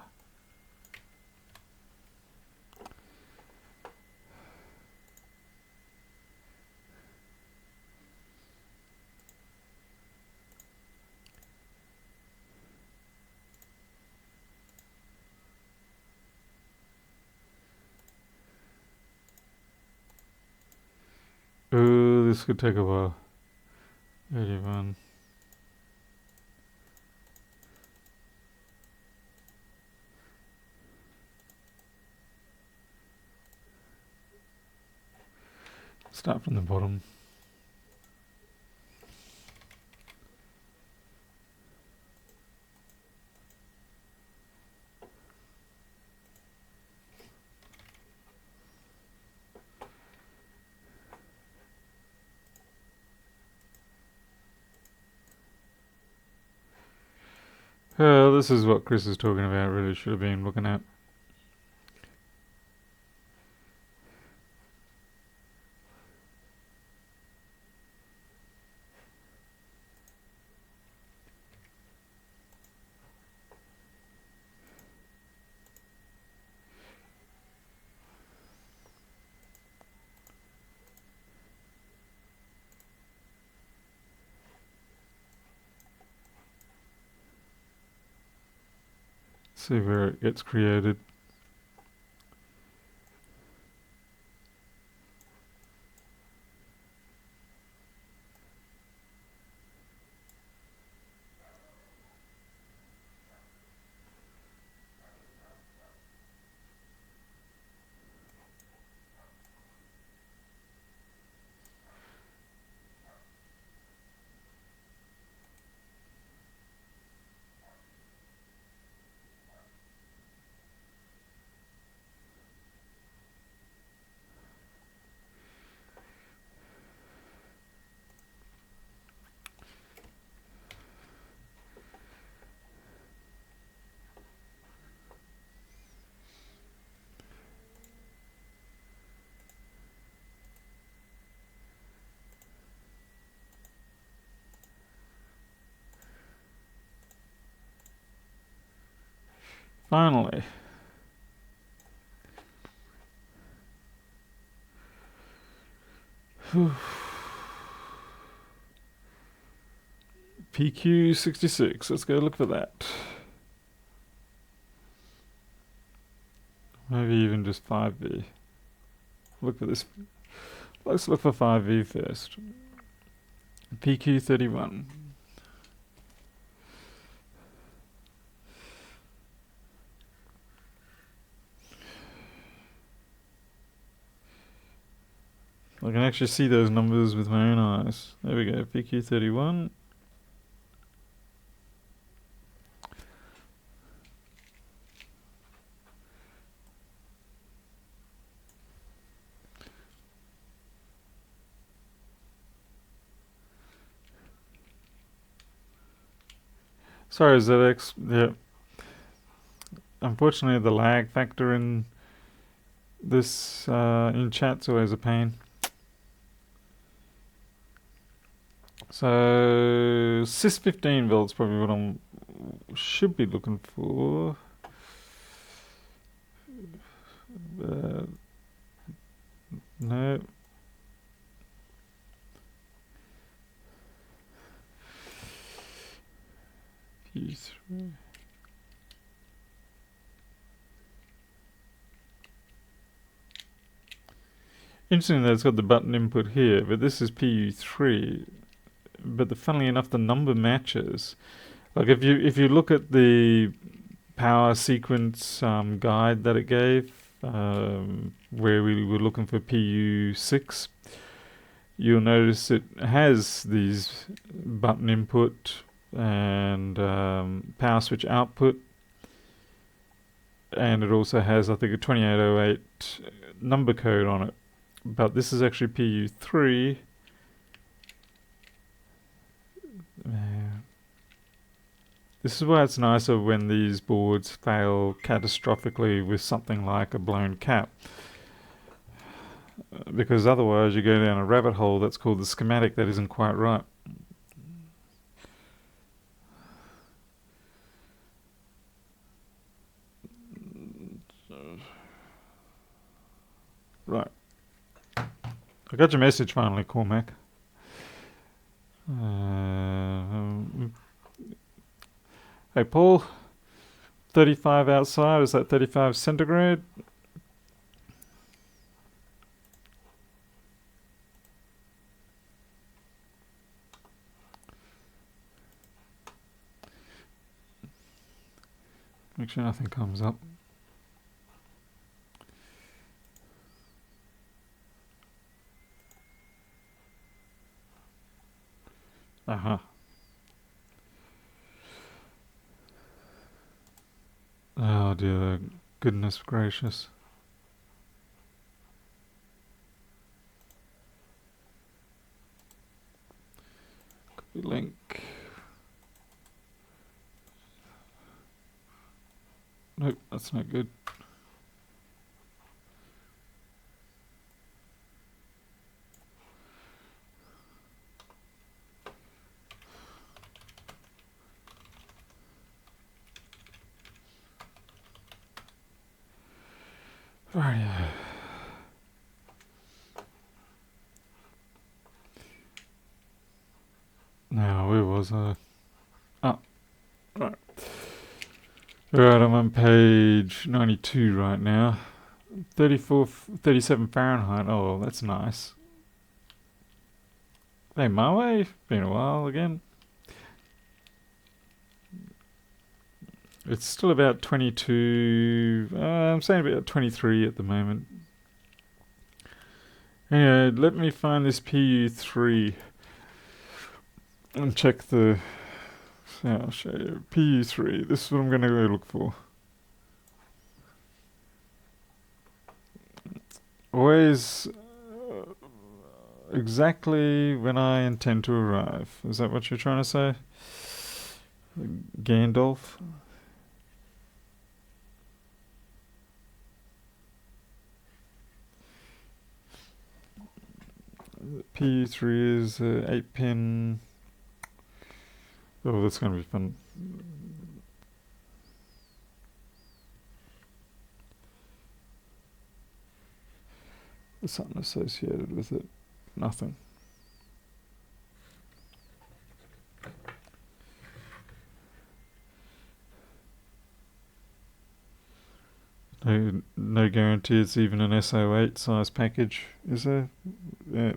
Oh, this could take a while. 81. Start from the bottom. This is what Chris is talking about. Really should have been looking at. See where it gets created. Finally. PQ66, let's go look for that. Maybe even just 5V. Look for this. Let's look for 5V first. PQ31. I can actually see those numbers with my own eyes. There we go, PQ31. Sorry, ZX. Yeah. Unfortunately, the lag factor in this in chat's always a pain. So sys 15 volts probably what I should be looking for. No. P3. Interesting that it's got the button input here, but this is PU3. But funnily enough, the number matches. Like if you look at the power sequence guide that it gave, where we were looking for PU6, you'll notice it has these button input and power switch output, and it also has, I think, a 2808 number code on it. But this is actually PU3. This is why it's nicer when these boards fail catastrophically with something like a blown cap. Because otherwise you go down a rabbit hole that's called the schematic that isn't quite right. Right. I got your message finally, Cormac. Hey Paul, 35 outside, is that 35 centigrade? Make sure nothing comes up. Uh-huh. Oh dear, goodness gracious. Copy link. Nope, that's not good. Right. Now, where was I? Oh, right. Right, I'm on page 92 right now. 37 Fahrenheit. Oh, that's nice. Hey, my way. Been a while again. It's still about 22. I'm saying about 23 at the moment. Anyway, let me find this PU3 and check the. I'll show you. PU3. This is what I'm going to go look for. Always exactly when I intend to arrive. Is that what you're trying to say? Gandalf? PU3 is 8-pin. Oh, that's going to be fun. There's something associated with it. Nothing. No guarantee it's even an SO8 size package, is there? Yeah.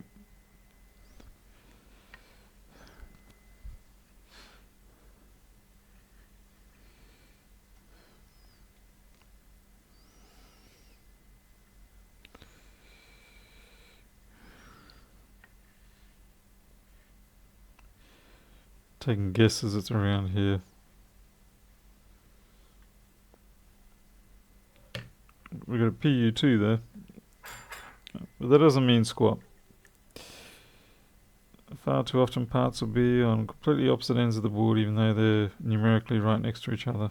Taking guesses, it's around here. We got a PU2 there, but that doesn't mean squat. Far too often parts will be on completely opposite ends of the board, even though they're numerically right next to each other.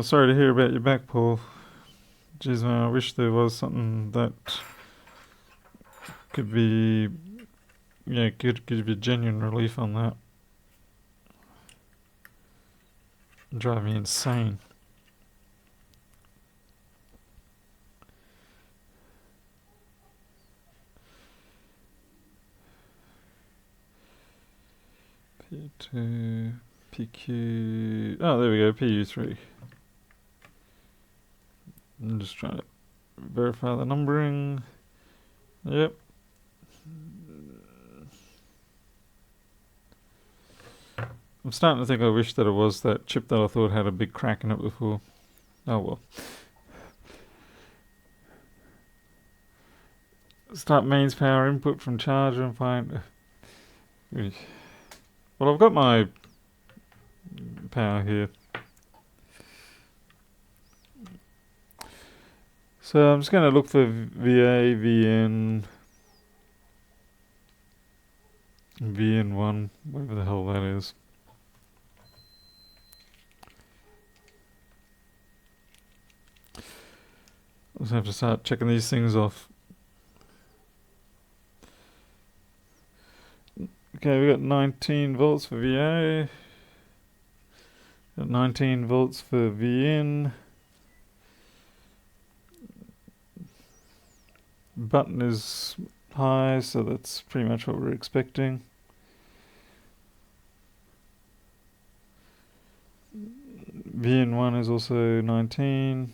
Sorry to hear about your back, Paul. Jeez, man, I wish there was something that could be, could give you genuine relief on that. Drive me insane. P2, PQ. Oh, there we go, PU3. I'm just trying to verify the numbering. Yep. I'm starting to think I wish that it was that chip that I thought had a big crack in it before. Oh well. Start mains power input from charger and find... Well, I've got my power here. So I'm just going to look for VA, VN, VN1, whatever the hell that is. I'll just have to start checking these things off. Okay, we got 19 volts for VA. Got 19 volts for VN. Button is high, so that's pretty much what we're expecting. VN1 is also 19.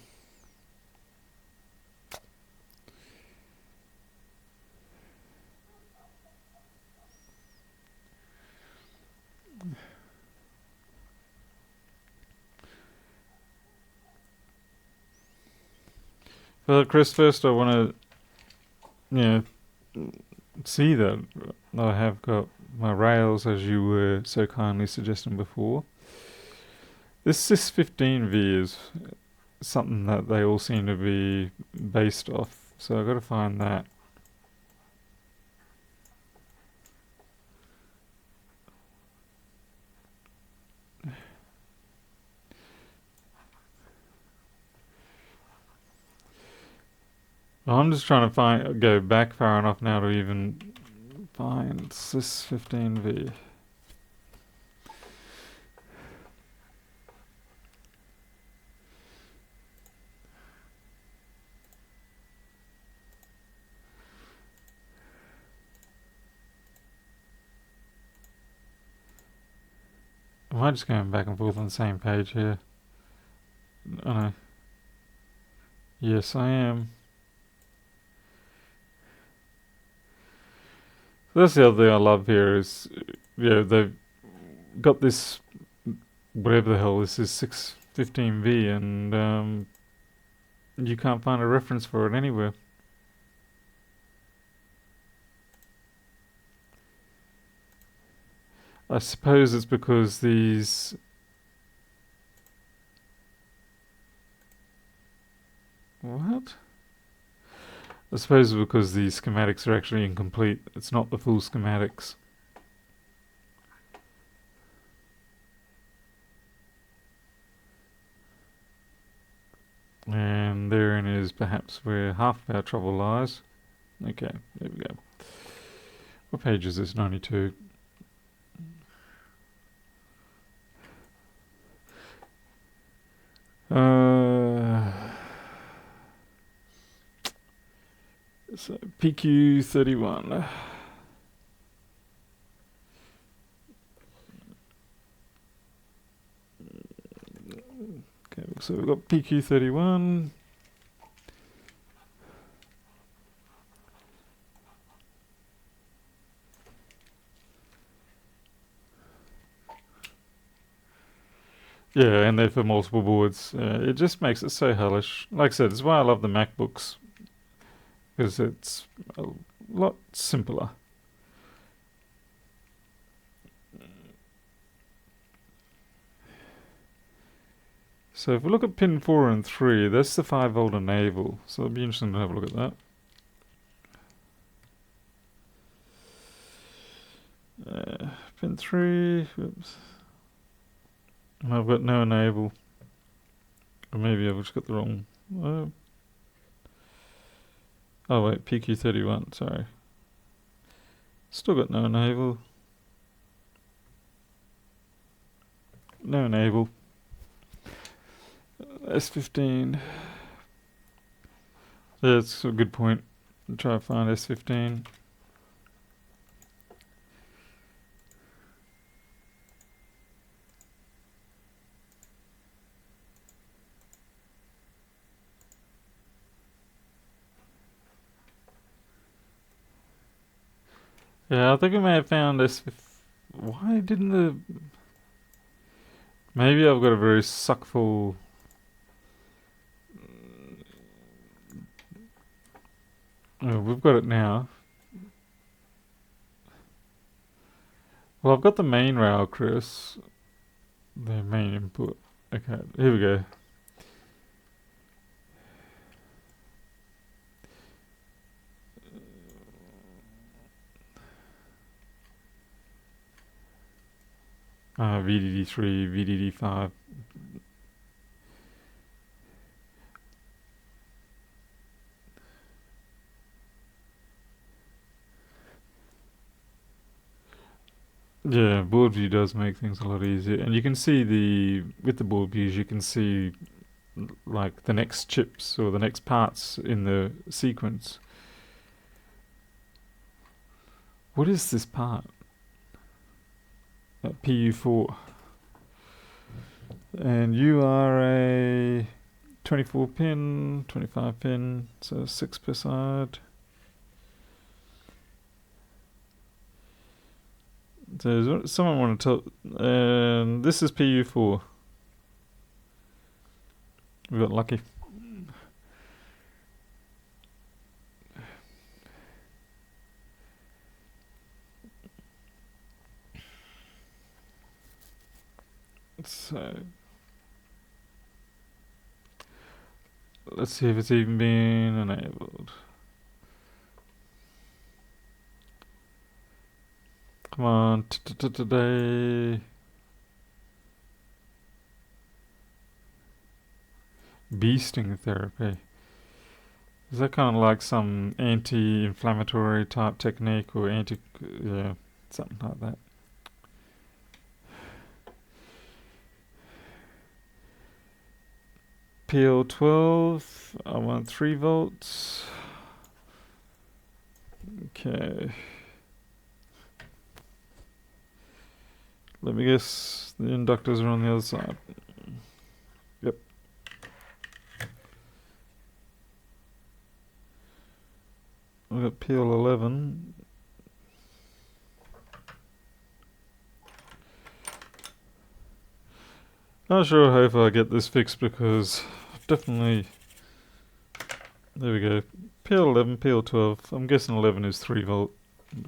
Well, Chris, first I want to, see that I have got my rails, as you were so kindly suggesting before. This Sys15V is something that they all seem to be based off, so I've got to find that. I'm just trying to go back far enough now to even find Sys15V. Am I just going back and forth on the same page here? Oh no. Yes, I am. That's the other thing I love here is, they've got this, whatever the hell this is, 615V, and you can't find a reference for it anywhere. I suppose it's because these... What? I suppose it's because these schematics are actually incomplete. It's not the full schematics. And therein is is perhaps where half of our trouble lies. Okay, there we go. What page is this? 92. So PQ31. Okay, so we've got PQ31. Yeah, and they're for multiple boards. It just makes it so hellish. Like I said, it's why I love the MacBooks, because it's a lot simpler. So if we look at pin 4 and 3, that's the 5V enable. So it'll be interesting to have a look at that. Pin 3, oops. And I've got no enable. Or maybe I've just got the wrong... oh wait, PQ31, sorry. Still got no enable. No enable. S15. Yeah, that's a good point. I'll try to find S15. Yeah, I think I may have found S15. Why didn't the... Maybe I've got a very suckful... Oh, we've got it now. Well, I've got the main rail, Chris. The main input. Okay, here we go. VDD3, VDD5. Yeah, board view does make things a lot easier, and you can see with the board views you can see like the next chips or the next parts in the sequence. What is this part? PU4. And you are a 24 pin, 25 pin, so 6 per side. So someone want to tell... And this is PU4. We got lucky. So... let's see if it's even been enabled. Come on, today. Beasting therapy. Is that kind of like some anti-inflammatory type technique or yeah, something like that? PL12, I want 3 volts. Okay. Let me guess, the inductors are on the other side. Yep. I've got PL11. Not sure how far I get this fixed because I've definitely... There we go. PL11, PL12. I'm guessing 11 is 3 volt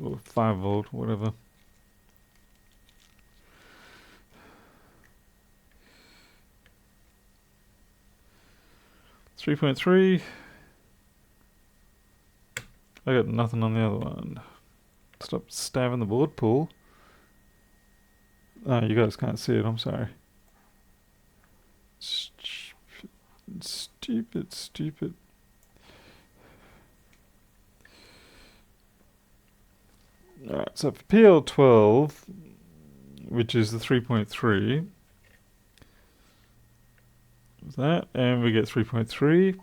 or 5 volt, whatever. 3.3. I got nothing on the other one. Stop stabbing the board pool. Oh, you guys can't see it, I'm sorry. Stupid. So for PL12, which is the 3.3, that, and we get 3.3.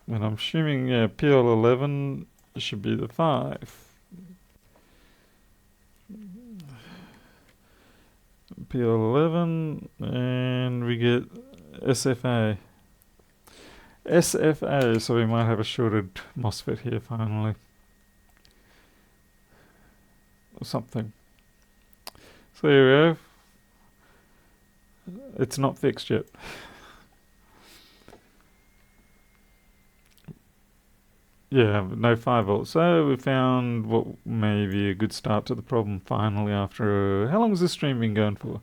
And I'm assuming, yeah, PL11 should be the 5. PL11, and we get SFA. SFA, so we might have a shorted MOSFET here finally. Or something. So here we go. It's not fixed yet. Yeah, no 5 volts. So we found what may be a good start to the problem finally after... how long has this stream been going for?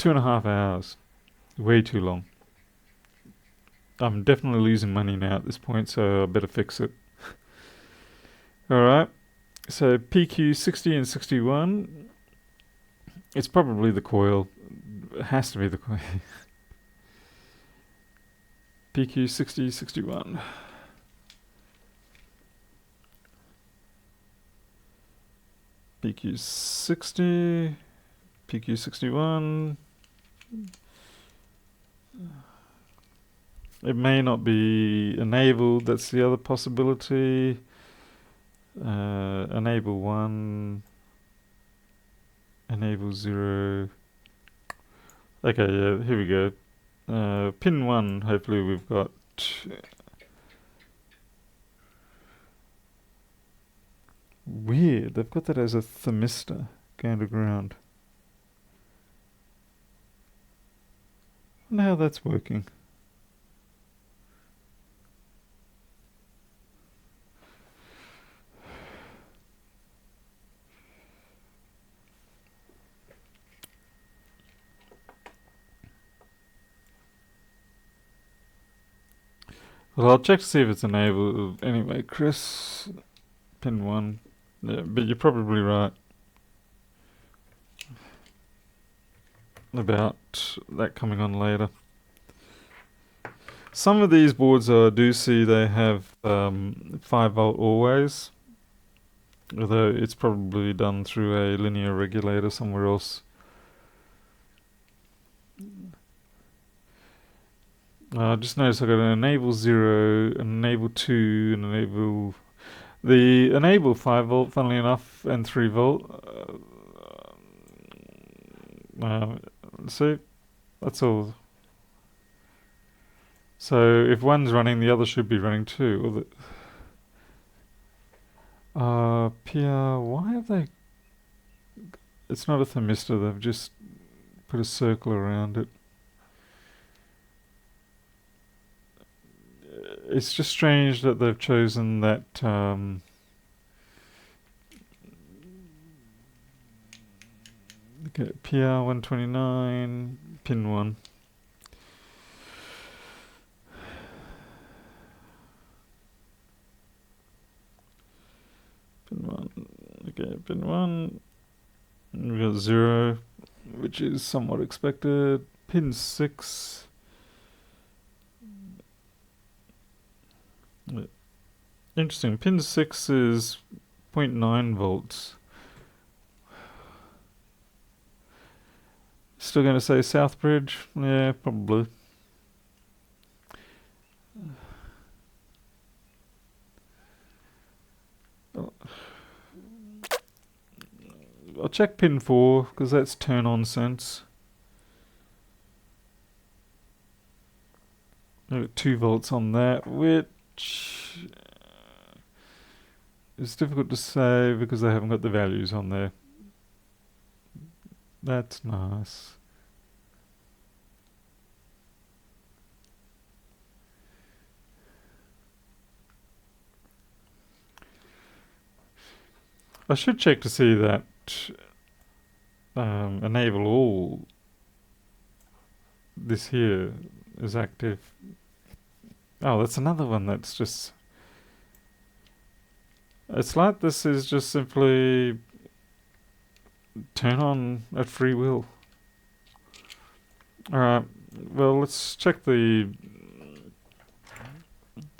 2.5 hours. Way too long. I'm definitely losing money now at this point, so I better fix it. Alright, so PQ60 and 61. It's probably the coil. It has to be the coil. PQ60, 61. PQ60, PQ61. It may not be enabled, that's the other possibility. Enable 1, enable 0. Okay, yeah, here we go. Pin 1, hopefully we've got... Weird, they've got that as a thermistor going to ground. I wonder how that's working. Well, I'll check to see if it's enabled. Anyway, Chris, pin 1. Yeah, but you're probably right about that coming on later. Some of these boards I do see they have 5 volt always, although it's probably done through a linear regulator somewhere else. Just notice I got an enable 0, an enable 2, an enable... The enable 5 volt, funnily enough, and 3 volt. See, that's all. So if one's running, the other should be running too. Or PR, why have they... It's not a thermistor, they've just put a circle around it. It's just strange that they've chosen that okay, PR129, pin 1. Pin 1, okay, pin 1. And we got 0, which is somewhat expected. Pin 6. Interesting. Pin 6 is 0.9 volts. Still going to say Southbridge? Yeah, probably. I'll check pin 4 because that's turn on sense. I've got 2 volts on that, which is difficult to say because they haven't got the values on there. That's nice. I should check to see that enable all this here is active. Oh, that's another one that's just... It's like this is just simply turn on at free will. Alright, well let's check the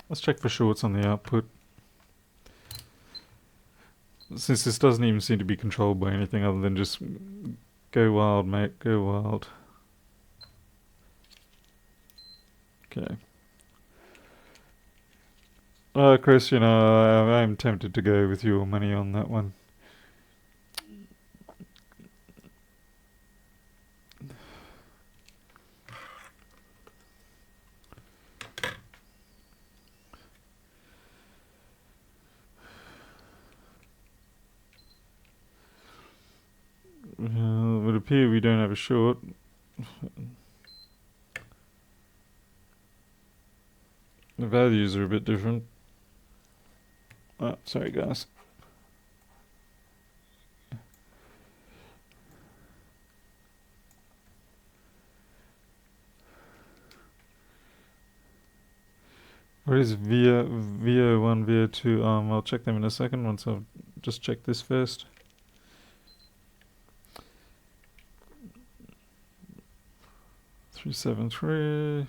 Let's check for shorts on the output. Since this doesn't even seem to be controlled by anything other than just go wild, mate, go wild. Okay. Chris, you know, I'm tempted to go with your money on that one. It would appear we don't have a short. The values are a bit different. Oh, sorry guys. Where is VO1, VO2? I'll check them in a second once I've just checked this first. Three 373.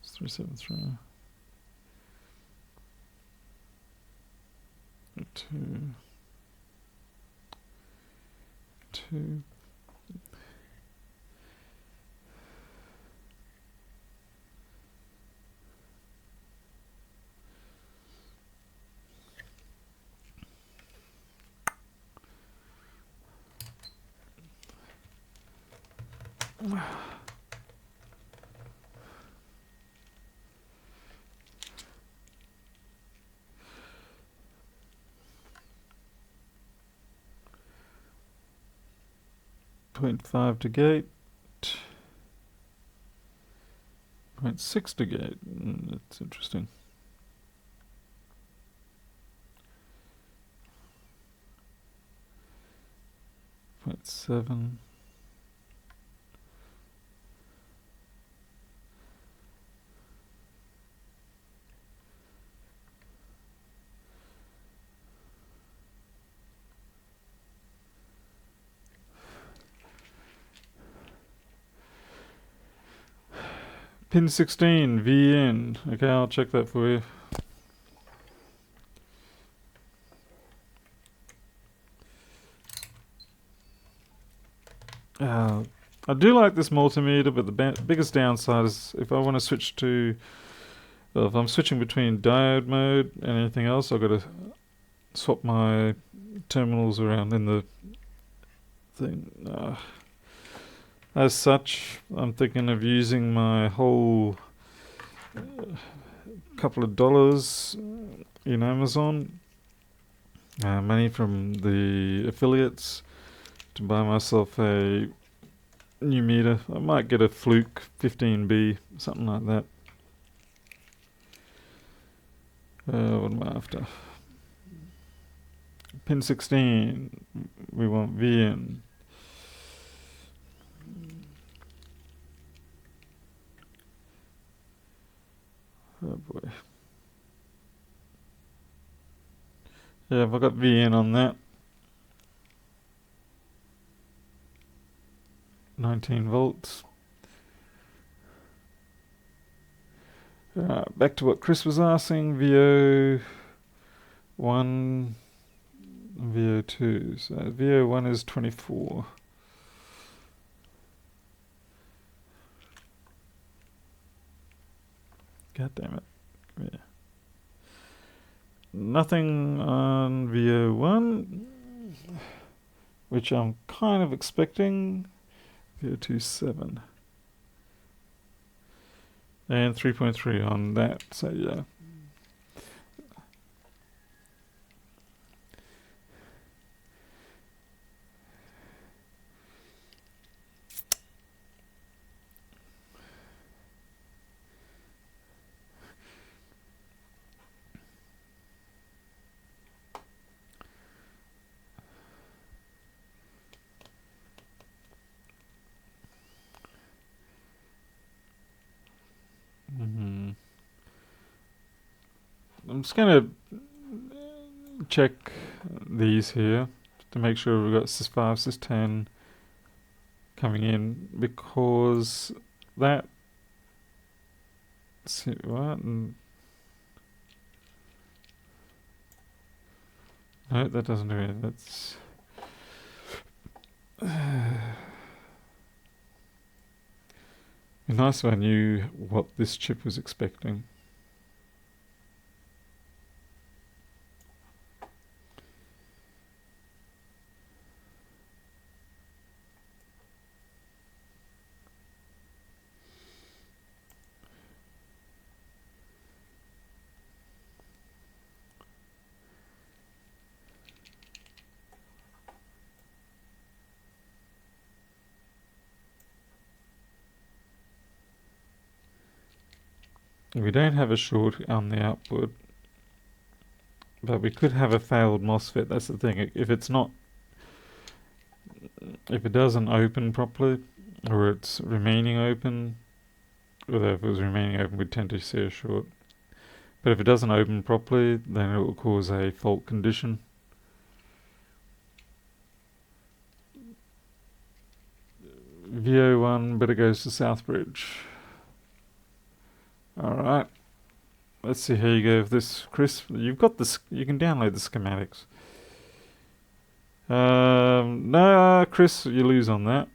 It's 373. 2. .5 to gate. 0.6 to gate. That's interesting. 0.7. Pin 16, VN. Okay, I'll check that for you. I do like this multimeter, but the biggest downside is if I want to switch to, well, if I'm switching between diode mode and anything else, I've got to swap my terminals around in the thing. As such, I'm thinking of using my whole couple of dollars in Amazon, money from the affiliates, to buy myself a new meter. I might get a Fluke 15B, something like that. What am I after? Pin 16, we want VN. Oh boy. Yeah, I've got VN on that. 19 volts. Back to what Chris was asking. VO1, VO2. So VO1 is 24. God damn it. Yeah. Nothing on VO1, which I'm kind of expecting. VO2 7. And 3.3 on that, so yeah. I'm just going to check these here to make sure we've got sys5, sys10 coming in, because that see what? No, that doesn't do it. That's be nice if I knew what this chip was expecting. We don't have a short on the output, but we could have a failed MOSFET. That's the thing. If it's not, if it doesn't open properly, or it's remaining open, although if it was remaining open, we'd tend to see a short. But if it doesn't open properly, then it will cause a fault condition. VO1 better goes to Southbridge. Alright. Let's see how you go with this, Chris. You've got this. You can download the schematics. No, Chris, you lose on that.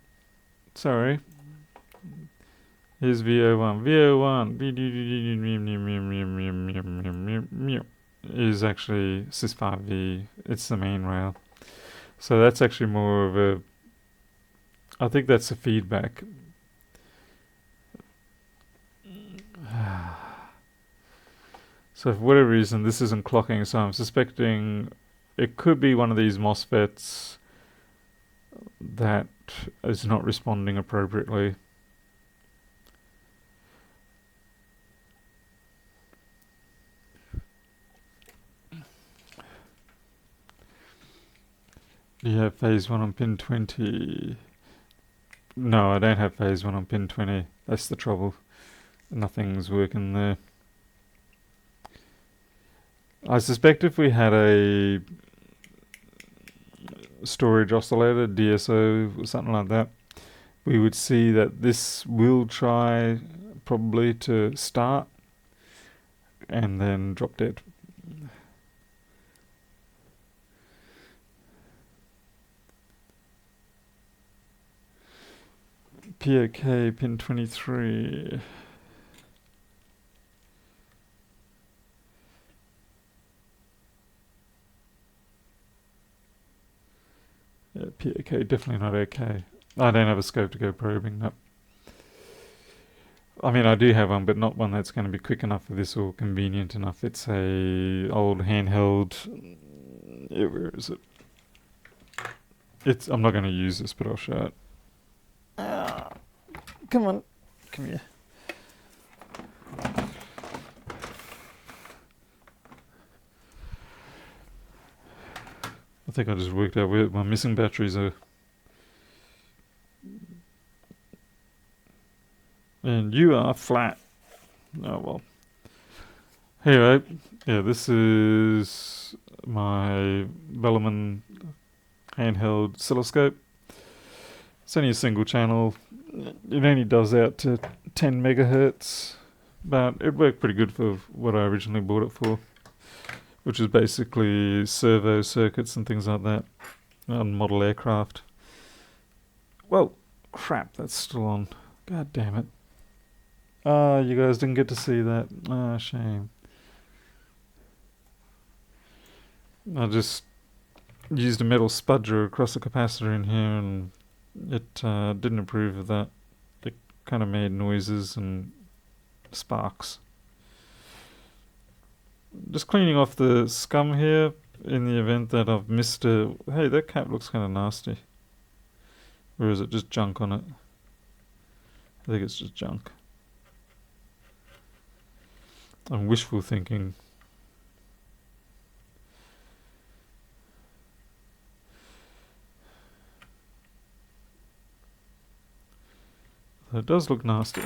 Sorry. Here's VO1. VO1 is actually Sys5V. It's the main rail. So that's actually more of a... I think that's a feedback. So for whatever reason, this isn't clocking, so I'm suspecting it could be one of these MOSFETs that is not responding appropriately. Do you have phase 1 on pin 20? No, I don't have phase 1 on pin 20. That's the trouble. Nothing's working there. I suspect if we had a storage oscillator, DSO or something like that, we would see that this will try probably to start and then drop dead. POK pin 23. Yeah, POK definitely not okay. I don't have a scope to go probing that. I mean, I do have one, but not one that's going to be quick enough for this or convenient enough. It's a old handheld. Yeah, where is it? I'm not going to use this, but I'll show it. Come on, come here. I think I just worked out where my missing batteries are. And you are flat. Oh well. Anyway, yeah, this is my Velleman handheld oscilloscope. It's only a single channel. It only does out to 10 megahertz, but it worked pretty good for what I originally bought it for, which is basically servo circuits and things like that on model aircraft. Well, crap, that's still on. God damn it. Ah, you guys didn't get to see that. Ah, shame. I just used a metal spudger across the capacitor in here and it didn't approve of that. It kind of made noises and sparks. Just cleaning off the scum here in the event that I've missed a... Hey, that cap looks kind of nasty. Or is it just junk on it? I think it's just junk. I'm wishful thinking. It does look nasty.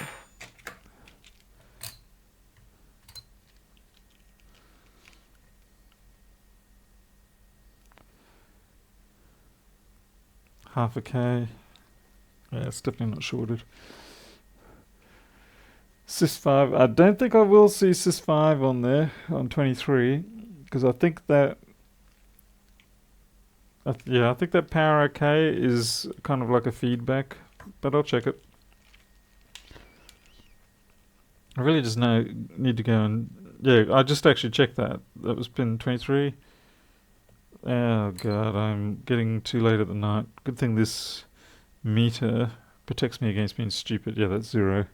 Half a K. Yeah, it's definitely not shorted. Sys5. I don't think I will see Sys5 on there on 23 because I think that I think that power OK is kind of like a feedback, but I'll check it. I really just need to go and I just actually checked that. That was pin 23. Oh god, I'm getting too late at the night. Good thing this meter protects me against being stupid. Yeah, that's 0.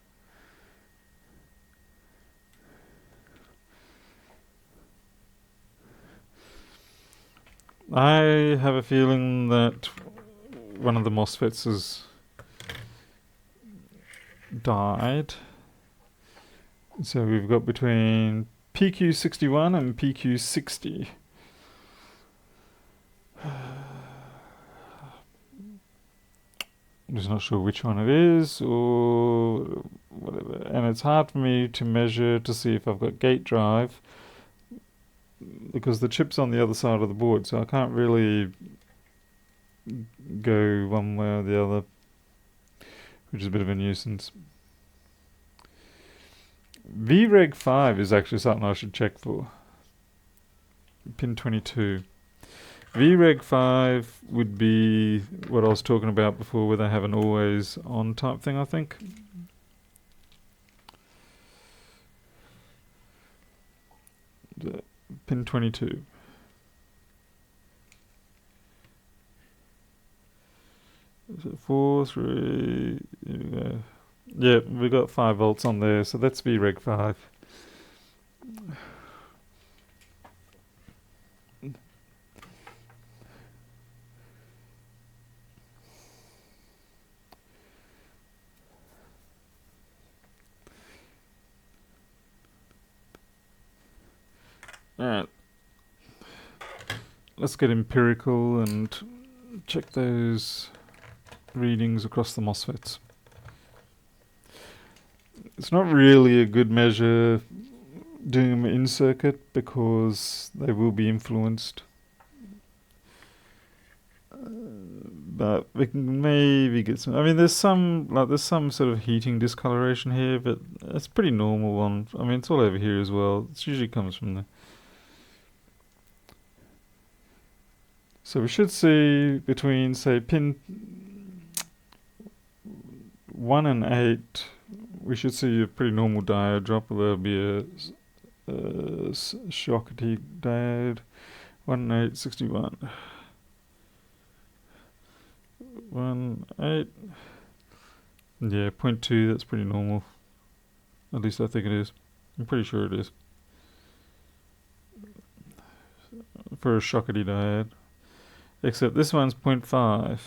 I have a feeling that one of the MOSFETs has died. So we've got between PQ61 and PQ60. I'm just not sure which one it is or whatever. And it's hard for me to measure to see if I've got gate drive because the chip's on the other side of the board, so I can't really go one way or the other, which is a bit of a nuisance. VREG 5 is actually something I should check for. Pin 22. VREG 5 would be what I was talking about before, where they have an always on type thing, I think. Pin 22. So 4, 3, here we go. Yeah, we got 5 volts on there, so that's VREG 5. Alright, let's get empirical and check those readings across the MOSFETs. It's not really a good measure doing them in circuit because they will be influenced. But we can maybe get some. I mean, there's some sort of heating discoloration here, but it's pretty normal one. I mean, it's all over here as well. It usually comes from the. So we should see between, say, pin 1 and 8, we should see a pretty normal diode drop. There'll be a Schottky diode. 1 and 8, 61. 1, 8. Yeah, 0.2, that's pretty normal. At least I think it is. I'm pretty sure it is. For a Schottky diode. Except this one's 0.5.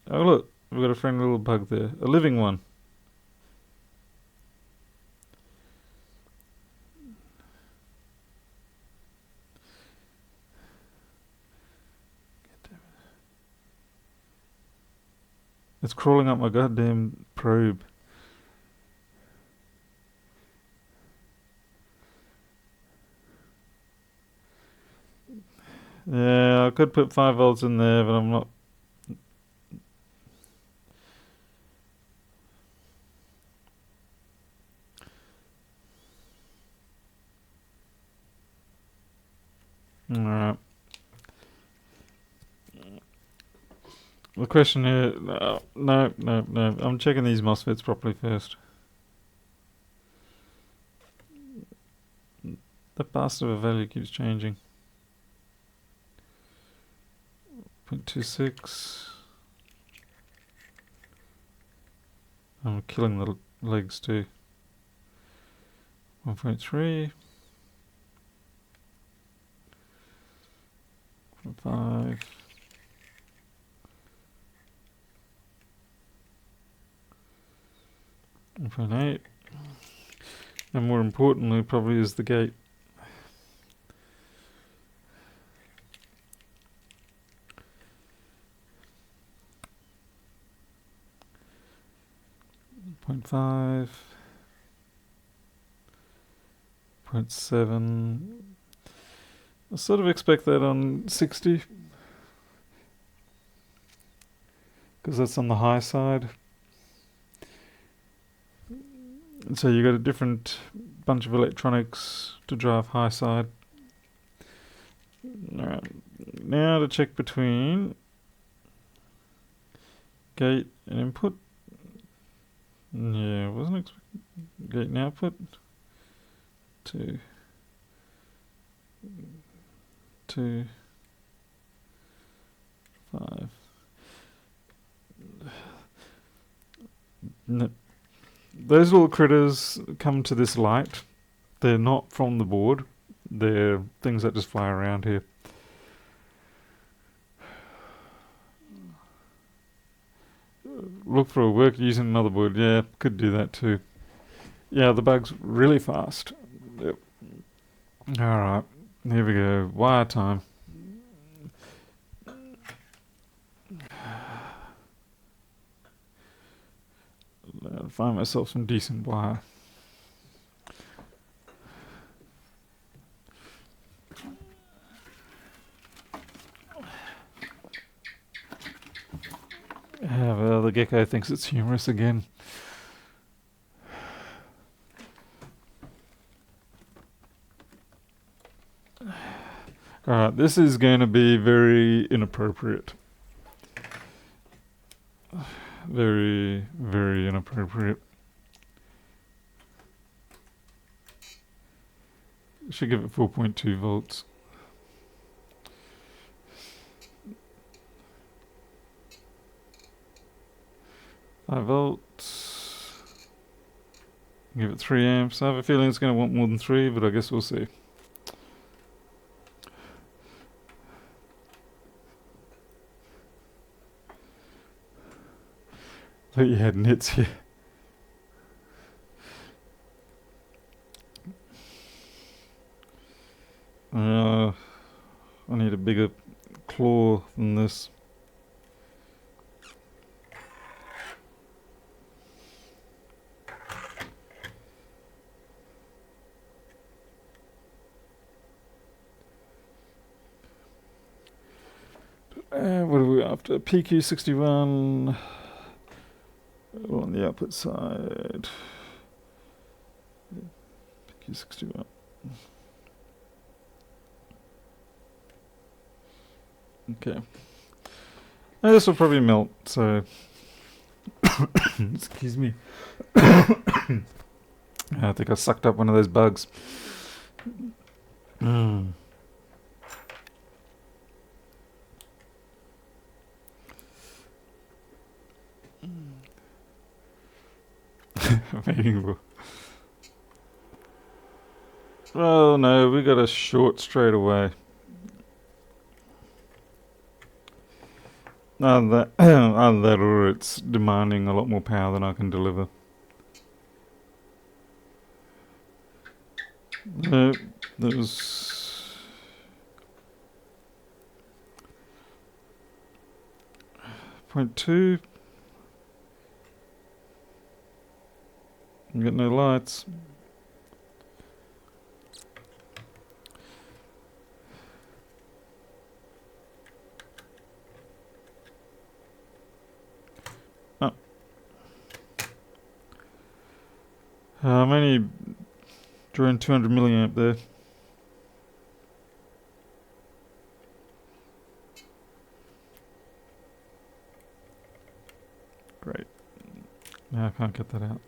Oh look, we've got a friendly little bug there. A living one. It's crawling up my goddamn probe. Yeah, I could put 5 volts in there, but I'm not. Alright. The question here. No. I'm checking these MOSFETs properly first. The bastard of a value keeps changing. 0.26. I'm killing the legs too. 1.3. 5. 1.8. And more importantly probably is the gate. Point 5, 0.7. I sort of expect that on 60 because that's on the high side. So you got a different bunch of electronics to drive high side. Alright, now to check between gate and input. Yeah, wasn't expecting gate and output. 2, 2, 5. No. Those little critters come to this light. They're not from the board. They're things that just fly around here. Look for a work using motherboard. Yeah, could do that too. Yeah, the bug's really fast. Yep. Alright, here we go. Wire time. I'll find myself some decent wire. Yeah, well, the gecko thinks it's humorous again. Alright, this is going to be very inappropriate. Very, very inappropriate. Should give it 4.2 volts. Five volts. Give it 3 amps. I have a feeling it's going to want more than 3, but I guess we'll see. Thought you had nits here. I need a bigger claw than this. What are we after? PQ61 on the output side. PQ61. Okay. Now this will probably melt, so excuse me. I think I sucked up one of those bugs. Oh no, we got a short straight away. Either that or it's demanding a lot more power than I can deliver. No, that was 0.2. You got no lights. Oh. I'm only drawing 200 milliamp there. Great. Now I can't get that out.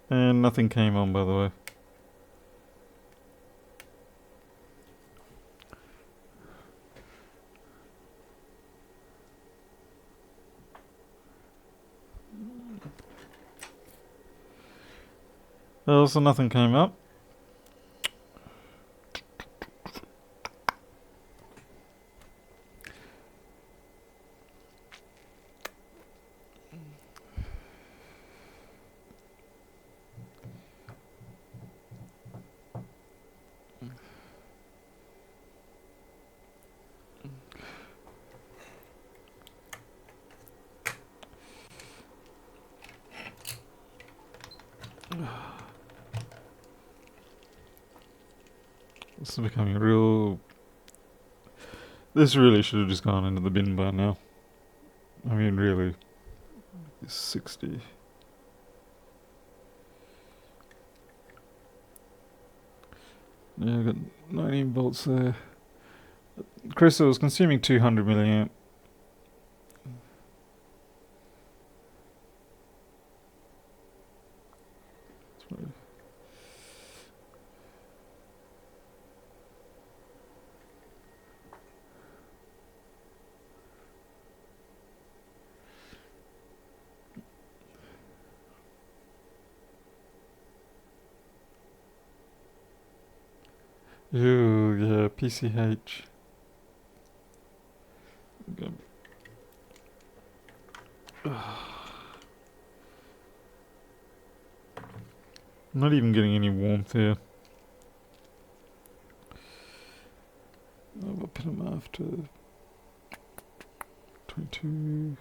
And nothing came on, by the way. So nothing came up. This is becoming real. This really should have just gone into the bin by now. I mean, really. is 60. Yeah, I got 19 volts there. Crystal is consuming 200 milliamp. Ooh, yeah, PCH. Not even getting any warmth here. I'll put them after 22.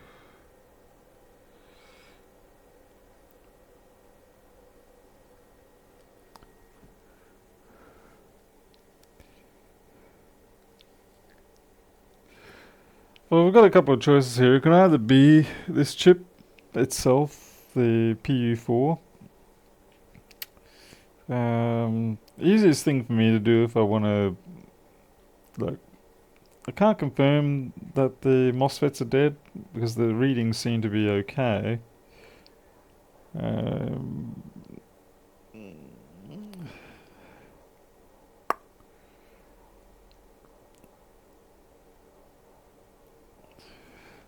Well, we've got a couple of choices here. It can either be this chip itself, the PU4. Easiest thing for me to do if I want to, like, I can't confirm that the MOSFETs are dead because the readings seem to be okay.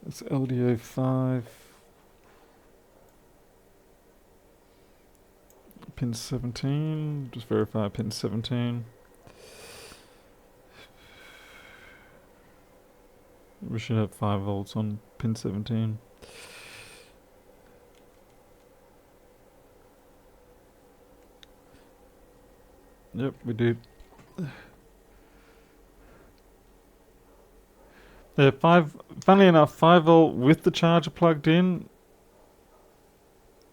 It's LDO 5. Pin 17. Just verify pin 17. We should have 5 volts on pin 17. Yep, we do. Yeah, funnily enough, 5 volt with the charger plugged in.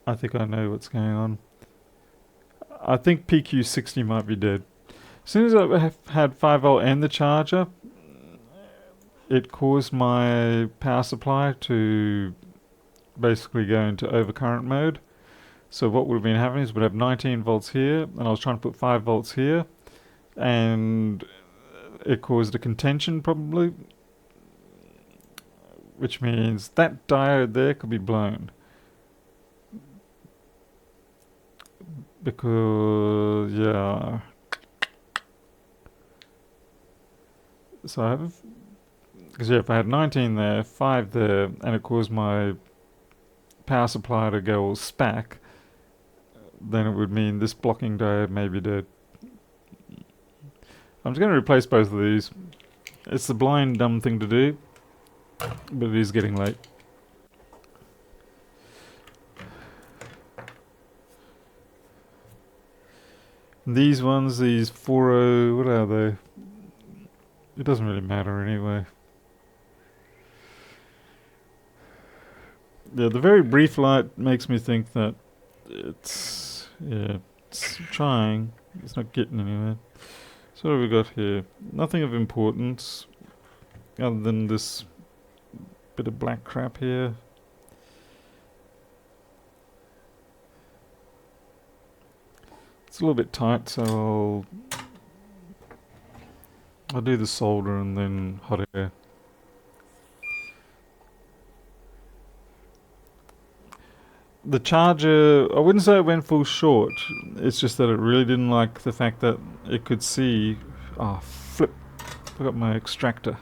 I think I know what's going on. I think PQ60 might be dead. As soon as I had 5 volt and the charger, it caused my power supply to basically go into overcurrent mode. So what would have been happening is we'd have 19 volts here, and I was trying to put 5 volts here, and it caused a contention probably, which means that diode there could be blown. Because, yeah. So I have, because yeah, if I had 19 there, 5 there, and it caused my power supply to go all spack, then it would mean this blocking diode may be dead. I'm just going to replace both of these. It's the blind dumb thing to do, but it is getting late. These ones, these 40, what are they? It doesn't really matter anyway. Yeah, the very brief light makes me think that it's trying. It's not getting anywhere. So what have we got here? Nothing of importance other than this bit of black crap here. It's a little bit tight, so I'll do the solder and then hot air. The charger, I wouldn't say it went full short. It's just that it really didn't like the fact that it could see. Oh, flip. I got my extractor.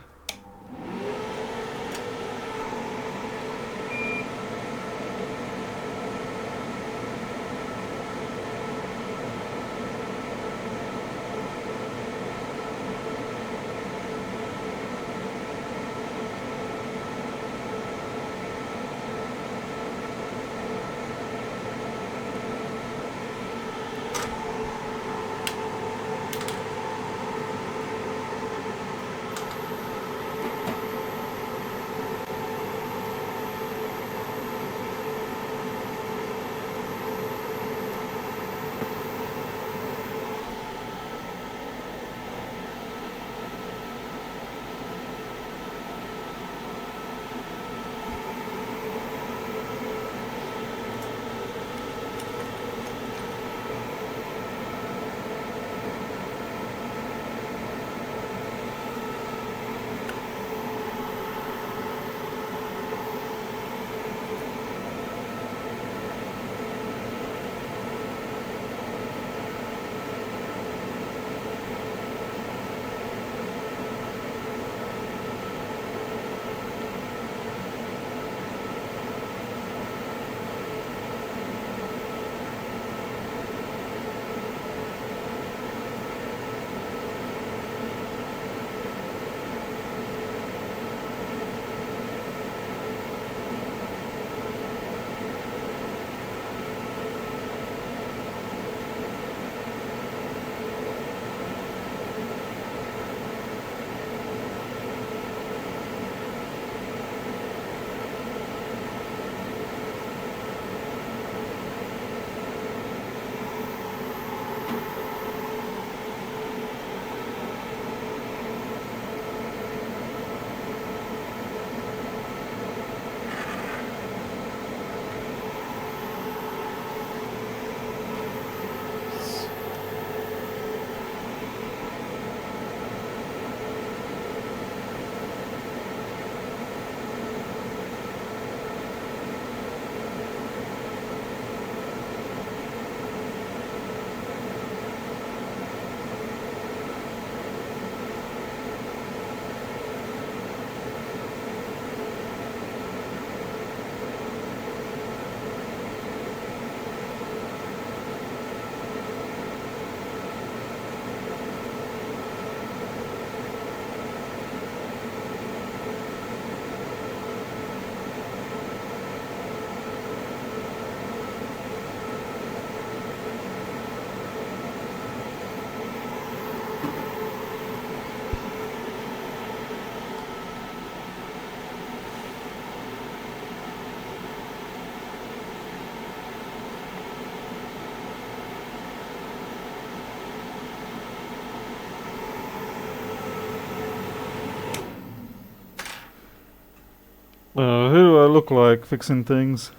Who do I look like fixing things?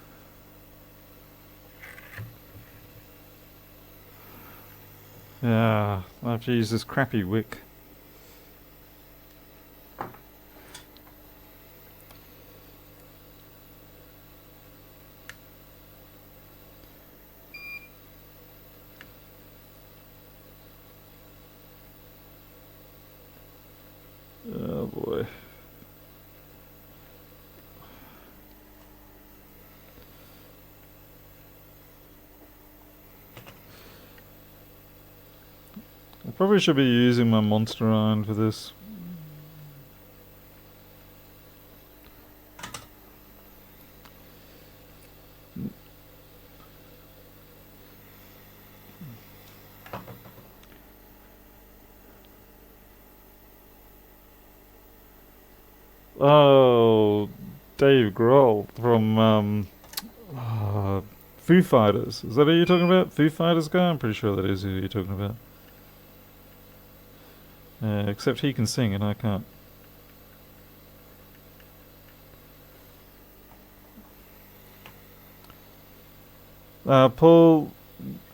Yeah, I have to use this crappy wick. Oh boy. I probably should be using my monster iron for this. Oh, Dave Grohl from Foo Fighters. Is that who you're talking about? Foo Fighters guy? I'm pretty sure that is who you're talking about. Except he can sing and I can't. Paul,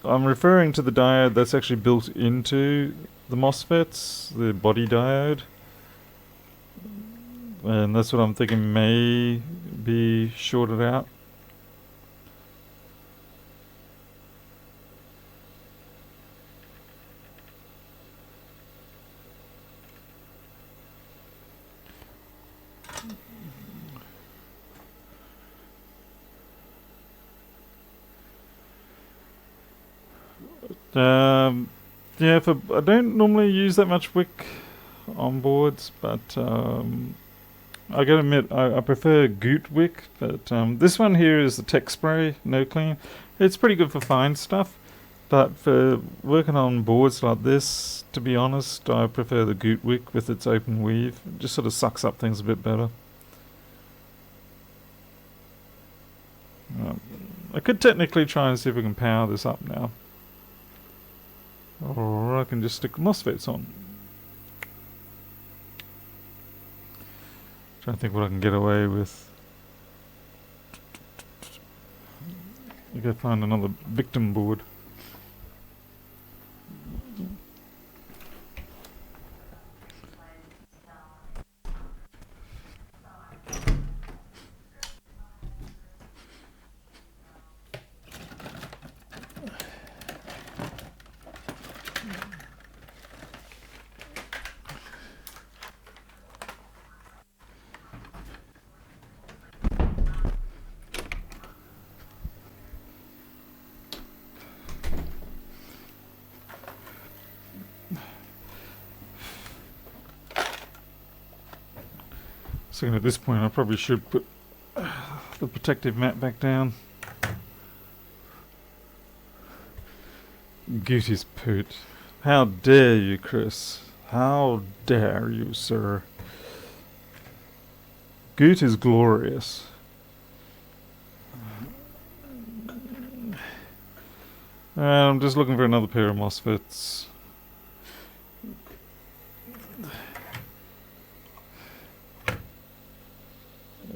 I'm referring to the diode that's actually built into the MOSFETs, the body diode. And that's what I'm thinking may be shorted out. Yeah, I don't normally use that much wick on boards, but I gotta admit, I prefer Goot wick, but this one here is the Tech Spray No Clean. It's pretty good for fine stuff, but for working on boards like this, to be honest, I prefer the Goot wick with its open weave. It just sort of sucks up things a bit better. I could technically try and see if we can power this up now. Or I can just stick the MOSFETs on. Trying to think what I can get away with. I gotta find another victim board. So at this point I probably should put the protective mat back down. Gooty's poot. How dare you, Chris? How dare you, sir? Goot is glorious. I'm just looking for another pair of MOSFETs.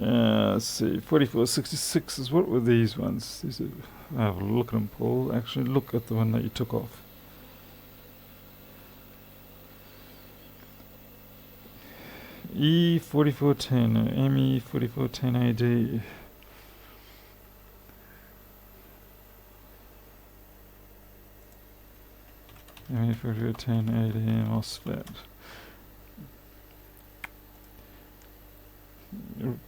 Let's see, 4466 what were these ones? These are, have a look at them, Paul. Actually, look at the one that you took off. E4410 or ME4410AD. ME4410AD MOSFET.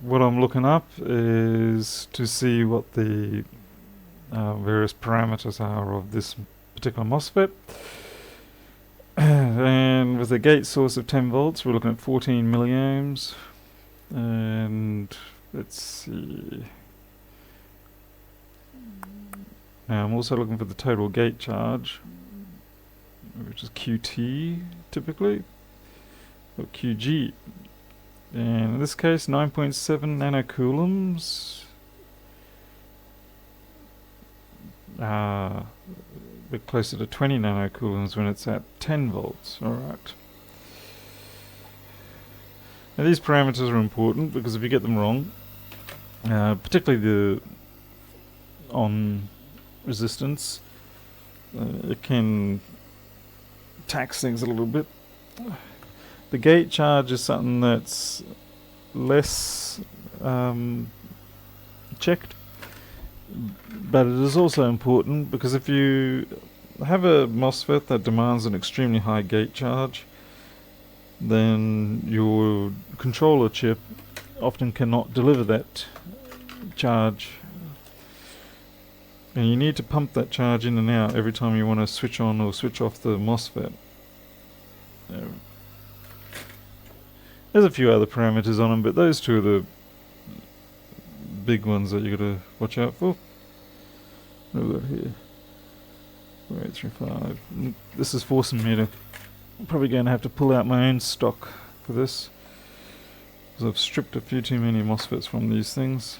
What I'm looking up is to see what the various parameters are of this particular MOSFET. And with a gate source of 10 volts, we're looking at 14 milliamps. And let's see. Now I'm also looking for the total gate charge, which is QT typically, or QG. And in this case, 9.7 nanocoulombs. A bit closer to 20 nanocoulombs when it's at 10 volts. Alright. Now these parameters are important because if you get them wrong, particularly the on resistance. It can tax things a little bit. The gate charge is something that's less checked, but it is also important because if you have a MOSFET that demands an extremely high gate charge, then your controller chip often cannot deliver that charge, and you need to pump that charge in and out every time you want to switch on or switch off the MOSFET. There's a few other parameters on them, but those two are the big ones that you got to watch out for. What have we got here? 4835. This is forcing me to. I'm probably going to have to pull out my own stock for this, because I've stripped a few too many MOSFETs from these things.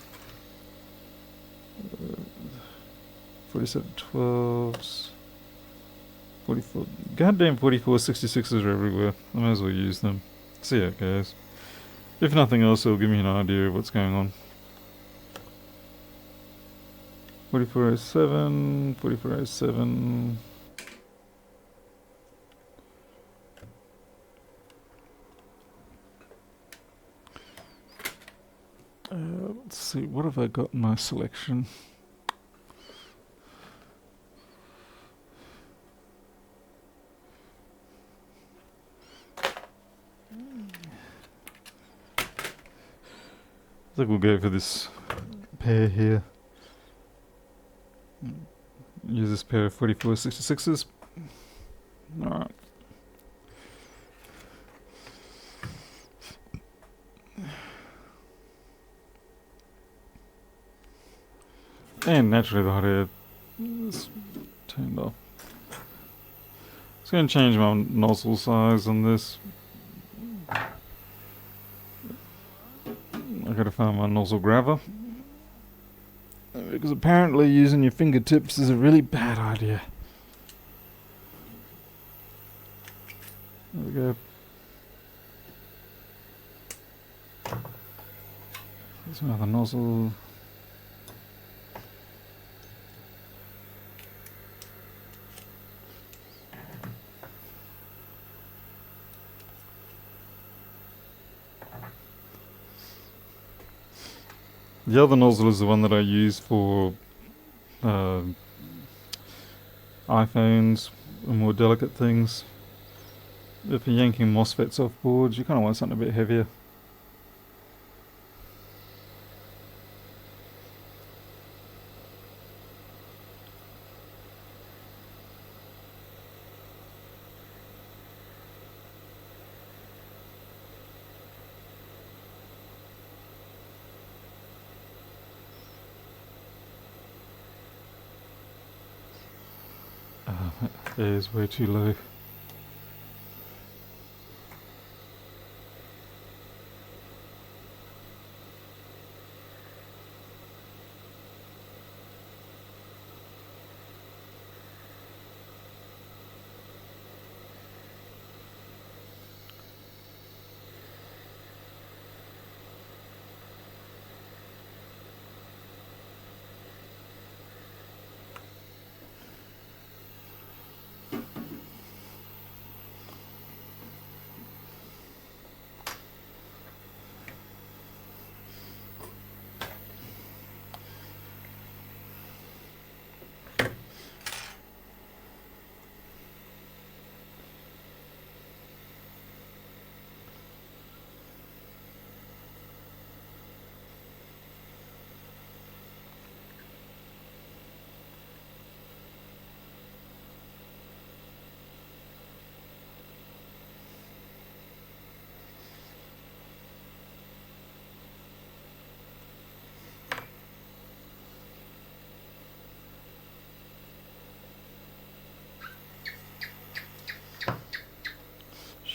4712s. 44. Goddamn 4466s are everywhere. I might as well use them. See how it goes. If nothing else, it'll give me an idea of what's going on. 4407, 4407. Let's see, what have I got in my selection? I think we'll go for this pair here. Use this pair of 4466s. Alright. And naturally the hot air is turned off. It's going to change my nozzle size on this. I've got to find my nozzle grabber, because apparently using your fingertips is a really bad idea. There we go. There's another nozzle. The other nozzle is the one that I use for iPhones and more delicate things. If you're yanking MOSFETs off boards, you kind of want something a bit heavier. That is way too low.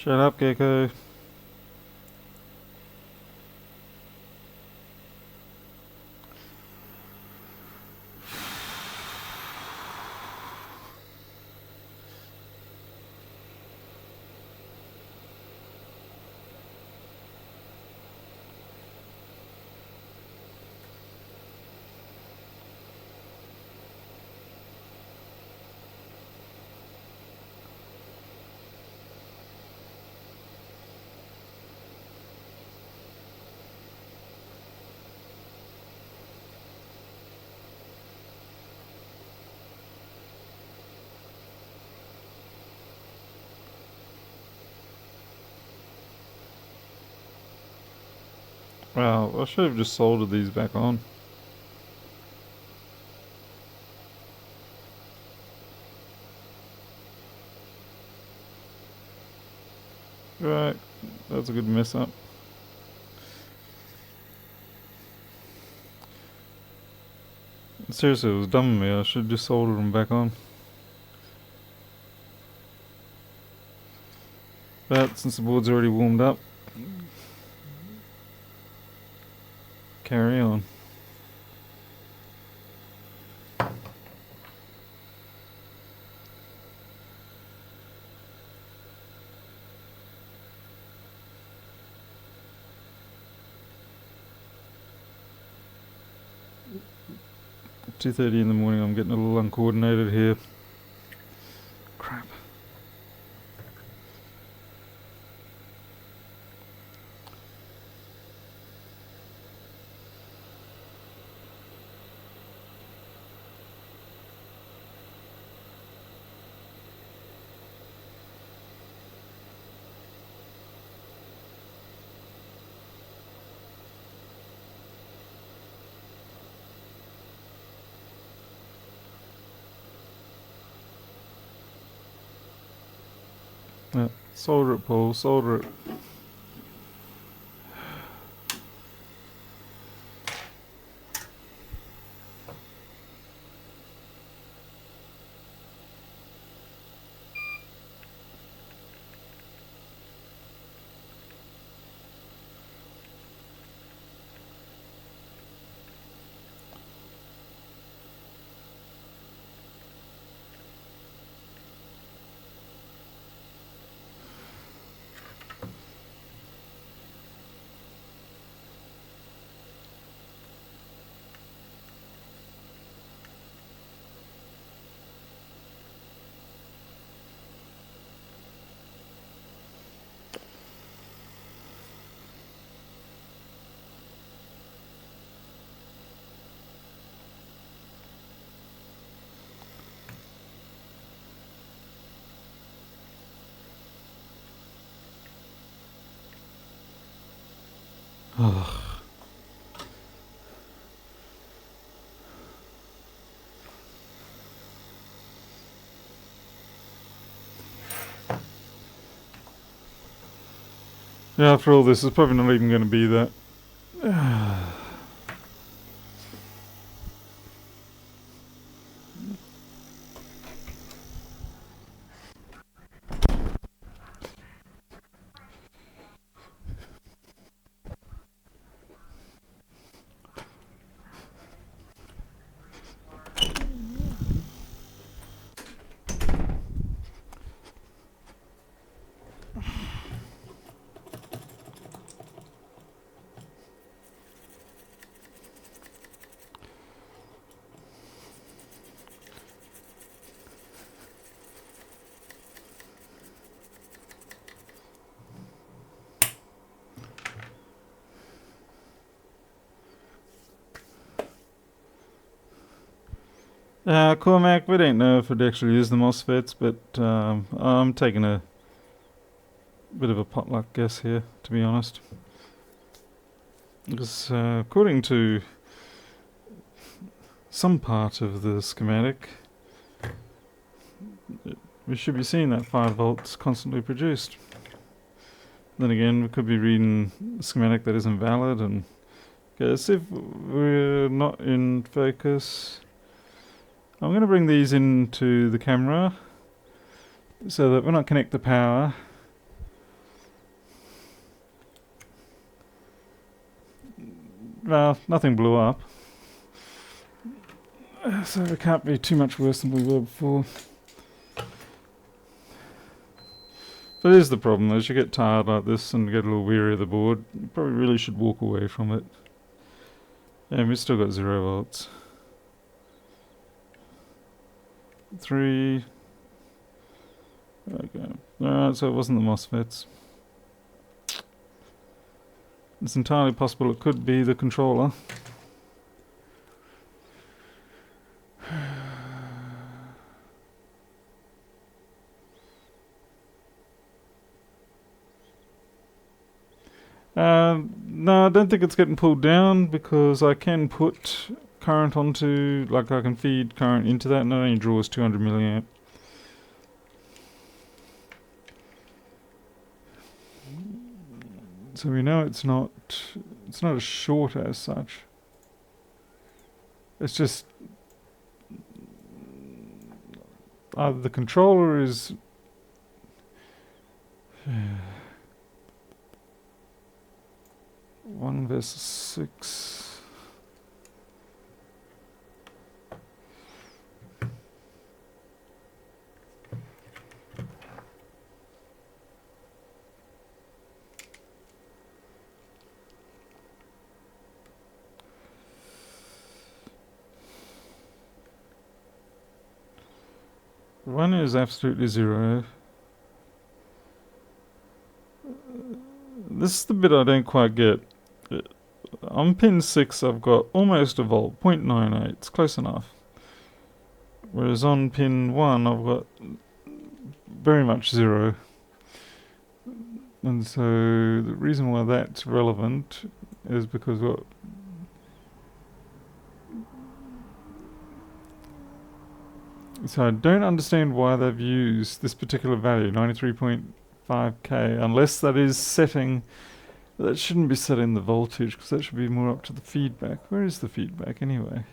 Shut up, Gecko. Well, I should have just soldered these back on. Right, that's a good mess up. Seriously, it was dumb of me. I should have just soldered them back on. But since the board's already warmed up, carry on. At 2:30 in the morning, I'm getting a little uncoordinated here. Crap. Solder it, Paul, solder it. Ugh. Yeah, after all this, it's probably not even going to be that. Cormac, we don't know if it actually is the MOSFETs, but I'm taking a bit of a potluck guess here, to be honest. Because according to some part of the schematic, we should be seeing that 5 volts constantly produced. Then again, we could be reading a schematic that isn't valid, and guess if we're not in focus, I'm going to bring these into the camera so that when I connect the power, well, nothing blew up, so it can't be too much worse than we were before. But it is the problem, as you get tired like this and get a little weary of the board, you probably really should walk away from it. And we've still got 0 volts. 3. Okay. Alright, so it wasn't the MOSFETs. It's entirely possible it could be the controller. No, I don't think it's getting pulled down because I can put current onto, like I can feed current into that and it only draws 200 milliamp. So we know it's not a short as such. It's just either the controller is 1 versus 6. One is absolutely 0. This is the bit I don't quite get. On pin 6 I've got almost a volt, 0.98, it's close enough. Whereas on pin 1 I've got very much 0. And so the reason why that's relevant is because what... So I don't understand why they've used this particular value, 93.5k, unless that is setting... That shouldn't be setting the voltage, because that should be more up to the feedback. Where is the feedback anyway?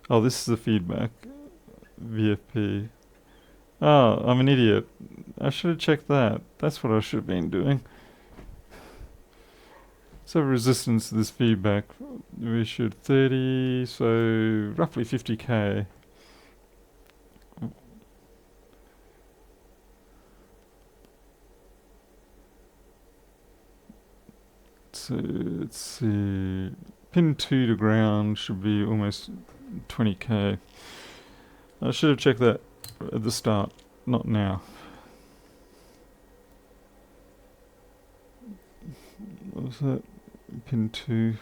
Oh, this is the feedback. VFP. Oh, I'm an idiot. I should have checked that. That's what I should have been doing. So resistance to this feedback, we should 30, so roughly 50k. So let's see, pin 2 to ground should be almost 20k. I should have checked that at the start, not now. What was that? Pin 2.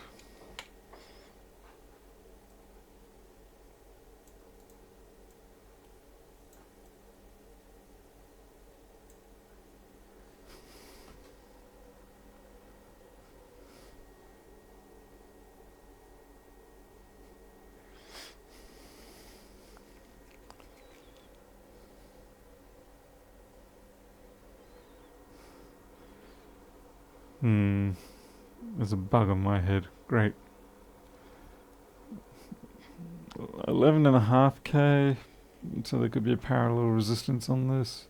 There's a bug on my head. Great. 11.5k. So there could be a parallel resistance on this.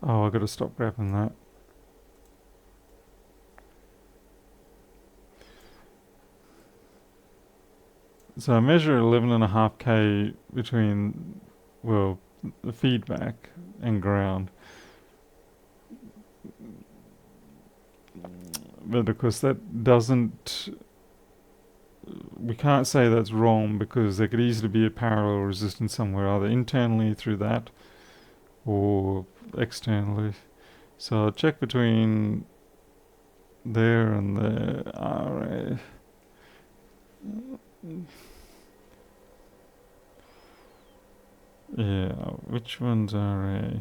Oh, I gotta stop grabbing that. So I measure 11.5k between, well, the feedback and ground. But of course that doesn't... We can't say that's wrong because there could easily be a parallel resistance somewhere, either internally through that or externally. So I'll check between there and the RA. Yeah, which one's RA?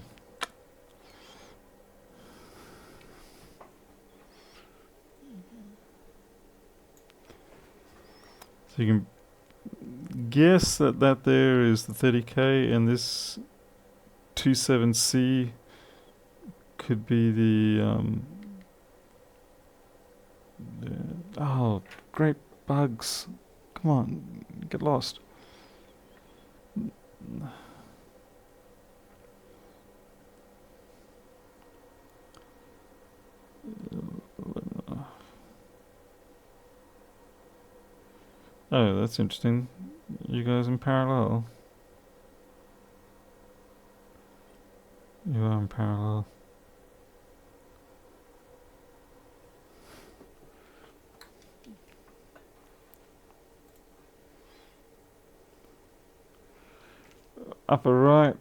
So you can guess that there is the 30k, and this 27C could be the oh, great bugs. Come on, get lost. Oh, that's interesting. You guys in parallel? You are in parallel. Upper right.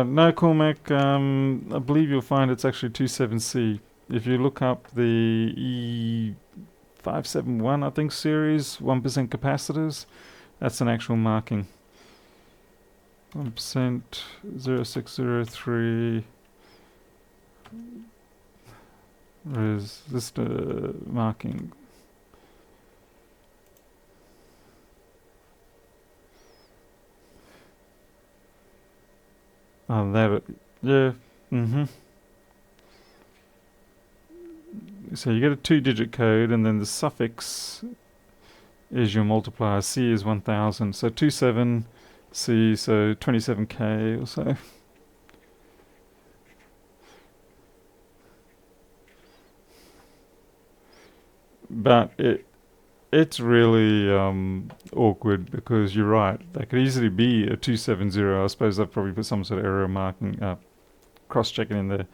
No, Cormac, I believe you'll find it's actually 27C. If you look up the 571, I think, series, 1% capacitors. That's an actual marking. 1%, 0603 resistor marking. Oh, that, yeah, So you get a 2-digit code, and then the suffix is your multiplier. C is 1000, so 27C, so 27K or so. But it's really awkward, because you're right. That could easily be a 270. I suppose I've probably put some sort of error marking, cross-checking in there. It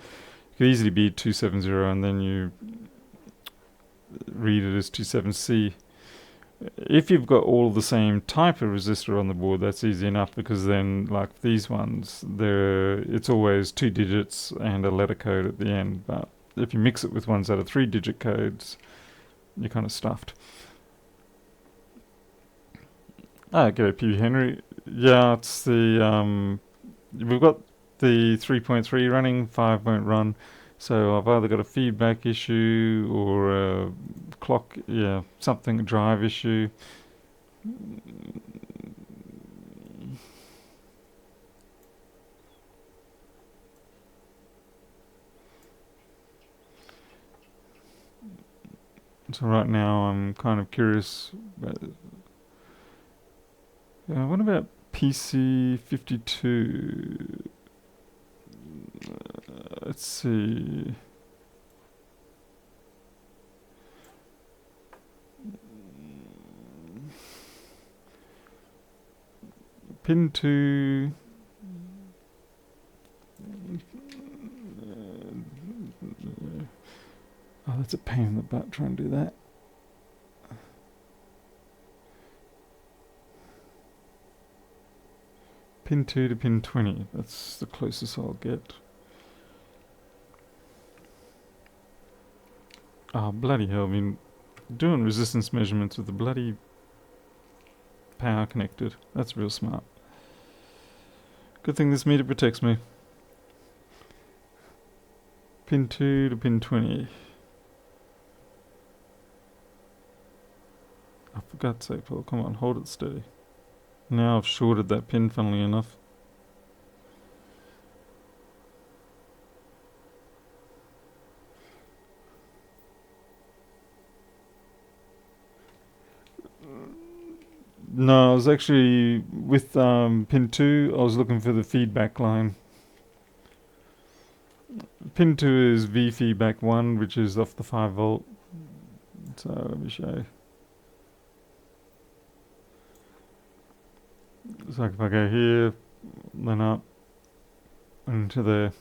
could easily be 270, and then you read it as 27C. If you've got all the same type of resistor on the board, that's easy enough, because then, like these ones, it's always 2 digits and a letter code at the end. But if you mix it with ones that are 3-digit codes, you're kind of stuffed. G'day, P. Henry. Yeah, it's the we've got the 3.3 running, 5 won't run. So I've either got a feedback issue or a clock, something, a drive issue. So right now I'm kind of curious. What about PC52? Let's see. Pin 2. Oh, that's a pain in the butt trying to do that. Pin 2 to pin 20. That's the closest I'll get. Oh, bloody hell. I mean, doing resistance measurements with the bloody power connected. That's real smart. Good thing this meter protects me. Pin 2 to pin 20. Oh, for God's sake, Paul, come on, hold it steady. Now I've shorted that pin, funnily enough. No, I was actually, with pin 2, I was looking for the feedback line. Pin 2 is V feedback 1, which is off the 5 volt. So let me show you. So if I go here, then up, into there.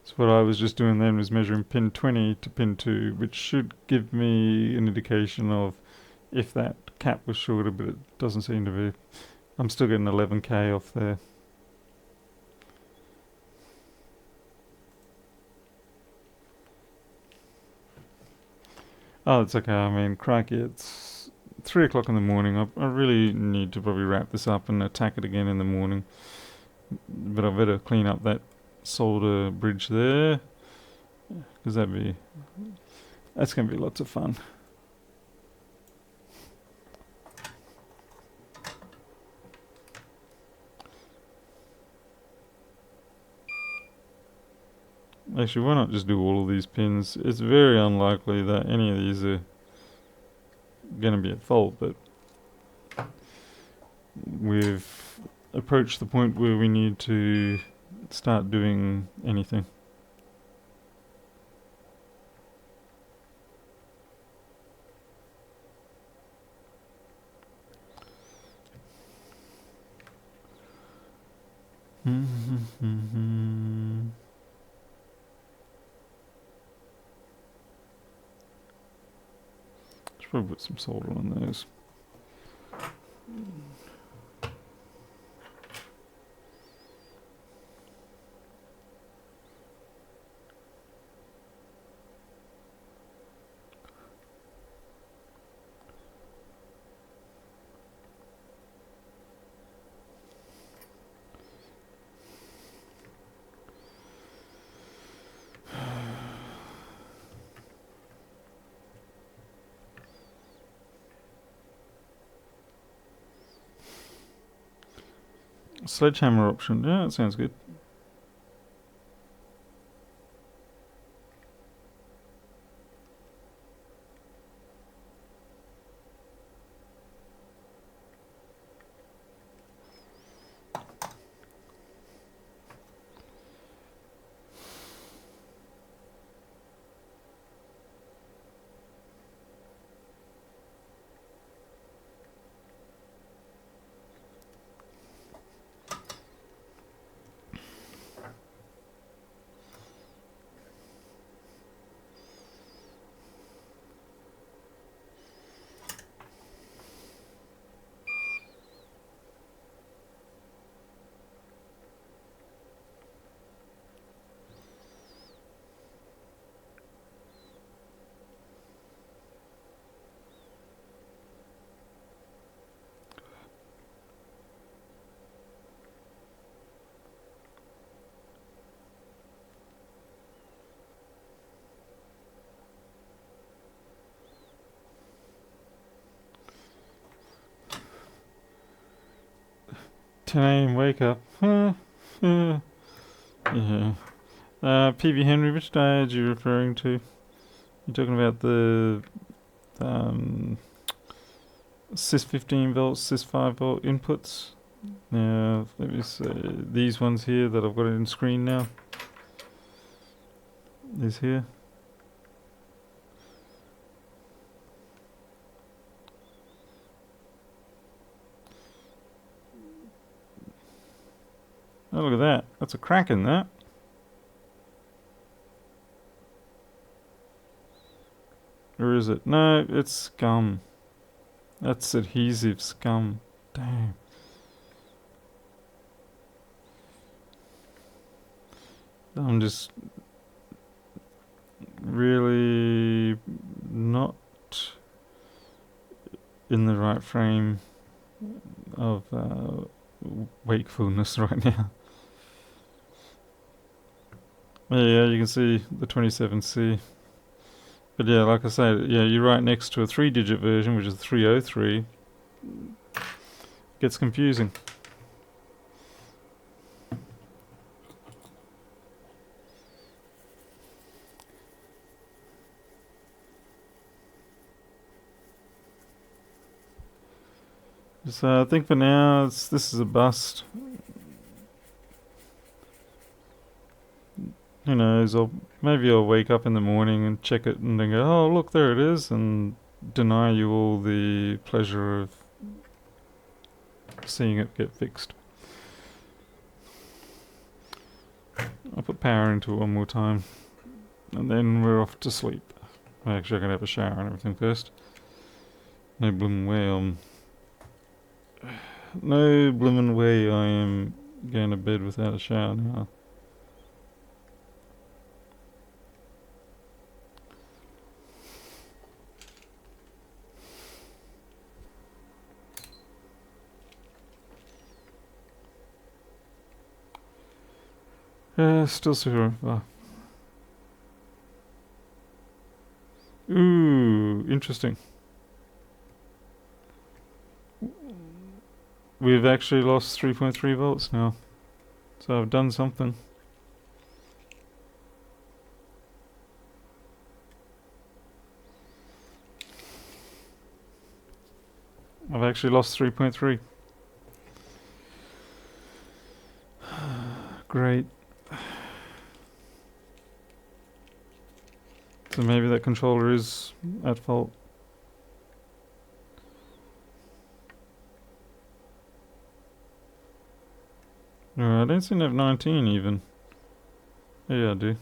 So what I was just doing then was measuring pin 20 to pin 2, which should give me an indication of if that cap was shorter, but it doesn't seem to be. I'm still getting 11K off there. Oh, it's okay. I mean, crikey, it's 3 o'clock in the morning. I really need to probably wrap this up and attack it again in the morning. But I better clean up that solder bridge there, because that's going to be lots of fun. Actually, why not just do all of these pins? It's very unlikely that any of these are going to be at fault, but we've approached the point where we need to start doing anything. Should probably put some solder on those. Sledgehammer option. Yeah, that sounds good. Tonight, wake up. Yeah. PV Henry, which diode are you referring to? You're talking about the sys 15 volts, sys 5 volt inputs. Now, let me say these ones here that I've got it in screen now. Is here. Oh, look at that. That's a crack in that. Or is it? No, it's scum. That's adhesive scum. Damn. I'm just really not in the right frame of wakefulness right now. Yeah, you can see the 27C. But yeah, like I say, yeah, you're right next to a 3-digit version, which is 303. Gets confusing. So I think for now, this is a bust. Who knows? Maybe I'll wake up in the morning and check it and then go, oh, look, there it is, and deny you all the pleasure of seeing it get fixed. I'll put power into it one more time, and then we're off to sleep. Actually, I can have a shower and everything first. No bloomin' way no bloomin' way I am going to bed without a shower now. Still super. Ooh, interesting. We've actually lost 3.3 volts now. So I've done something. I've actually lost 3.3. Great. So maybe that controller is at fault. I don't seem to have 19 even. Yeah, I do.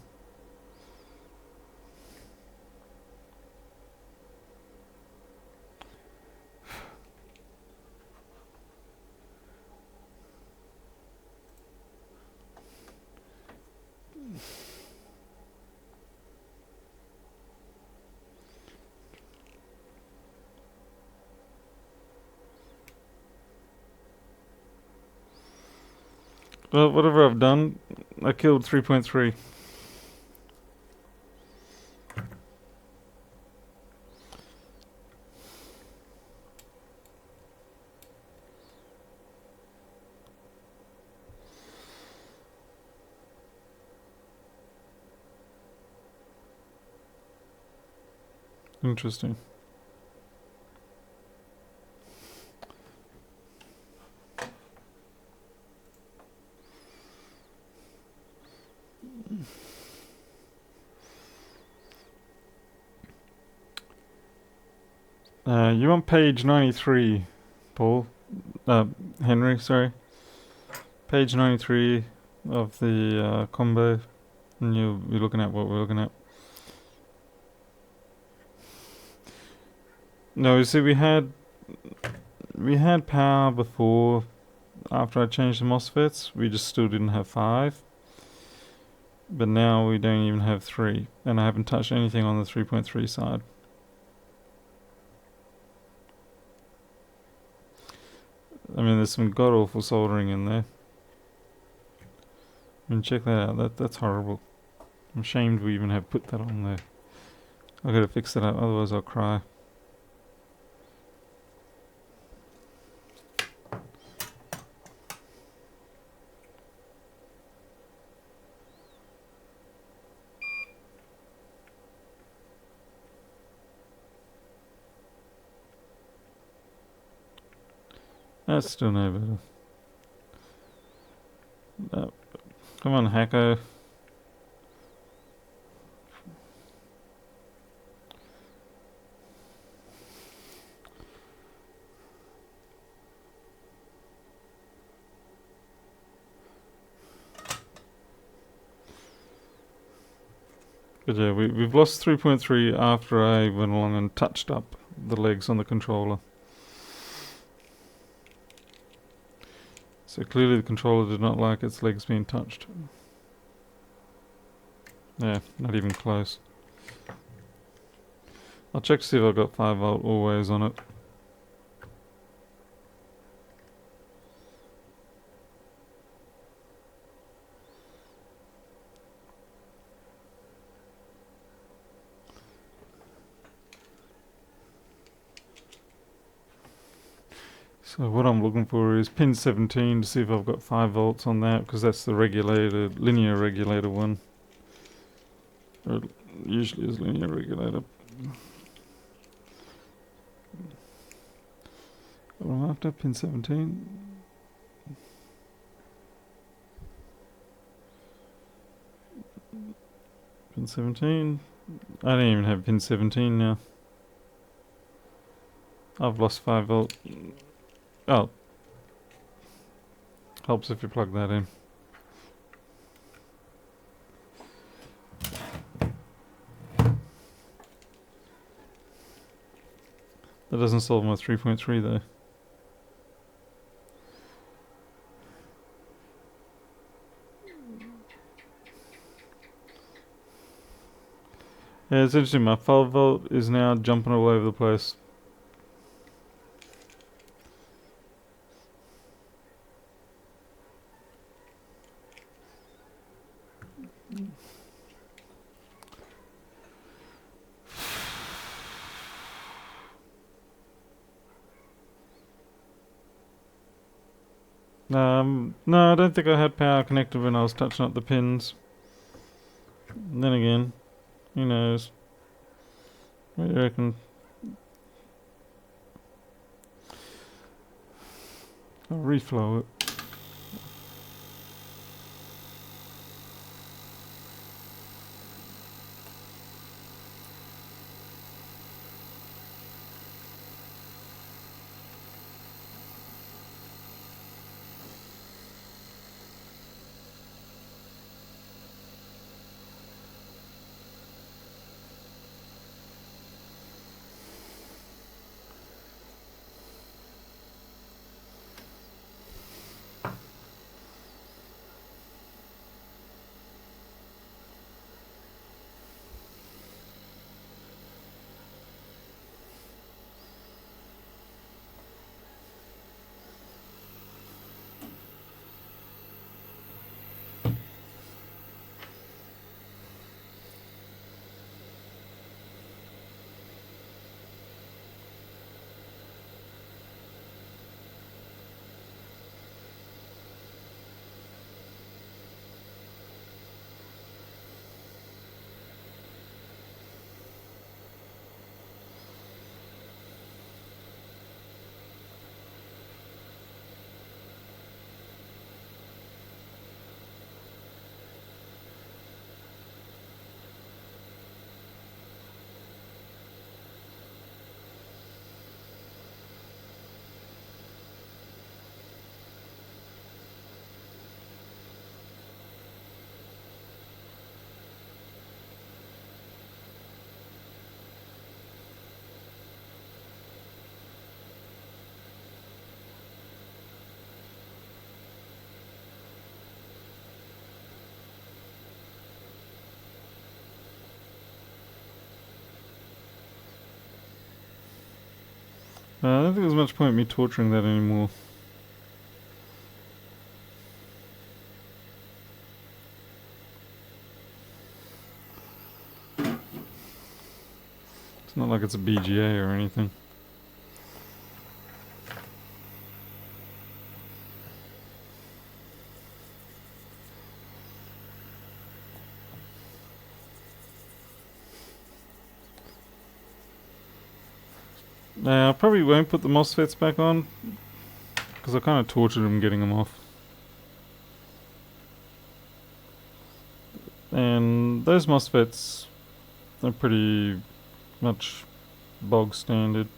Well, whatever I've done, I killed 3.3. Interesting. You on page 93, Paul? Henry, sorry. Page 93 of the combo, and you'll be looking at what we're looking at. No, you see, we had power before. After I changed the MOSFETs, we just still didn't have 5. But now we don't even have 3. And I haven't touched anything on the 3.3 side. I mean, there's some god-awful soldering in there. I mean, check that out. That's horrible. I'm ashamed we even have put that on there. I've got to fix that up, otherwise I'll cry. That's still no better. No. Come on, hacker. But yeah, we've lost 3.3 after I went along and touched up the legs on the controller. So clearly the controller did not like its legs being touched. Yeah, not even close. I'll check to see if I've got 5 volt always on it. So what I'm looking for is pin 17 to see if I've got 5 volts on that, because that's the regulator, linear regulator one. Or it usually is linear regulator. What am I after? Pin 17? Pin 17? I don't even have pin 17 now. I've lost 5 volt. Oh. Helps if you plug that in. That doesn't solve my 3.3 though. Yeah, it's interesting. My 5 volt is now jumping all over the place. No, I don't think I had power connected when I was touching up the pins. And then again, who knows? What do you reckon? I'll reflow it. I don't think there's much point in me torturing that anymore. It's not like it's a BGA or anything. I probably won't put the MOSFETs back on, because I kind of tortured them getting them off. And those MOSFETs are pretty much bog standard.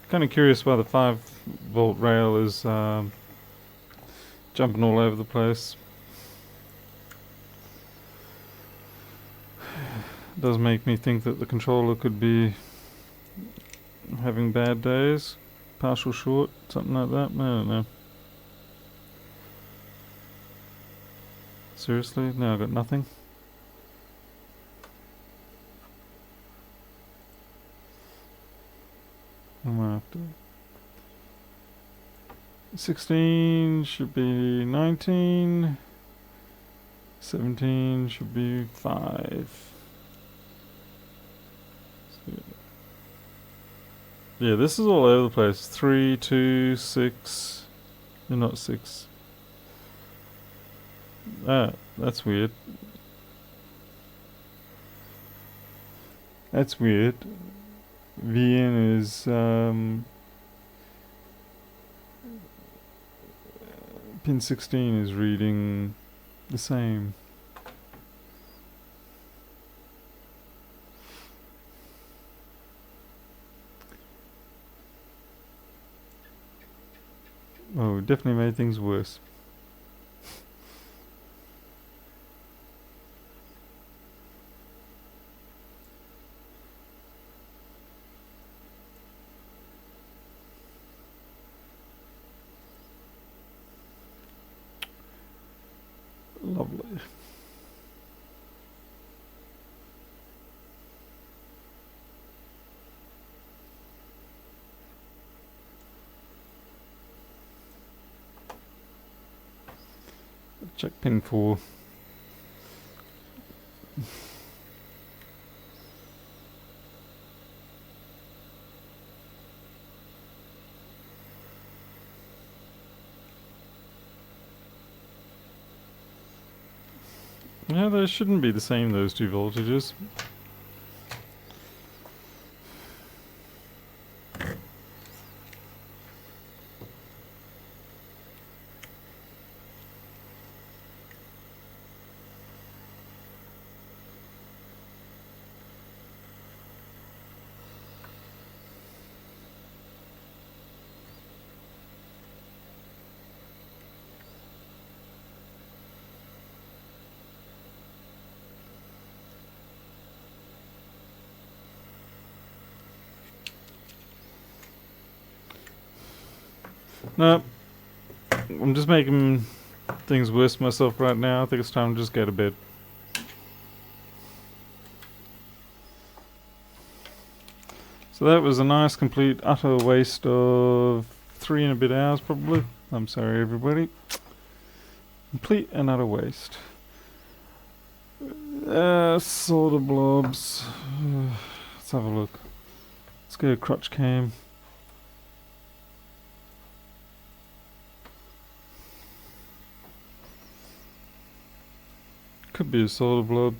Kind of curious why the 5-volt rail is jumping all over the place. It does make me think that the controller could be having bad days, partial short, something like that. I don't know. Seriously? No, I got nothing. I'm gonna have to. 16 should be 19. 17 should be 5. Yeah, this is all over the place. 3, 2, 6. You're not 6. Ah, that's weird. That's weird. VN is pin 16 is reading the same. Oh, definitely made things worse. Lovely. Check pin 4. Yeah, they shouldn't be the same, those two voltages. No, I'm just making things worse for myself right now. I think it's time to just go to bed. So that was a nice, complete, utter waste of 3 and a bit hours, probably. I'm sorry, everybody. Complete and utter waste. Solder blobs. Let's have a look. Let's go crotch cam. Could be a solder blob.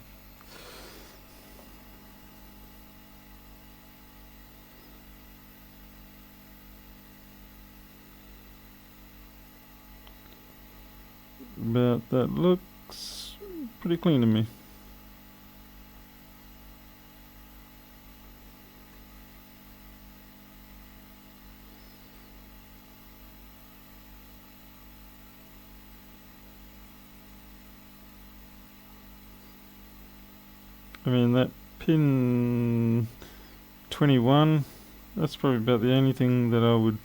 But that looks pretty clean to me. I mean, that pin 21. That's probably about the only thing that I would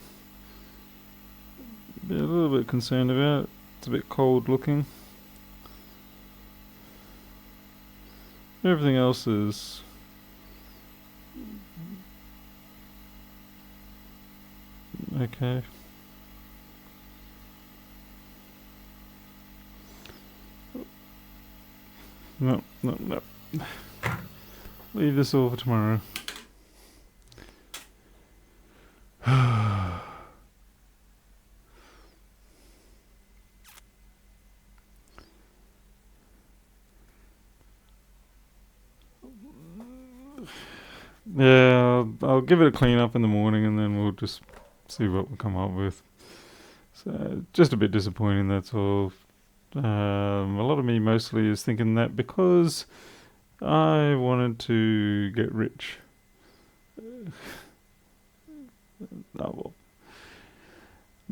be a little bit concerned about. It's a bit cold looking. Everything else is okay. No. Leave this all for tomorrow. Yeah, I'll give it a clean up in the morning and then we'll just see what we come up with. So, just a bit disappointing, that's all. A lot of me mostly is thinking that because I wanted to get rich. Oh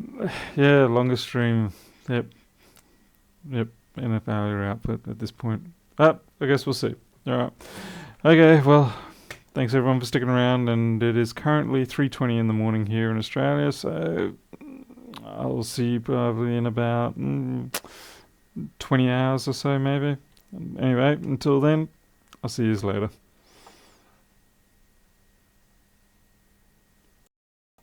well. Yeah, longest stream. Yep. Enough hour output at this point. I guess we'll see. Alright. Okay, well, thanks everyone for sticking around, and it is currently 3:20 in the morning here in Australia, so I'll see you probably in about 20 hours or so maybe. Anyway, until then, I'll see you later.